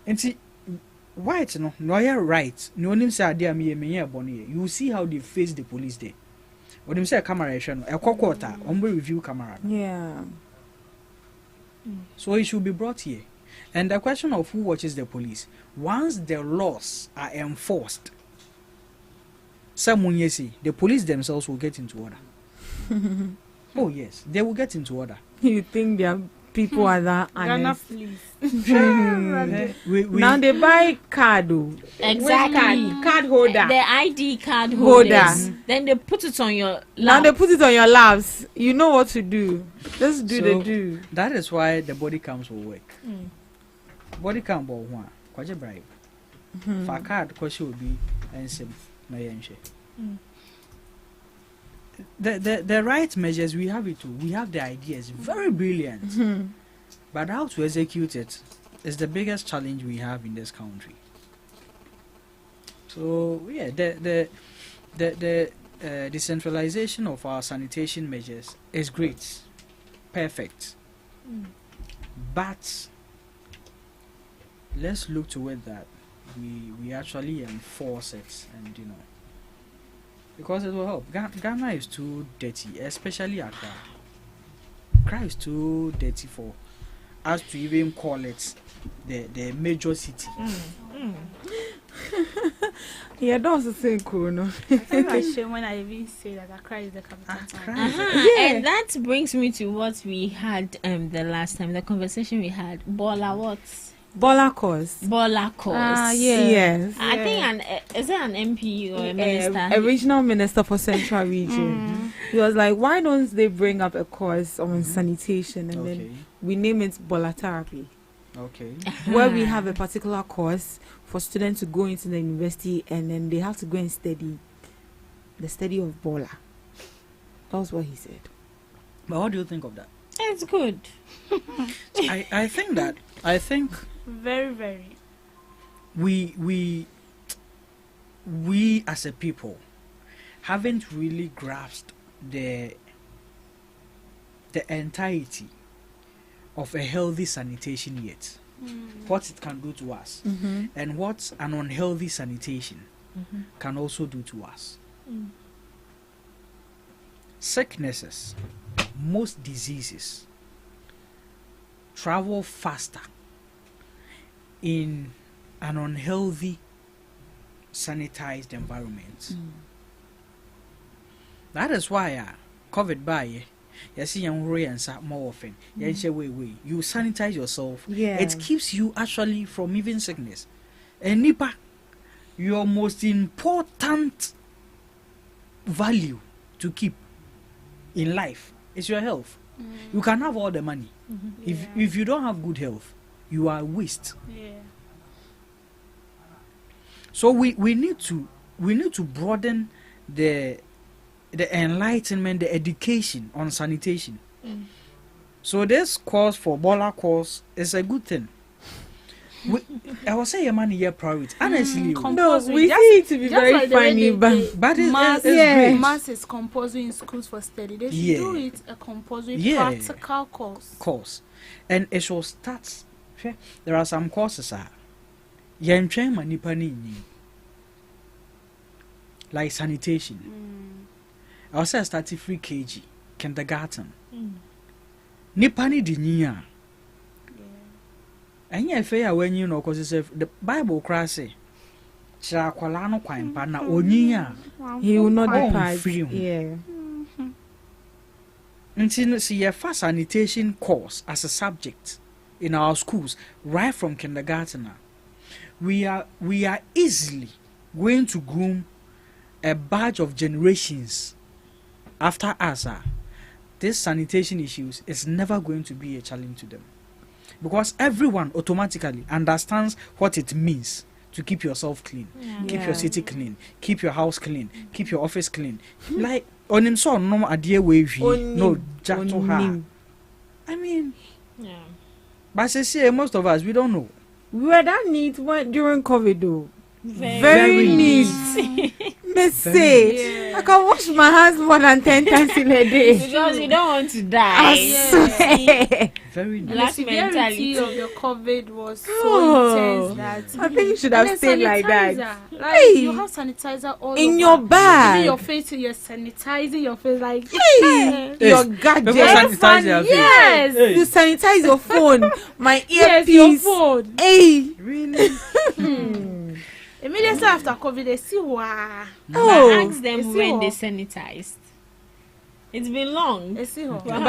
S3: and see, white no you're right. No one say you see how they face the police there. When them say camera a quarter, review camera.
S17: Yeah.
S3: So it should be brought here. And the question of who watches the police, once the laws are enforced, someone say the police themselves will get into order. Oh yes, they will get into order.
S17: You think their people are that honest? Now they buy card.
S4: Exactly.
S17: Card holder.
S4: The ID card holders. Then they put it on your lap.
S17: Now they put it on your laps. You know what to do. Just do the do.
S3: That is why the body cams will work. Body cam will one. Kwaje bribe. For card, because will be and sim. The right measures, we have it too. We have the ideas, very brilliant. But how to execute it is the biggest challenge we have in this country. So yeah, the decentralization of our sanitation measures is great, perfect. But let's look to it that we actually enforce it, and because it will help. Ghana is too dirty, especially Accra. Accra is too dirty for us to even call it the major city.
S17: Yeah, that's the same cool, no?
S2: I think I shame when I even say that Accra is the capital town.
S4: And that brings me to what we had the last time, the conversation we had.
S17: Bola course.
S4: Yes. I think is it an MP or a minister?
S17: A regional minister for Central Region. He was like, why don't they bring up a course on sanitation and then we name it Bola Therapy.
S3: Okay.
S17: Where we have a particular course for students to go into the university and then they have to go and study the study of Bola. That was what he said.
S3: But what do you think of that?
S4: It's good.
S3: I think
S2: very, very.
S3: We we as a people haven't really grasped the entirety of a healthy sanitation yet. What it can do to us, and what an unhealthy sanitation can also do to us. Sicknesses, most diseases travel faster in an unhealthy sanitized environment. That is why COVID by you see more often. You sanitize yourself.
S17: Yeah.
S3: It keeps you actually from even sickness. And nipa, your most important value to keep in life is your health. You can have all the money. If you don't have good health, you are waste. So we need to broaden the enlightenment, the education on sanitation. So this course for Bola course is a good thing. I was saying money here priority. Honestly,
S17: no, we see it to be very
S2: like
S17: funny, but
S3: it's great.
S2: Mass is compulsory in schools for study. They should do it a compulsory practical course.
S3: And it should start. There are some courses like sanitation. I was starting free KG, kindergarten. Nipani dinia. And yeah, fair when you know, because the Bible crassy. Chakwalano Quampana, Onia.
S17: He will not depart.
S3: Yeah. Until see a fast sanitation course as a subject in our schools, right from kindergarten. We are easily going to groom a batch of generations after us. This sanitation issues is never going to be a challenge to them, because everyone automatically understands what it means to keep yourself clean, keep your city clean, keep your house clean, keep your office clean. Like on him so no idea wavy no jack to her. I mean, but I say most of us we don't know.
S17: We were that neat during COVID though.
S4: Very
S17: neat. Let's say I can wash my hands more than 10 times in a day
S4: because you don't want to die.
S3: Very
S2: nice.
S4: Last
S2: The severity
S4: mentality
S2: of your COVID was so intense that
S17: I think you should have stayed like that.
S2: Like you have sanitizer all
S17: in
S2: over.
S17: your bag.
S2: Even your face, you're sanitizing your face like
S17: your gadget.
S2: Yes.
S17: You sanitize your phone. My earpiece.
S2: Your phone.
S17: Hey.
S3: Really?
S2: Immediately after COVID, they see wow.
S4: I asked them when they sanitized. It's been long.
S17: But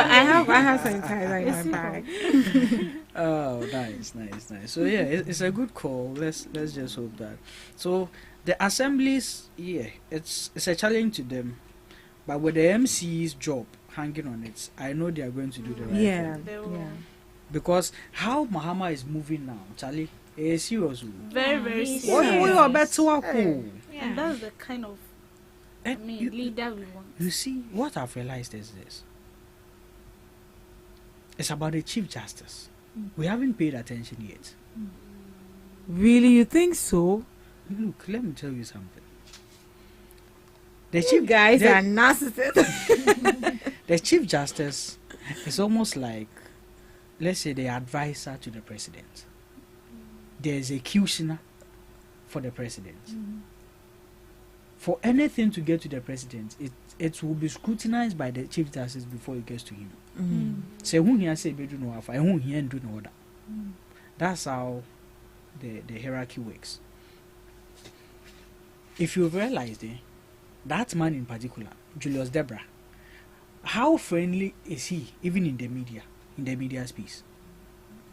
S17: I have sanitizer in my bag.
S3: Oh, nice. So yeah, it's a good call. Let's just hope that. So the assemblies, it's a challenge to them, but with the MC's job hanging on it, I know they are going to do the right thing. Because how Mahama is moving now, Charlie, is serious.
S2: Very, very serious.
S3: We are better.
S2: And that's the kind of leader we want.
S3: You see, what I've realized is this. It's about the Chief Justice. We haven't paid attention yet.
S17: Really, you think so?
S3: Look, let me tell you something.
S17: The Chief guys are narcissists.
S3: The Chief Justice is almost like, let's say, the advisor to the president. The executioner for the president. For anything to get to the president, it will be scrutinized by the Chief Justice before it gets to him. Say who here say do no afa, who here do no order. That's how the hierarchy works. If you've realized that man in particular, Julius Debra, how friendly is he even in the media space?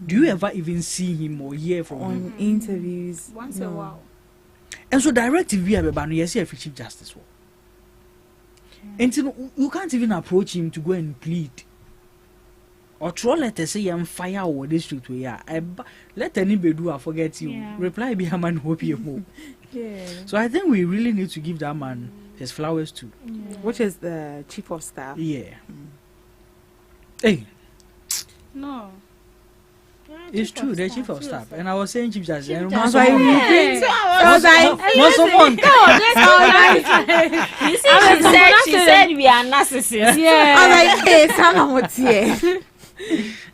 S3: Do you ever even see him or hear from him?
S17: On interviews.
S2: Once a while.
S3: And so directive via Bebano, yes, Chief Justice. And you can't even approach him to go and plead. Or throw letters say I'm fire over this street where let anybody do I forget you. Reply be a man hope you. So I think we really need to give that man his flowers too.
S17: Which is the chief of staff.
S3: Yeah. Hey.
S2: No.
S3: It's true, the chief of staff. And I was saying chief justice. And
S17: I was like,
S4: You see, she said we are narcissists.
S17: yeah. I was like, hey, someone what's here?
S2: Chief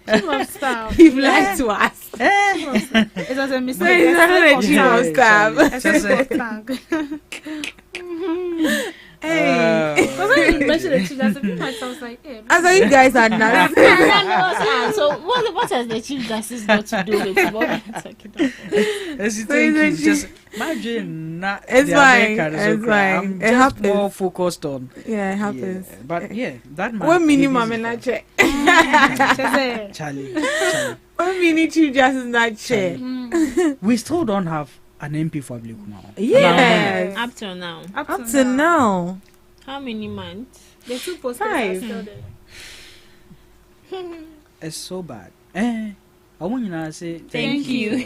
S2: of staff.
S17: You've lied to us.
S2: It was a mistake.
S17: It's not a chief of staff. Hey,
S2: because when you mentioned the chief justice, I was like, hey.
S17: I thought you guys are nuts.
S4: So what has the chief justice got to do with what we're talking about?
S3: Just my dream, not
S17: it's
S3: the
S17: fine.
S3: American is
S17: It's
S3: okay.
S17: fine.
S3: I'm
S17: It
S3: just
S17: happens.
S3: more focused on.
S17: Yeah, it happens.
S3: Yeah, but yeah, that man.
S17: What minimum in that chair?
S3: Charlie.
S17: What mini chief justice in that chair?
S3: We still don't have an MP for Abliku now.
S17: Yes.
S4: Up till now.
S17: Up to now.
S4: How many months?
S2: The two posters are still there.
S3: It's so bad. I want you to say
S4: Thank you.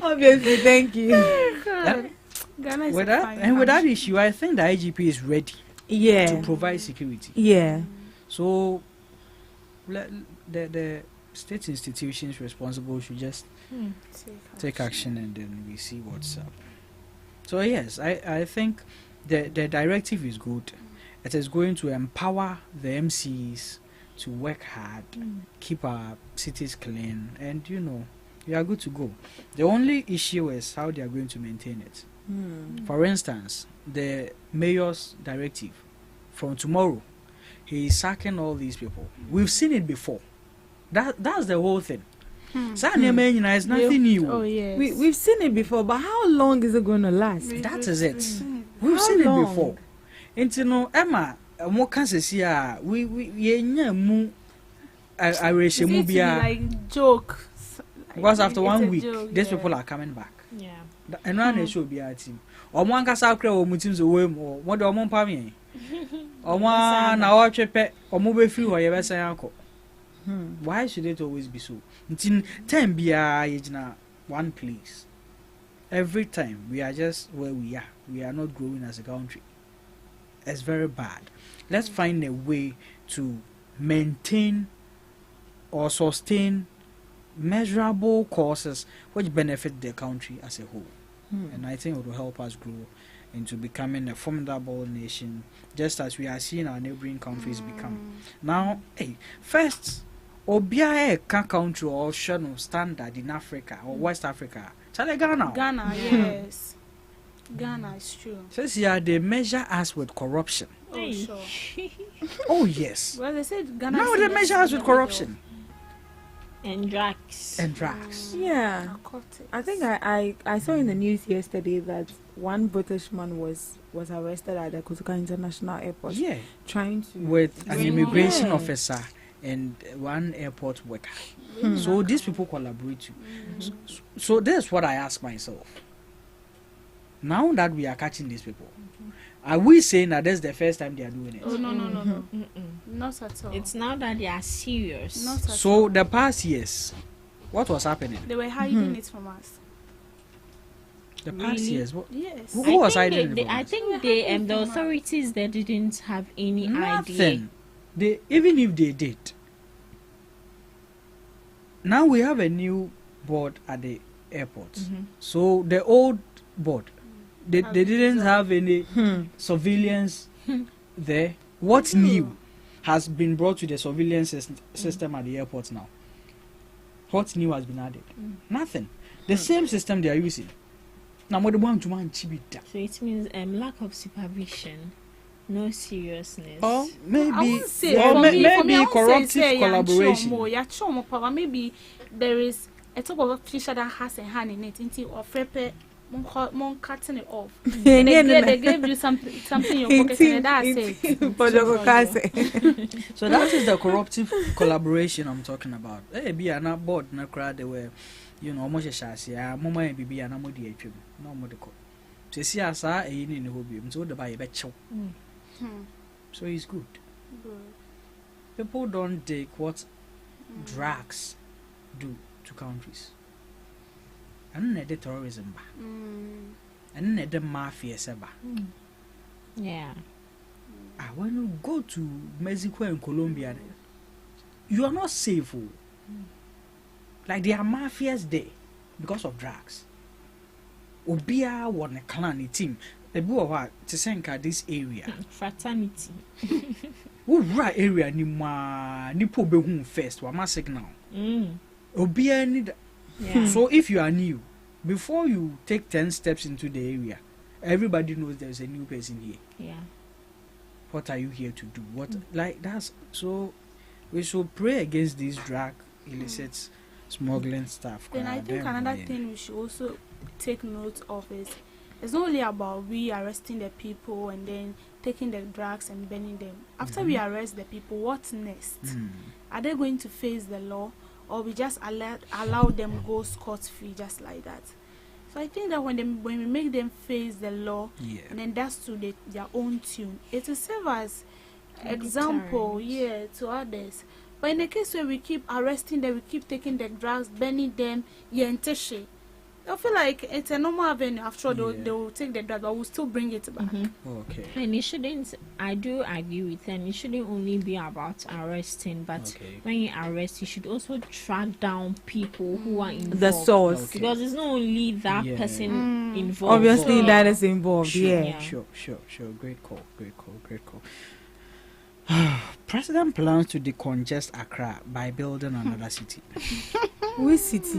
S17: Obviously, thank you.
S2: Ghana is
S3: with
S2: a
S3: that,
S2: fine
S3: and with that
S2: country.
S3: issue, I think the IGP is ready to provide security.
S17: Yeah.
S3: So the state institutions responsible should just take action, and then we see what's up. So yes, I think the directive is good. It is going to empower the MCs to work hard, keep our cities clean, and we are good to go. The only issue is how they are going to maintain it. For instance, the mayor's directive from tomorrow, he is sacking all these people. We've seen it before. That's the whole thing. It's nothing new.
S2: Oh yes.
S17: We've seen it before, but how long is it going to last?
S3: That is it. We've seen it before. And Emma, more cases here. We mu
S2: like joke.
S3: Because after
S2: It's
S3: 1
S2: a
S3: week,
S2: joke,
S3: these
S2: yeah.
S3: people are coming back.
S4: Yeah.
S3: And one should be our team. Or one can say, "Oh, mutim so we more. What do I want for me? Or one now watch a pet or move free or you say uncle." Why should it always be so? Until 10 be one place. Every time we are just where we are. We are not growing as a country. It's very bad. Let's find a way to maintain or sustain measurable causes which benefit the country as a whole. And I think it will help us grow into becoming a formidable nation, just as we are seeing our neighboring countries become. Now, first, Obia country or standard in Africa or West Africa. Ghana.
S2: Ghana, yes. Ghana is true.
S3: Says here they measure us with corruption.
S2: Oh, sure.
S3: Oh yes.
S2: Well, they said Ghana.
S3: Now they measure us with corruption.
S4: And drugs.
S17: Yeah. I think I saw in the news yesterday that one British man was arrested at the Kotoka International Airport.
S3: Yeah.
S17: Trying to
S3: with an immigration officer and one airport worker. So these people collaborate too. So that's what I ask myself. Now that we are catching these people, are we saying that that's the first time they are doing it?
S2: Oh no. Not at all.
S4: It's now that they are serious.
S2: Not at all.
S3: So the past years, what was happening?
S2: They were hiding it from us.
S3: The past years, what?
S2: Yes.
S3: Who was hiding it from
S4: I
S3: us?
S4: think the authorities they didn't have any idea.
S3: Nothing. Even if they did. Now we have a new board at the airport. So the old board, they didn't have any surveillance there. What's new has been brought to the surveillance system at the airport now? What new has been added? Nothing. The same system they are using. Now what
S4: So it means lack of supervision, no seriousness.
S3: Or maybe,
S2: maybe
S3: corruptive collaboration.
S2: Maybe there is a type of official that has a hand in it or mon cutting it off. They gave you something in your pocket and that's it.
S3: So that is the corruptive collaboration I'm talking about. Be an board na crowd they were, almost a chassis. Mama be an amodi a trim. No more the call. To see us in the hobby, so the buy a bet show. So it's good. People don't take what drugs do to countries. And the terrorism and the mafia seba.
S4: Yeah.
S3: When you go to Mexico and Colombia, you are not safe. Like there are mafias there because of drugs. Obia won a clan, a team. The boy what to senka this area.
S4: Fraternity.
S3: Who right area ni po be home first. Wa ma signal. Obia need. So if you are new, before you take 10 steps into the area, everybody knows there's a new person here.
S4: Yeah.
S3: What are you here to do? What like that's so. We should pray against these drug illicit smuggling stuff.
S2: Then I think another thing we should also take note of is it's not only about we arresting the people and then taking the drugs and burning them. After we arrest the people, what's next? Are they going to face the law, or we just allow them go scot-free just like that? So I think that when we make them face the law, and then that's to their own tune, it will serve as example, to others. But in the case where we keep arresting them, we keep taking the drugs, burning them, I feel like it's a normal avenue. After all, they will take the drug, but we'll still bring it back.
S3: Okay.
S4: And it shouldn't, I do agree with them, it shouldn't only be about arresting, but when you arrest, you should also track down people who are involved.
S17: The source.
S4: Because it's not only that person involved.
S17: Obviously, that is involved,
S3: Sure. Great call. President plans to decongest Accra by building another city.
S17: Which city?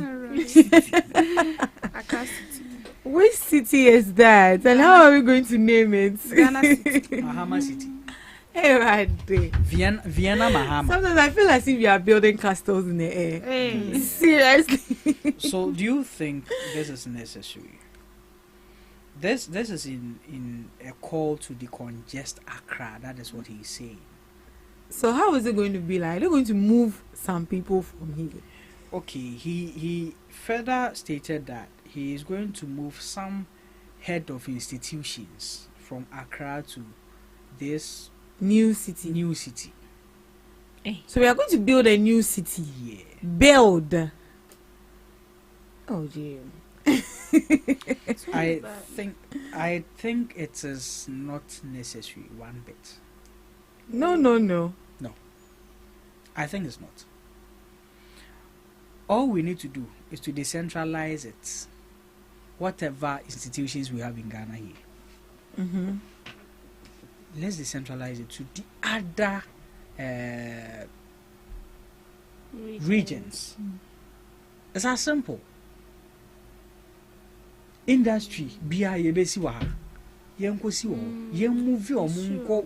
S2: Accra City.
S17: Which city is that? And how are we going to name it?
S2: Ghana City.
S3: Mahama City.
S17: Hey, right there.
S3: Vienna Mahama.
S17: Sometimes I feel as if you are building castles in the air.
S2: Hey.
S17: Seriously.
S3: So, do you think this is necessary? This is in a call to decongest Accra. That is what he's saying.
S17: So how is it going to be like? They're going to move some people from here.
S3: Okay, he further stated that he is going to move some head of institutions from Accra to this
S17: new city.
S3: Hey.
S17: So we are going to build a new city.
S3: Yeah.
S17: Build. Oh dear.
S3: I think it is not necessary one bit.
S17: No.
S3: I think it's not. All we need to do is to decentralize it. Whatever institutions we have in Ghana here, let's decentralize it to the other regions. It's as simple. Industry, biya yebesi wa, yenko si wo, yen move omunko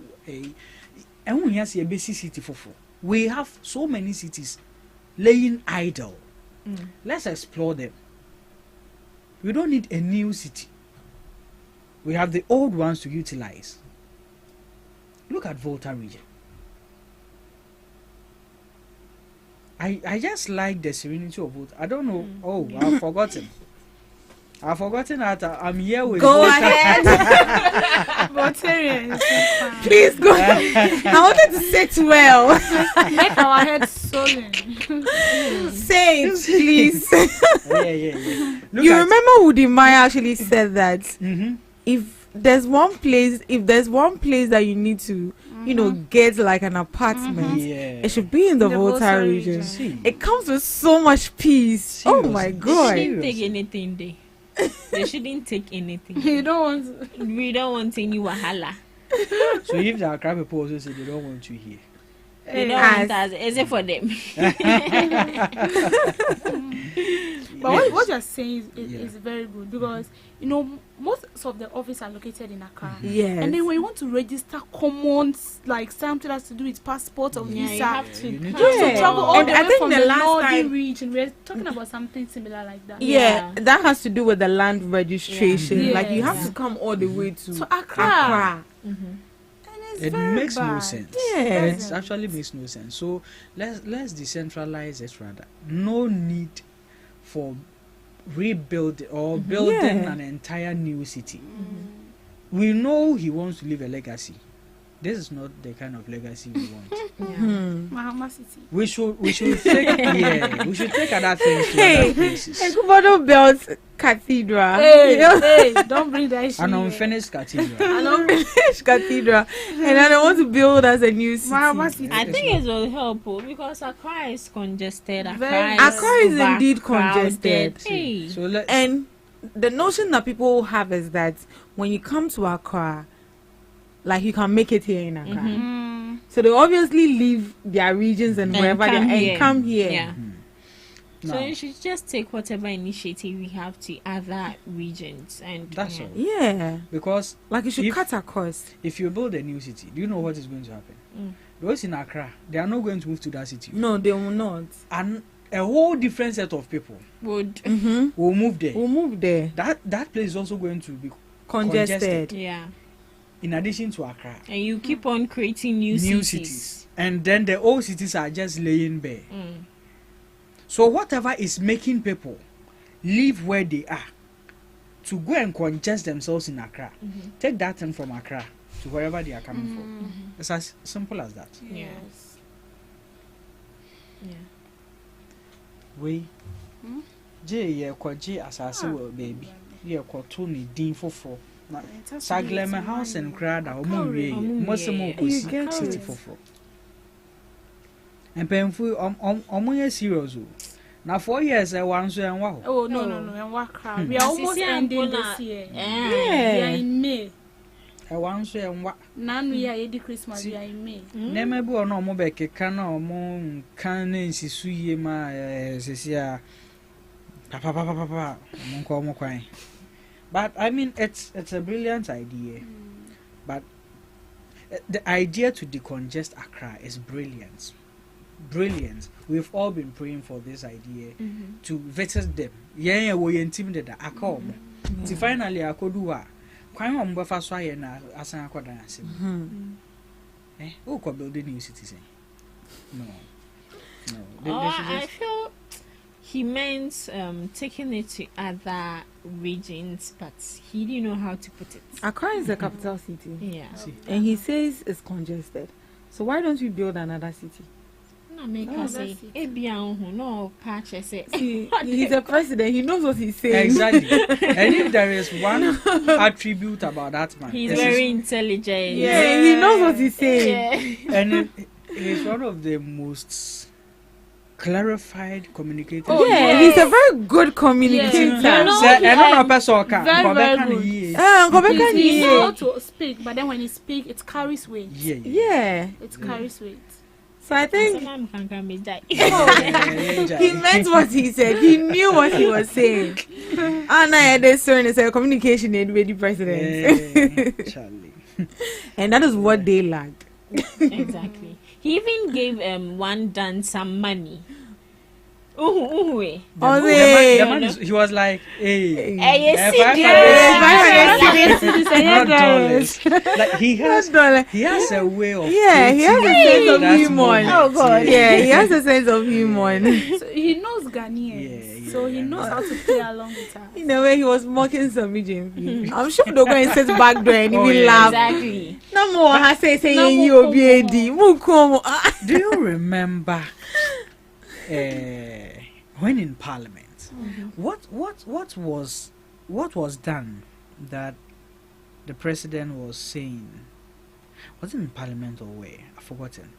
S3: and we have a basic city for. We have so many cities laying idle. Let's explore them. We don't need a new city. We have the old ones to utilize. Look at Volta region. I just like the serenity of Volta. I don't know. Oh, I've forgotten. I've forgotten that I'm here with.
S17: Go ahead.
S2: Voltarians.
S17: Please go ahead. I wanted to say it well.
S2: Make our heads swollen.
S17: Say it, please.
S3: Yeah.
S17: You remember Woody Maya actually said that if there's one place that you need to, get like an apartment, it should be in the Volta region. It comes with so much peace. Seriously. Oh my God.
S4: They shouldn't take anything there. They shouldn't take anything.
S2: We don't want
S4: any wahala.
S3: So if the Accra people also say they don't want you here,
S4: they don't want us. Is it for them?
S2: But what you're saying is very good, because most of the offices are located in Accra.
S17: Yes.
S2: And then when you want to register commons, like something has to do with passport or visa,
S4: you have to
S2: travel all
S17: and
S2: the
S17: I
S2: way
S17: think
S2: from
S17: the
S2: the
S17: last
S2: northern
S17: time
S2: region. We're talking about something similar like that.
S17: Yeah, that has to do with the land registration.
S2: Yeah.
S17: Like you have to come all the way to
S2: Accra.
S3: It makes no sense.
S17: Yeah.
S3: It actually makes no sense. So let's decentralize it rather. No need for rebuild or building an entire new city. We know he wants to leave a legacy. This is not the kind of legacy we want.
S2: Mahama City.
S3: We should take other things to other places.
S17: Ekubado built cathedral.
S2: Hey, don't bring that shit.
S3: An unfinished cathedral.
S17: An unfinished cathedral. And then they want to build as a new city.
S4: I think it will help because Accra is congested.
S17: Accra is indeed congested.
S4: Hey.
S17: And the notion that people have is that when you come to Accra, like you can make it here in Accra.
S4: Mm-hmm.
S17: So they obviously leave their regions and wherever they are and come here.
S4: Yeah. So you should just take whatever initiative we have to other regions and
S3: that's all.
S17: Yeah.
S3: Because
S17: like you should cut across.
S3: If you build a new city, do you know what is going to happen? Those in Accra, they are not going to move to that city.
S17: No, they will not.
S3: And a whole different set of people
S4: would
S3: will move there.
S17: Will move there.
S3: That place is also going to be
S17: congested.
S4: Yeah.
S3: In addition to Accra.
S4: And you keep on creating new cities.
S3: And then the old cities are just laying bare. So whatever is making people live where they are to go and congest themselves in Accra, take that thing from Accra to wherever they are coming from. It's as simple as that.
S4: Yes. Yeah.
S3: We J Kwaji asase well baby. Ye kwato ni din foforo. Na Sagleme house and crowd a omo wie. Mosemo kosi city foforo. And painful omo serious o. Now 4 years I want to and wow.
S2: Oh no, and what crowd? We are almost ending this year. Yeah. We are in May.
S3: I want to and what?
S2: Nan we are at Christmas. We are in May.
S3: Never be on no beke kana omo kan nsisu ye ma sesia papa monko kwan. But I mean it's a brilliant idea. But the idea to decongest Accra is brilliant. We've all been praying for this idea to visit them. Yeah, we intimidated that Akom. Finally, I could do quite on buffer so I na asan akoda asim. Who could build a new citizen? No.
S4: I feel he meant taking it to other regions, but he didn't know how to put it.
S17: Accra is the capital city.
S4: Yeah.
S17: And he says it's congested. So why don't we build another city?
S4: He's
S17: a president. He knows what he's saying.
S3: Exactly. And if there is one attribute about that man,
S4: he's very intelligent.
S17: Yeah, he knows what he's saying.
S3: Yeah. And he's one of the most clarified communicators.
S17: Oh yeah, he's a very good communicator.
S2: He knows how to speak, but then when he speaks, it carries weight.
S17: Yeah.
S2: It carries weight.
S17: So I think
S4: he
S17: meant what he said. He knew what he was saying. And I had this certain is a communication aid with the president. And that is what they lacked.
S4: Exactly. He even gave one dancer money.
S3: He was like, hey, like he has a way of
S17: he has a sense of humor.
S4: Oh God,
S17: yeah, he has a sense of humor.
S2: So he knows Ghanaians, so he knows how to play along with us.
S17: In a way, he was mocking some region. I'm sure they'll go and sit back there and even laugh.
S4: Exactly.
S17: No more. I say you be
S3: Do you remember? When in Parliament, what was done that the president was saying? Was it in Parliament or where? I've forgotten.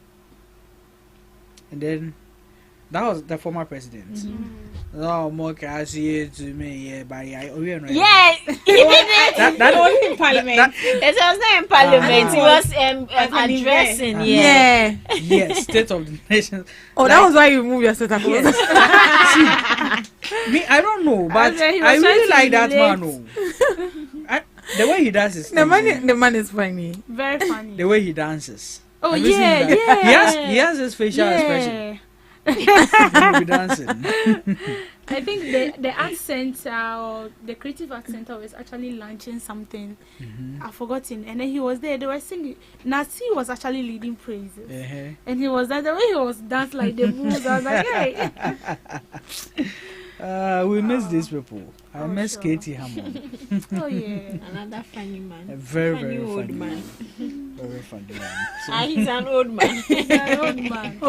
S3: And then that was the former president. Oh, more to me, yeah, but
S4: he did it.
S3: That
S4: was in Parliament. It was not in Parliament. He was addressing.
S17: Yeah.
S3: Yes, State of the Nation.
S17: Oh, that was why you moved your set up.
S3: Me, I don't know, but I really like that man. The way he dances.
S17: The man is funny.
S2: Very funny.
S3: The way he dances.
S2: Oh yeah.
S3: He has his facial expression. Dancing.
S2: I think the art center or the creative art center was actually launching something. I've forgotten. And then he was there. They were singing. Nasi was actually leading praises. And he was that the way he was dancing like the moves. I was like, hey.
S3: We miss these people. I miss Katie Hammond.
S2: Oh yeah,
S4: another funny man.
S3: A very
S4: old man.
S3: Very funny man.
S4: So he's an old man.
S2: He's an old man.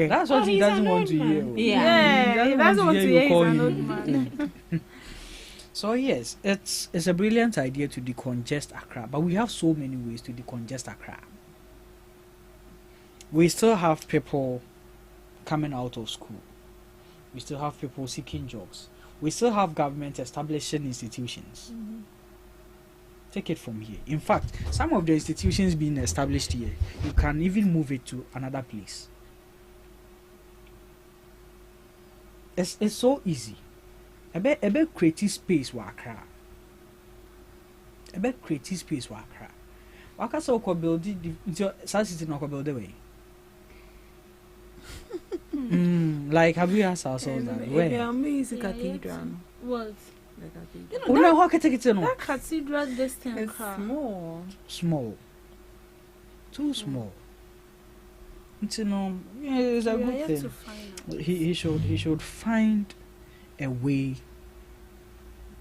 S3: That's what he doesn't want to hear.
S2: Yeah, he doesn't want to hear. He's an old man.
S3: So yes, it's a brilliant idea to decongest Accra, but we have so many ways to decongest Accra. We still have people coming out of school. We still have people seeking jobs. We still have government establishing institutions. Take it from here. In fact, some of the institutions being established here, you can even move it to another place. It's so easy. Ebe create space wa Accra. Ebe create space wa Accra. Waka so ko build the city no ko build the way. Like have you asked ourselves that? Where?
S17: Yeah, amazing cathedral.
S2: What?
S3: You know how cathedral?
S2: That cathedral this time
S17: It's small.
S3: Small. Too small. It's it's a good thing. He should find a way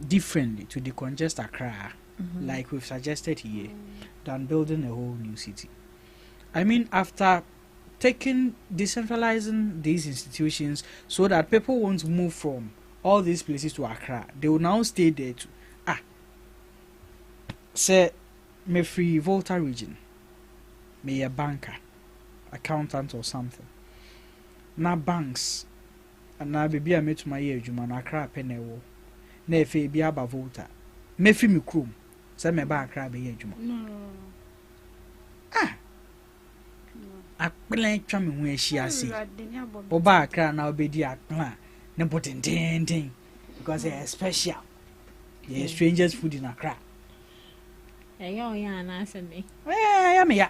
S3: differently to decongest Accra, like we've suggested here, than building a whole new city. I mean, after decentralizing these institutions so that people won't move from all these places to Accra, they will now stay there too. Say, me free Volta region, me a banker, accountant or something. Na banks, and na baby I met my year, Juma na Accra penewo. Na efe bi aba Volta. Me free me krum. Say me ba Accra be year Juma.
S2: No.
S3: Akpela twa me ho ahia ase. Oba Accra na obedi akpela ne boten den because they are special. They are strangers food in Accra.
S4: Yeah, na me.
S3: Yeah, me ya.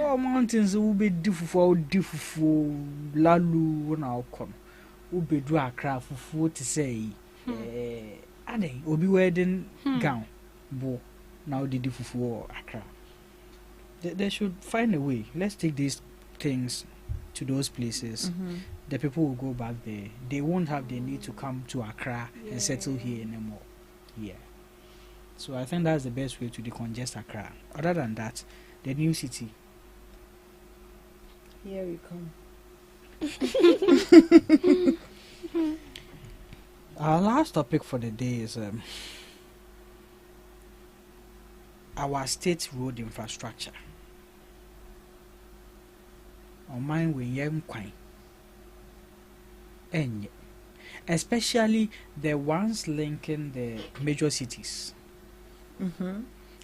S3: Oh, mountains will be difficult, lalu na okon. Ube do Accra for to say. Ade obi wedding gown bo now the difficult Accra. They should find a way. Let's take these things to those places. The people will go back there. They won't have the need to come to Accra and settle here anymore. Yeah. So I think that's the best way to decongest Accra. Other than that, the new city.
S17: Here we come.
S3: Our last topic for the day is our state road infrastructure. On mine we young quine. And especially the ones linking the major cities.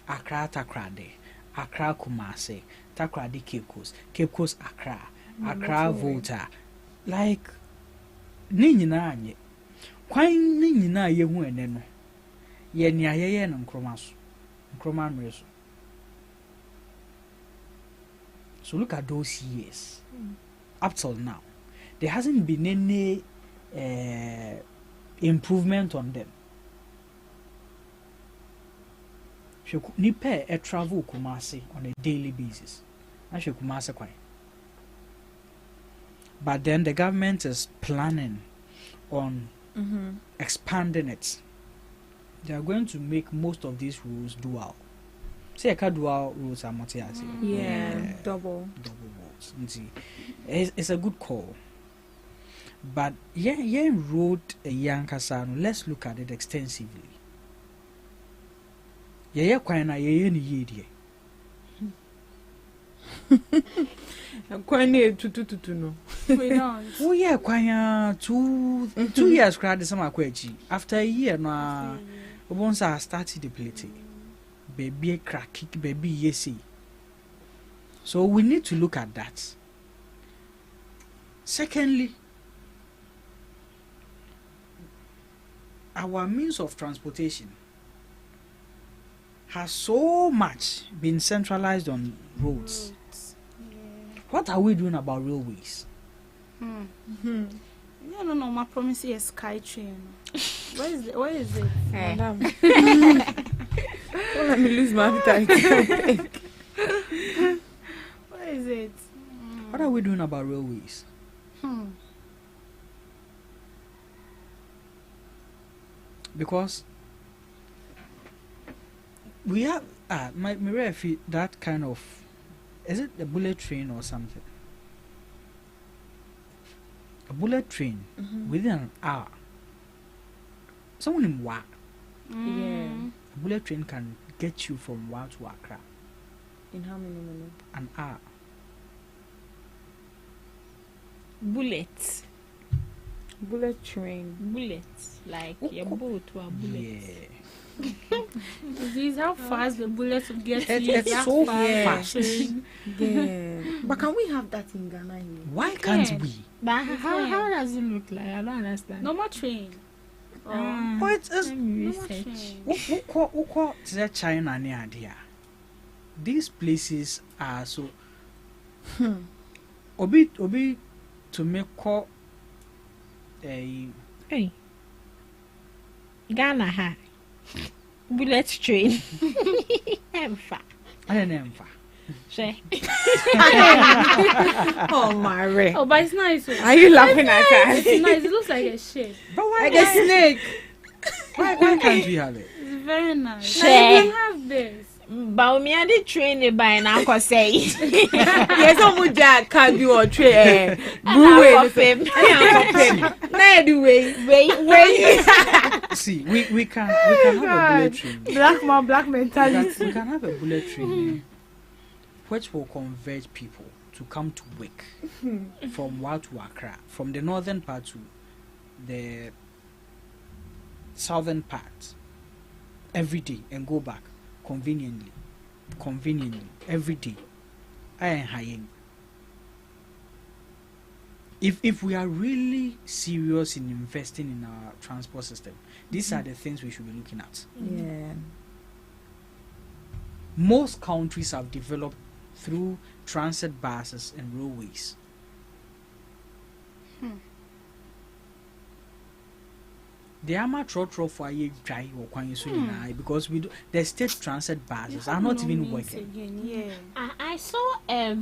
S3: Accra Takrade, Accra Kumasi, Takrade Cape Coast Accra, Accra Volta. Like Nina anye. Quine Nina ye hu eneno. Ye nia ye no nkromaso. Nkromanreso. So look at those years. Up till now, there hasn't been any improvement on them. Nipe a travel Kumasi on a daily basis. I should Kumasi quite. But then the government is planning on expanding it. They are going to make most of these roads dual. Say a dual roads are multi-as.
S17: Double
S3: roads. It's a good call. But road a young Kasano, let's look at it extensively. Quite na ni
S17: quite near to no.
S2: We don't.
S3: Oh yeah, quite 2 years cried the summer quechi. After a year na once I started the plate. Baby crack baby yesi. So we need to look at that. Secondly, our means of transportation has so much been centralized on roads. What are we doing about railways?
S2: No, my promise is sky train. Where is it?
S17: Madam. Don't let me lose my appetite.
S2: Where is it?
S3: What are we doing about railways? Because we have my refi that kind of, is it a bullet train or something? A bullet train within an hour someone in Wa.
S17: Yeah.
S3: A bullet train can get you from Wa to Accra.
S17: In how many minutes?
S3: An hour.
S4: Bullets.
S17: Bullet train.
S4: Bullets. Like your boat to a bullet.
S3: Yeah.
S2: This how fast the bullets will get to you.
S3: It's so fast.
S17: Yeah. But can we have that in Ghana here?
S3: Why can't we?
S4: But how does it look like? I don't understand.
S2: Normal train.
S3: Oh, it's
S2: Normal train.
S3: Uko to China near there. These places are so obi to make call a
S4: hey Ghana ha bullet train. Emfa.
S3: I don't know.
S17: Oh my ray.
S2: Oh, but it's nice.
S17: Are you laughing at that?
S2: It's nice. It looks like a shit.
S3: But why?
S17: Like a snake.
S3: Why can't we have it?
S2: It's very nice.
S4: Share.
S2: And you can have this.
S4: But me and the train by now cause say
S17: Yes, some Jack can do or train.
S3: See, we can have a bullet train.
S2: Black mentality.
S3: We can have a bullet train which will convert people to come to work from Wa to Accra, from the northern part to the southern part every day and go back conveniently every day. I am high. If we are really serious in investing in our transport system, these are the things we should be looking at.
S17: Yeah.
S3: Most countries have developed through transit buses and railways. The ama trotro for a dry or because the state transit buses are not even working.
S2: Yeah.
S4: I saw a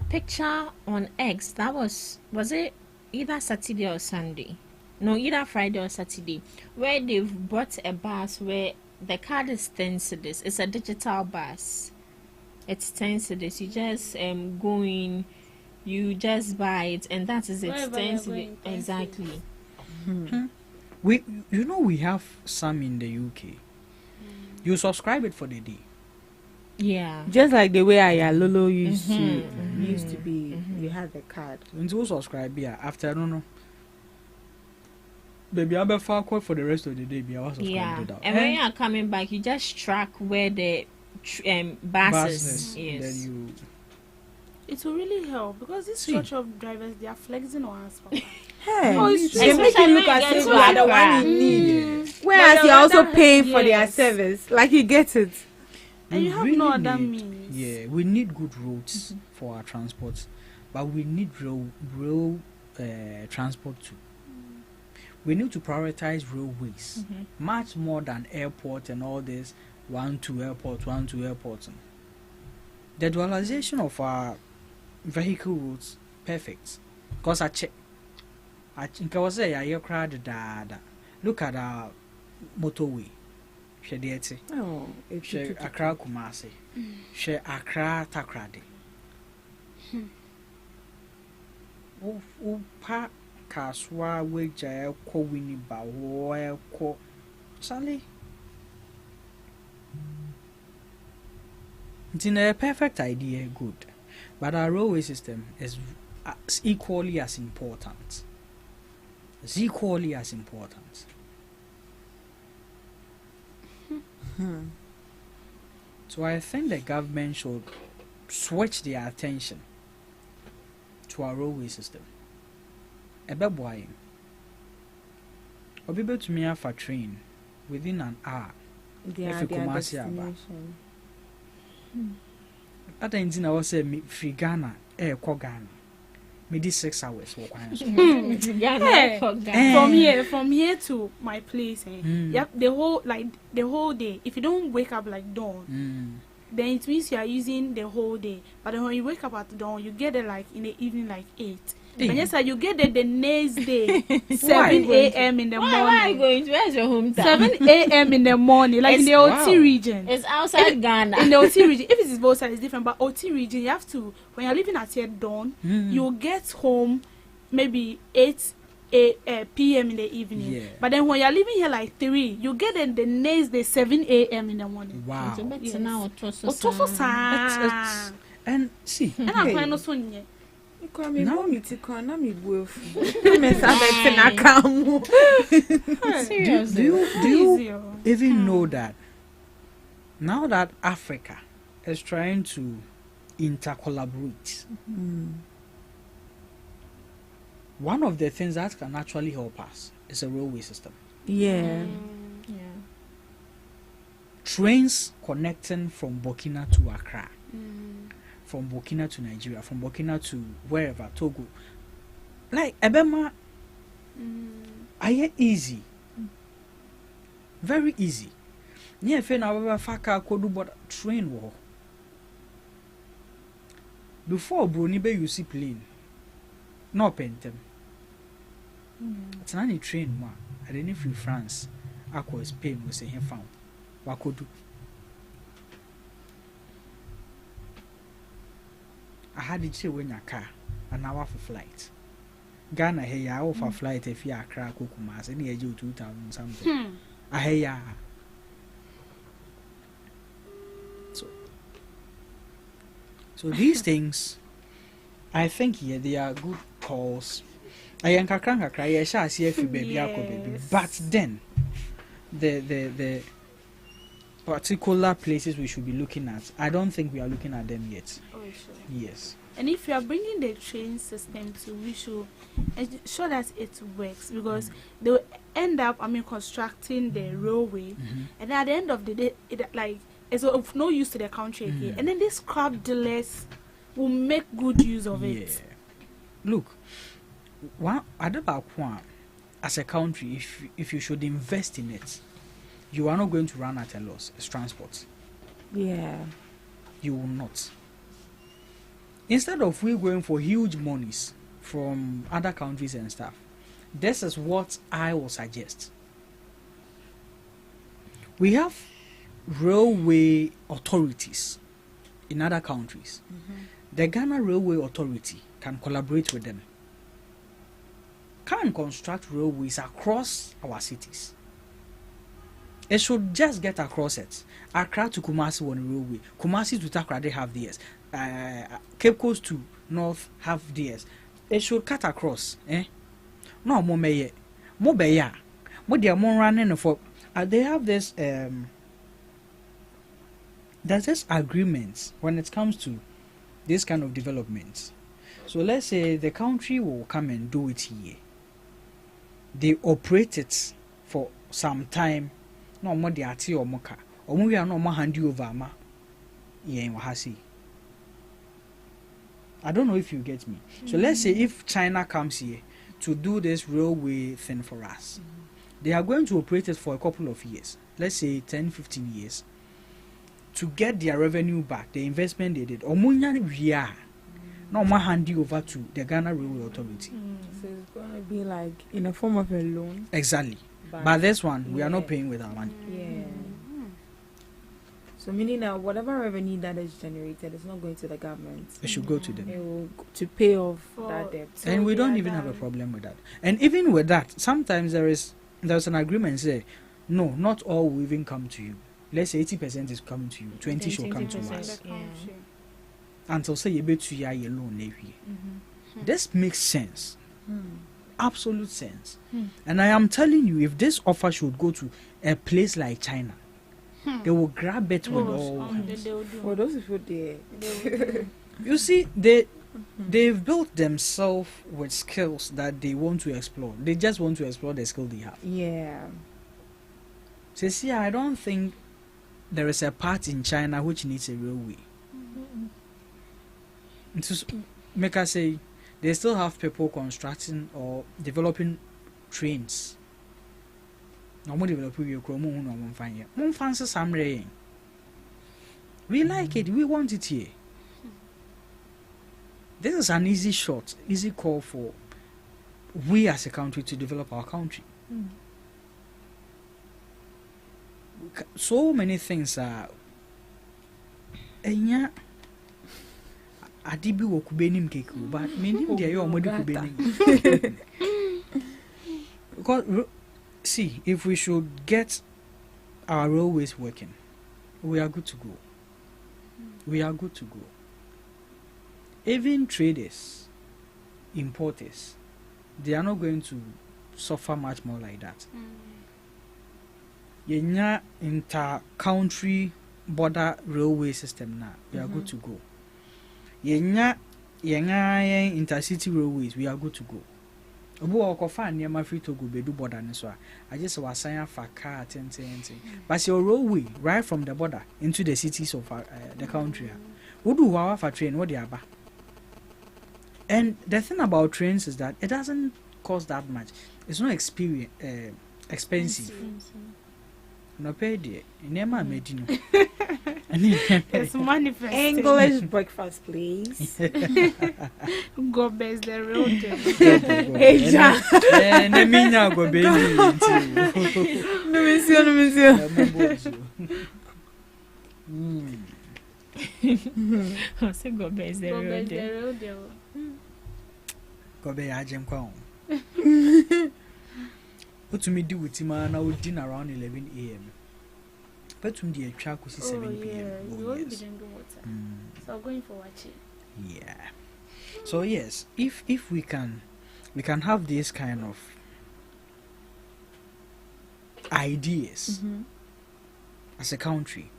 S4: picture on X that was it either Saturday or Sunday? No, either Friday or Saturday, where they've bought a bus where the card is 10 cedis. It's a digital bus. It's 10 cedis. You just go in, you just buy it, and that is it. 10 cedis. Exactly.
S3: We have some in the UK. You subscribe it for the day.
S4: Yeah.
S17: Just like the way Ayalolo used to be. You had the card.
S3: When you subscribe, after I don't know. Baby, I'll be far quick for the rest of the day.
S4: Yeah. And when you are coming back, you just track where the buses. Yes.
S3: Then you.
S2: It will really help because this church of drivers, they are flexing on us.
S17: They make you look as if you are the one you need. Whereas you're also paying for their service. Like you get it.
S2: And you have no other means.
S3: Yeah, we need good roads for our transport, but we need rail transport too. We need to prioritize railways much more than airport and all this 1-2 airport. The dualization of our vehicle routes perfect. Because I think I was saying I crowded dada. Look at our motorway. She did she Accra Kumasi. She Accra Takrade. Pa Kaswa Waja ko Winiba wo ko Sally. It's in a perfect idea, good. But our railway system is equally as important. It's equally as important. So I think the government should switch their attention to our railway system. Ebe boy, obi be to me for train within an hour.
S17: If you come out
S3: At the end, I was saying, free Ghana, Ghana. Maybe 6 hours.
S2: From here to my place, yep, the whole day. If you don't wake up like dawn, then it means you are using the whole day. But then when you wake up at dawn, you get there like in the evening, like 8. And yes, sir, you get there the next day, 7 a.m. in the morning.
S4: Why are you going to? Where's your hometown?
S2: 7 a.m. in the morning, like in the OT region.
S4: It's outside Ghana.
S2: In the OT region, if it is both sides, it's different. But OT region, you have to, when you're living at your dawn, you'll get home maybe 8 p.m. in the evening.
S3: Yeah.
S2: But then when you're leaving here like 3, you get in the next day 7 a.m. in the morning.
S3: Wow.
S2: Yes.
S3: And see,
S2: And I'm kind of soon.
S3: Do you even know that now that Africa is trying to intercollaborate, one of the things that can actually help us is a railway system.
S17: Yeah.
S3: Trains connecting from Burkina to Accra, from Burkina to Nigeria, from Burkina to wherever, Togo. Like Ebema, easy. Very easy. Near Fena Faka Kodu but train war. Before Brunibe you see plane. No pentem. It's not a train ma. I didn't feel France. Aqua Spain was saying found. Wakodu. I had it say when your car an hour for flight. Ghana hey ya offer flight if you are crack kukumas any age 2000 something. I hey ya. So these things, I think they are good calls. I am kakranka cry. I shall see if you baby, but then the particular places we should be looking at, I don't think we are looking at them yet.
S2: Oh, sure.
S3: Yes.
S2: And if you are bringing the train system to, we should ensure that it works, because they will end up, constructing the railway, and at the end of the day, it's of no use to the country again. And then these scrap dealers will make good use of it.
S3: Look, as a country, if you should invest in it, you are not going to run at a loss. It's transport.
S17: Yeah.
S3: You will not. Instead of we going for huge monies from other countries and stuff, this is what I will suggest. We have railway authorities in other countries. The Ghana Railway Authority can collaborate with them. Can construct railways across our cities. It should just get across it. Accra to Kumasi on railway. Kumasi to Takra, they have theirs. Cape Coast to North have theirs. It should cut across. No more meye. More beya. More they are more running for. They have this. There's this agreements when it comes to this kind of development. So let's say the country will come and do it here. They operate it for some time. No more the ati or moka. Or we are no more hand you over ma. Yeah, wahasi. I don't know if you get me. So let's say if China comes here to do this railway thing for us, they are going to operate it for a couple of years. Let's say 10, 15 years. To get their revenue back, the investment they did. Omunya ria. No more hand you over to the Ghana Railway Authority.
S17: So it's going to be like in a form of a loan.
S3: Exactly. But this one, we are not paying with our money.
S17: Yeah. So meaning that whatever revenue that is generated is not going to the government.
S3: It should go to them.
S17: It will to pay off that debt.
S3: And we don't even have a problem with that. And even with that, sometimes there's an agreement say, no, not all will even come to you. Let's say 80% is coming to you, 20 should come to us. Until say you bet to your loan. This makes sense. Absolute sense. And I am telling you, if this offer should go to a place like China, they will grab it with all hands.
S17: For those people there,
S3: you see, they've built themselves with skills that they want to explore. They just want to explore the skill they have.
S17: Yeah.
S3: So see, I don't think there is a part in China which needs a railway. To make us say, they still have people constructing or developing trains. No more developing your chromo, no one find here. One fancy some rain. We like it, we want it here. This is an easy shot, easy call for we as a country to develop our country. So many things are. Enya adibi wo kubenim keku, but menim dia yo omodi kubenim. Because see, if we should get our railways working, we are good to go. We are good to go. Even traders, importers, they are not going to suffer much more like that. Yenya inter-country border railway system now, we are good to go. Yenya intercity railways, we are good to go. Obu okofa niema free to go bedu border ni so I just was saying for car but your railway right from the border into the cities of the country. Would do wow for train what they are. And the thing about trains is that it doesn't cost that much. It's not expensive. No pay dear. Nema medino.
S2: It's manifest.
S17: English breakfast, please.
S2: Go base the real deal.
S17: Hey, ja.
S3: Ne minya go baby.
S17: No monsieur.
S4: I say go base the real deal.
S3: Go be ajem kwa. What to me do with him now would dinner around 11 a.m. But to the track was 7 p.m.
S2: You already didn't do water. So going for watching.
S3: Yeah. So yes, if we can have this kind of ideas as a country,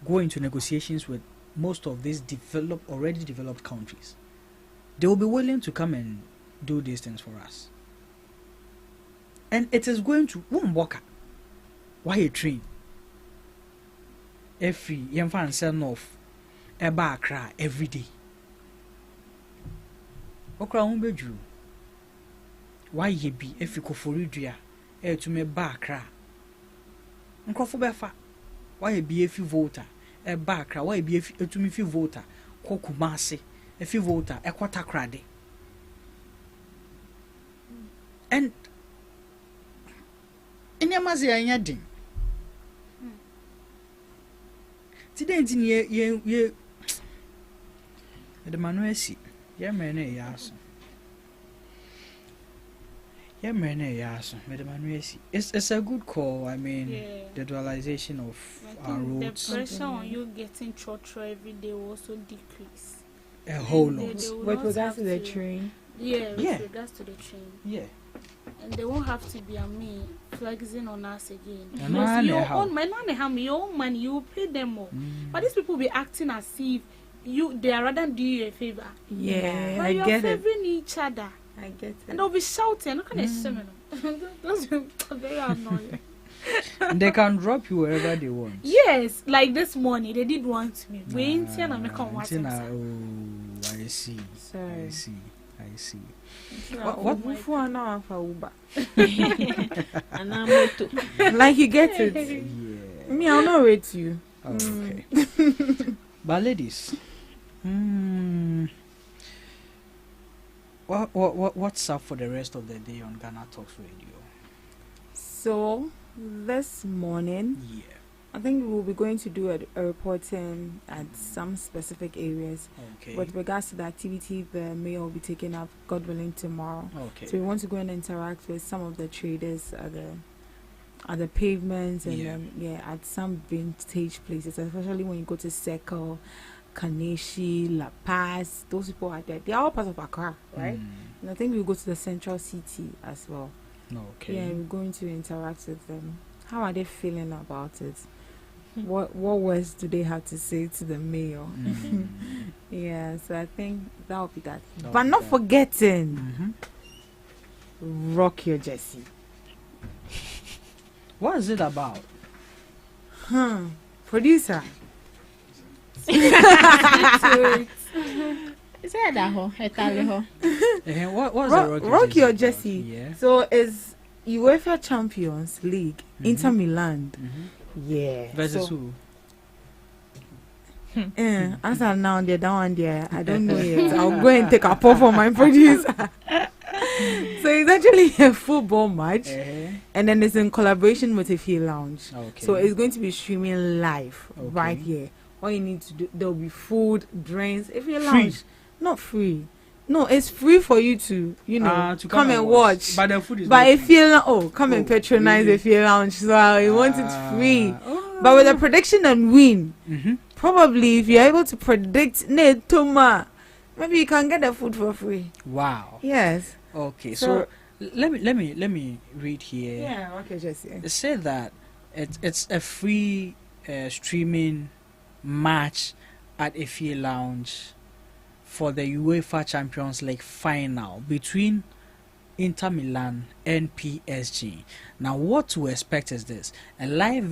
S3: go into negotiations with most of these already developed countries, they will be willing to come and do these things for us. And it is going to work. Why a train? Every young fan sell off a bar cry every day. Okra won't be drew. Why ye be if you go for Ridria, to me bar cry. Uncle for Befa. Why be if you voter? A bar cry. Why be if you to me if you voter? Kokumasi. If you voter, a quarter crade. And in your mazia in your ding. Today, ye the Manuesi, ye mene yas. Ye mene yas, Madam Manuesi. It's a good call. I mean, the dualization of our roads.
S2: The pressure on you getting trotro every day will also decrease.
S3: A whole lot.
S17: With regards to the train.
S2: Yeah, with regards to the train.
S3: Yeah.
S2: And they won't have to be flexing on us again.
S3: Because
S2: your own money, you will pay them more. But these people be acting as if they are rather do you a favor.
S17: Yeah,
S2: but
S17: I
S2: you're
S17: get
S2: favoring each other.
S17: I get it.
S2: And they'll be shouting. Look at this seminar. That's very annoying.
S3: And they can drop you wherever they want.
S2: Yes, like this morning they did want me. I
S3: see.
S17: Sorry.
S3: I see.
S17: What for an hour for Uber?
S4: And I'm
S17: like you get it.
S3: Yeah.
S17: Me, I'll not rate you.
S3: Oh, okay. But ladies, what's up for the rest of the day on Ghana Talks Radio?
S17: So this morning, I think we'll be going to do a reporting at some specific areas.
S3: Okay.
S17: With regards to the activity the mayor will be taking up, God willing, tomorrow.
S3: Okay.
S17: So we want to go and interact with some of the traders at the pavements and at some vintage places, especially when you go to Circle, Kaneshi, La Paz. Those people are there. They are all part of Accra, right? And I think we'll go to the central city as well.
S3: Okay.
S17: Yeah, we're going to interact with them. How are they feeling about it? What words do they have to say to the mayor? Yeah, so I think that will be that. But not forgetting, rock your jersey.
S3: What is it about?
S17: Producer.
S4: Is that
S3: what's
S17: rock your jersey?
S3: Yeah.
S17: So it's UEFA Champions League, Inter Milan. Yeah.
S3: Versus who?
S17: Answer now there, that one there. I don't know yet. I'll go and take a poll for my producer. So it's actually a football match, and then it's in collaboration with Ify Lounge.
S3: Okay.
S17: So it's going to be streaming live right here. All you need to do, there'll be food, drinks. Ify Lounge, not free. No, it's free for you to,
S3: to
S17: come and watch.
S3: But the food is
S17: But
S3: not
S17: if you come and patronize
S3: really?
S17: if you lounge, so I want it free. But with a prediction and win, probably if you're able to predict Netoma, maybe you can get the food for free.
S3: Wow.
S17: Yes.
S3: Okay, so let me read here.
S17: Yeah, okay, just
S3: It said that it's a free streaming match at Efie Lounge for the UEFA Champions League final between Inter Milan and PSG. Now, what to expect is this: a live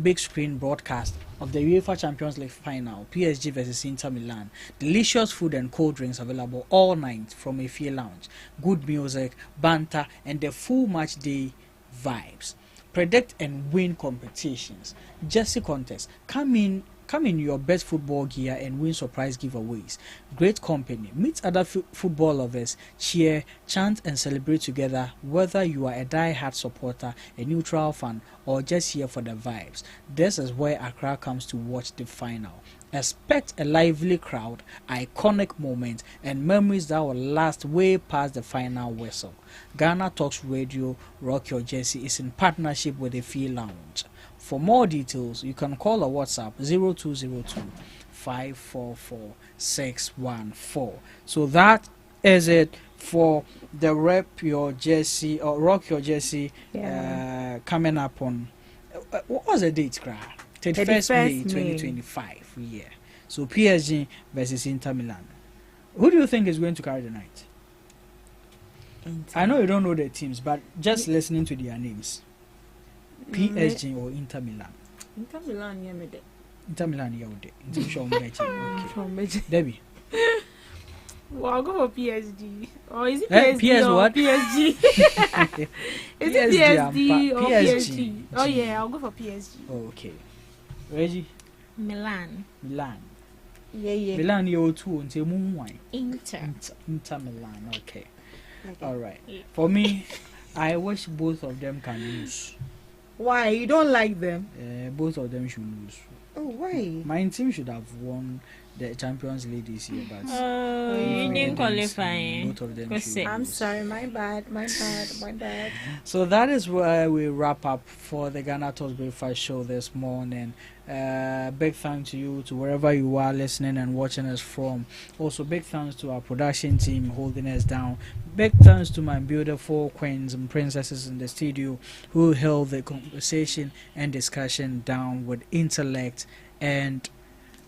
S3: big screen broadcast of the UEFA Champions League final, PSG versus Inter Milan. Delicious food and cold drinks available all night from Efie Lounge. Good music, banter, and the full match day vibes. Predict and win competitions. Jersey contest. Come in your best football gear and win surprise giveaways. Great company. Meet other football lovers, cheer, chant and celebrate together, whether you are a die-hard supporter, a neutral fan, or just here for the vibes. This is where Accra comes to watch the final. Expect a lively crowd, iconic moments, and memories that will last way past the final whistle. Ghana Talks Radio, Rock Your Jersey, is in partnership with the Fee Lounge. For more details, you can call or WhatsApp 0202 544 614. So that is it for the Rep Your Jersey or Rock Your Jersey coming up on what was the date, Cra? 31st May 2025. Yeah. So PSG versus Inter Milan. Who do you think is going to carry the night? I know you don't know the teams, but just listening to their names. PSG or Inter Milan?
S17: Inter Milan, yeah, me.
S3: Inter Milan, yeah, okay. Debbie.
S2: Well, I'll go for PSG. Or is it PSG?
S3: PS
S2: or
S3: what?
S2: PSG? Is it PSG or
S3: PSG?
S2: PSG? Oh yeah, I'll go for PSG.
S3: Okay. Reggie?
S4: Milan.
S17: Yeah.
S3: Milan, you two until Moonwine.
S4: Inter
S3: Milan, okay. All right. For me, I wish both of them can lose.
S17: Why? You don't like them?
S3: Both of them should lose.
S17: Oh, why?
S3: My team should have won the Champions League this year, but
S4: you didn't qualify.
S3: Both of them should
S17: I'm
S3: lose.
S17: sorry, my bad.
S3: So that is where we wrap up for the Ghana Talks Breakfast Show this morning. Big thanks to you, to wherever you are listening and watching us from. Also, big thanks to our production team holding us down. Big thanks to my beautiful queens and princesses in the studio who held the conversation and discussion down with intellect and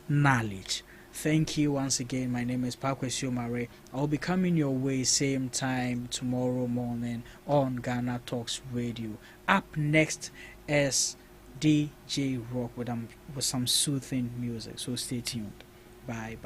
S3: knowledge. Thank you once again. My name is Pakwesio Mare. I'll be coming your way same time tomorrow morning on Ghana Talks Radio. Up next is DJ Rock with some soothing music. So stay tuned. Bye.